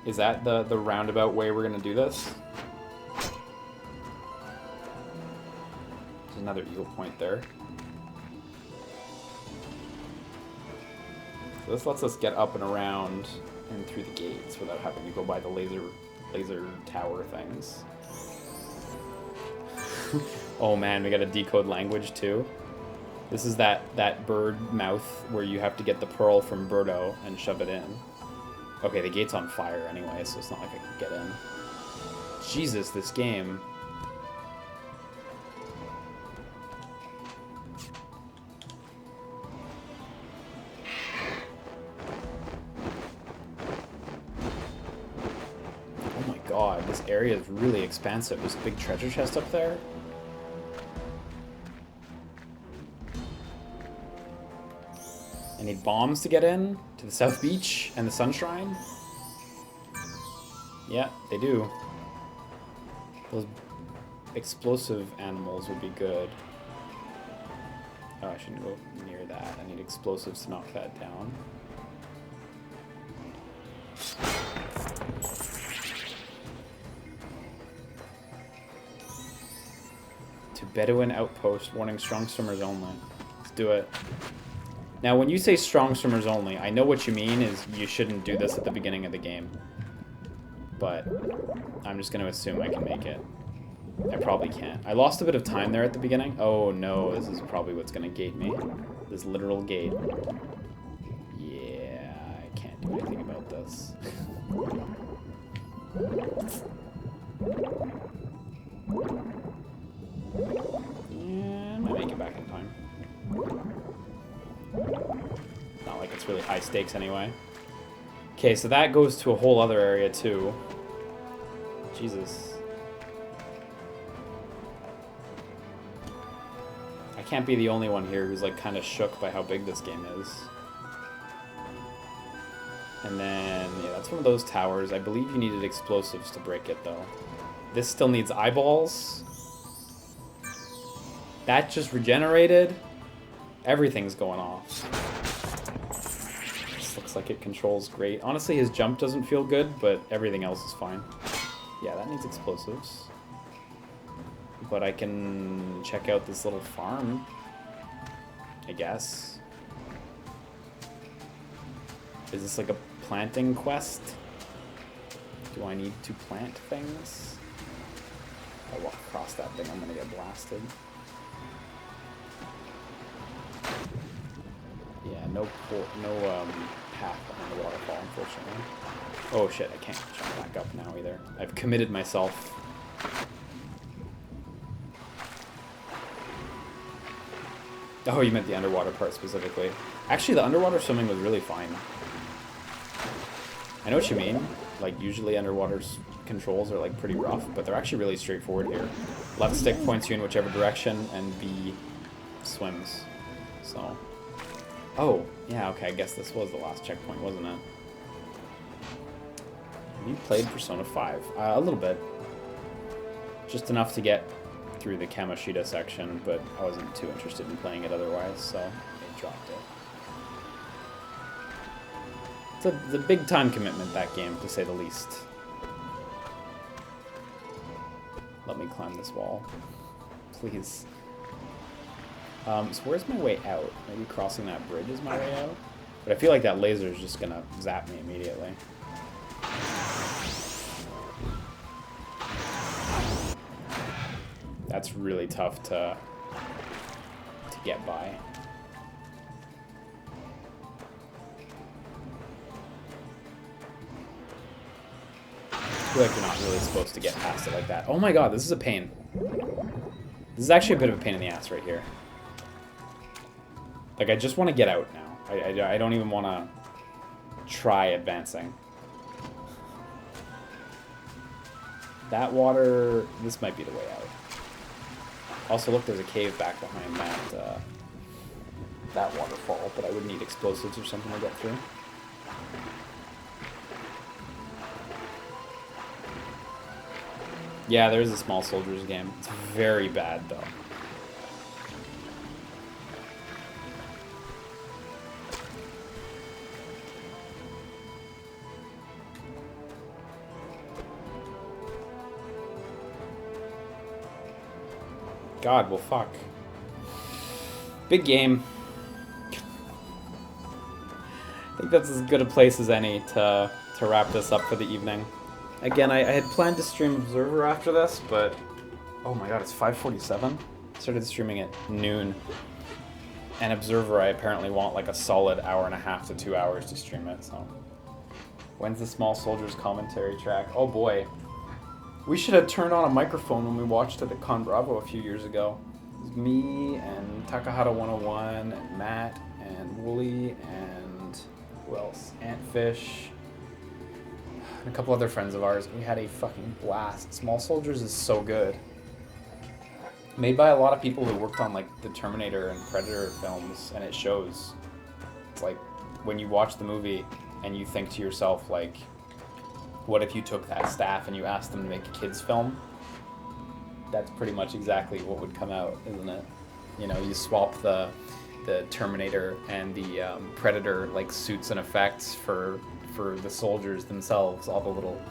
Speaker 1: Is that the roundabout way we're gonna do this? There's another eagle point there. So this lets us get up and around and through the gates without having to go by the laser tower things. Oh man, we gotta decode language too. This is that bird mouth where you have to get the pearl from Birdo and shove it in. Okay, the gate's on fire anyway, so it's not like I can get in. Jesus, this game. Oh my god, this area is really expansive. There's a big treasure chest up there. I need bombs to get in to the South Beach and the Sunshrine. Yeah, they do. Those explosive animals would be good. Oh, I shouldn't go near that. I need explosives to knock that down. To Bedouin Outpost, warning strong swimmers only. Let's do it. Now, when you say strong swimmers only, I know what you mean is you shouldn't do this at the beginning of the game. But I'm just going to assume I can make it. I probably can't. I lost a bit of time there at the beginning. Oh no, this is probably what's going to gate me. This literal gate. Yeah, I can't do anything about this. Yeah, I might make it back in time. Not like it's really high stakes anyway. Okay, so that goes to a whole other area too. Jesus. I can't be the only one here who's like kind of shook by how big this game is. And then, yeah, that's one of those towers. I believe you needed explosives to break it though. This still needs eyeballs. That just regenerated. Everything's going off. This looks like it controls great. Honestly, his jump doesn't feel good, but everything else is fine. Yeah, that needs explosives. But I can check out this little farm, I guess. Is this like a planting quest? Do I need to plant things? If I walk across that thing, I'm gonna get blasted. Yeah, no path behind the waterfall, unfortunately. Oh shit, I can't jump back up now either. I've committed myself. Oh, you meant the underwater part specifically. Actually, the underwater swimming was really fine. I know what you mean. Like, usually underwater controls are like pretty rough, but they're actually really straightforward here. Left stick points you in whichever direction, and B swims. So... Oh, yeah, okay, I guess this was the last checkpoint, wasn't it? Have you played Persona 5? A little bit. Just enough to get through the Kamoshida section, but I wasn't too interested in playing it otherwise, so I dropped it. It's a big time commitment, that game, to say the least. Let me climb this wall. Please. So where's my way out? Maybe crossing that bridge is my way out? But I feel like that laser is just gonna zap me immediately. That's really tough to get by. I feel like you're not really supposed to get past it like that. Oh my god, this is a pain. This is actually a bit of a pain in the ass right here. Like, I just want to get out now. I don't even want to try advancing. That water, this might be the way out. Also, look, there's a cave back behind that waterfall, but I would need explosives or something to get through. Yeah, there's a small soldiers game. It's very bad, though. God, well, fuck. Big game. I think that's as good a place as any to wrap this up for the evening. Again, I had planned to stream Observer after this, but... Oh my god, it's 5:47? Started streaming at noon. And Observer, I apparently want like a solid hour and a half to 2 hours to stream it, so... When's the Small Soldiers commentary track? Oh boy. We should have turned on a microphone when we watched it at Con Bravo a few years ago. It was me and Takahata 101 and Matt and Wooly and who else? Antfish and a couple other friends of ours. We had a fucking blast. Small Soldiers is so good. Made by a lot of people who worked on like the Terminator and Predator films, and it shows. It's like when you watch the movie and you think to yourself like, what if you took that staff and you asked them to make a kids film? That's pretty much exactly what would come out, isn't it? You know, you swap the Terminator and the Predator like suits and effects for the soldiers themselves, all the little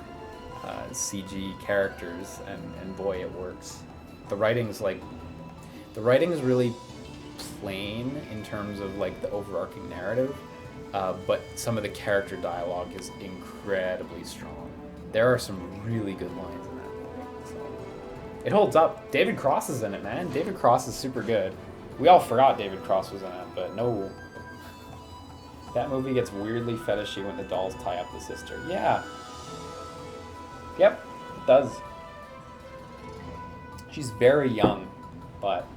Speaker 1: CG characters, and boy, it works. The writing's really plain in terms of like the overarching narrative. But some of the character dialogue is incredibly strong. There are some really good lines in that movie. So. It holds up. David Cross is in it, man. David Cross is super good. We all forgot David Cross was in it, but no. That movie gets weirdly fetishy when the dolls tie up the sister. Yeah. Yep, it does. She's very young, but...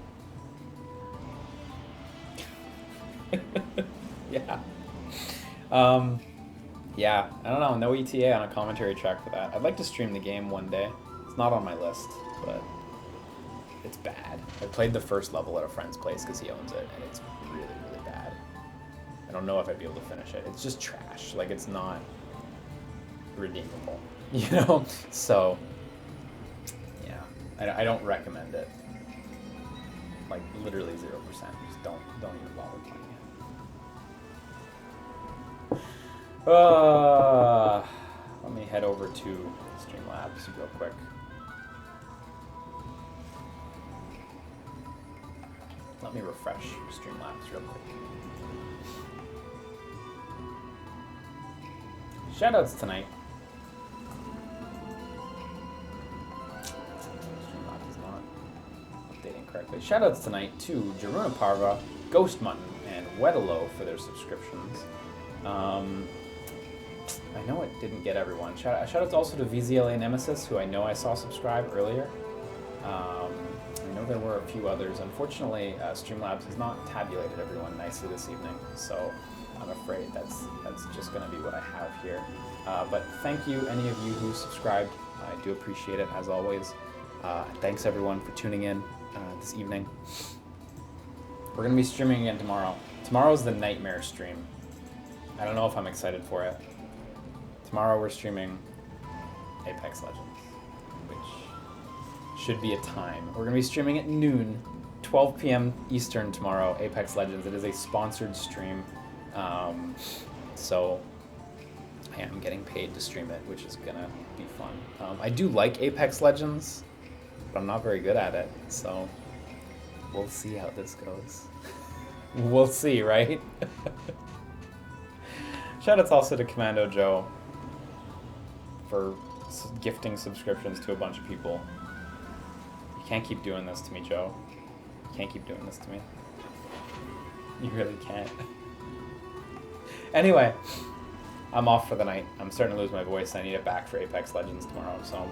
Speaker 1: yeah. Yeah, I don't know, no ETA on a commentary track for that. I'd like to stream the game one day. It's not on my list, but it's bad. I played the first level at a friend's place because he owns it, and it's really, really bad. I don't know if I'd be able to finish it. It's just trash. Like, it's not redeemable, you know? So, yeah, I don't recommend it. Like, literally 0%. Just don't even bother playing it. Let me head over to Streamlabs real quick. Let me refresh Streamlabs real quick. Shoutouts tonight. Streamlabs is not updating correctly. Shoutouts tonight to Jaruna Parva, Ghost Mutton, and Wedalo for their subscriptions. I know it didn't get everyone. Shoutouts also to VZLA Nemesis, who I know I saw subscribe earlier. I know there were a few others. Unfortunately, Streamlabs has not tabulated everyone nicely this evening, so I'm afraid that's just going to be what I have here. But thank you, any of you who subscribed. I do appreciate it, as always. Thanks, everyone, for tuning in this evening. We're going to be streaming again tomorrow. Tomorrow's the Nightmare stream. I don't know if I'm excited for it. Tomorrow we're streaming Apex Legends, which should be a time. We're going to be streaming at noon, 12 p.m. Eastern tomorrow, Apex Legends. It is a sponsored stream, so I am getting paid to stream it, which is going to be fun. I do like Apex Legends, but I'm not very good at it, so we'll see how this goes. We'll see, right? Shoutouts also to Commando Joe for gifting subscriptions to a bunch of people. You can't keep doing this to me, Joe. You can't keep doing this to me. You really can't. Anyway, I'm off for the night. I'm starting to lose my voice. I need it back for Apex Legends tomorrow, so...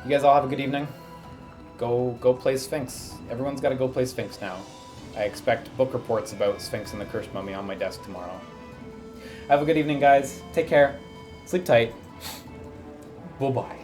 Speaker 1: You guys all have a good evening. Go play Sphinx. Everyone's got to go play Sphinx now. I expect book reports about Sphinx and the Cursed Mummy on my desk tomorrow. Have a good evening, guys. Take care. Sleep tight. Bye-bye.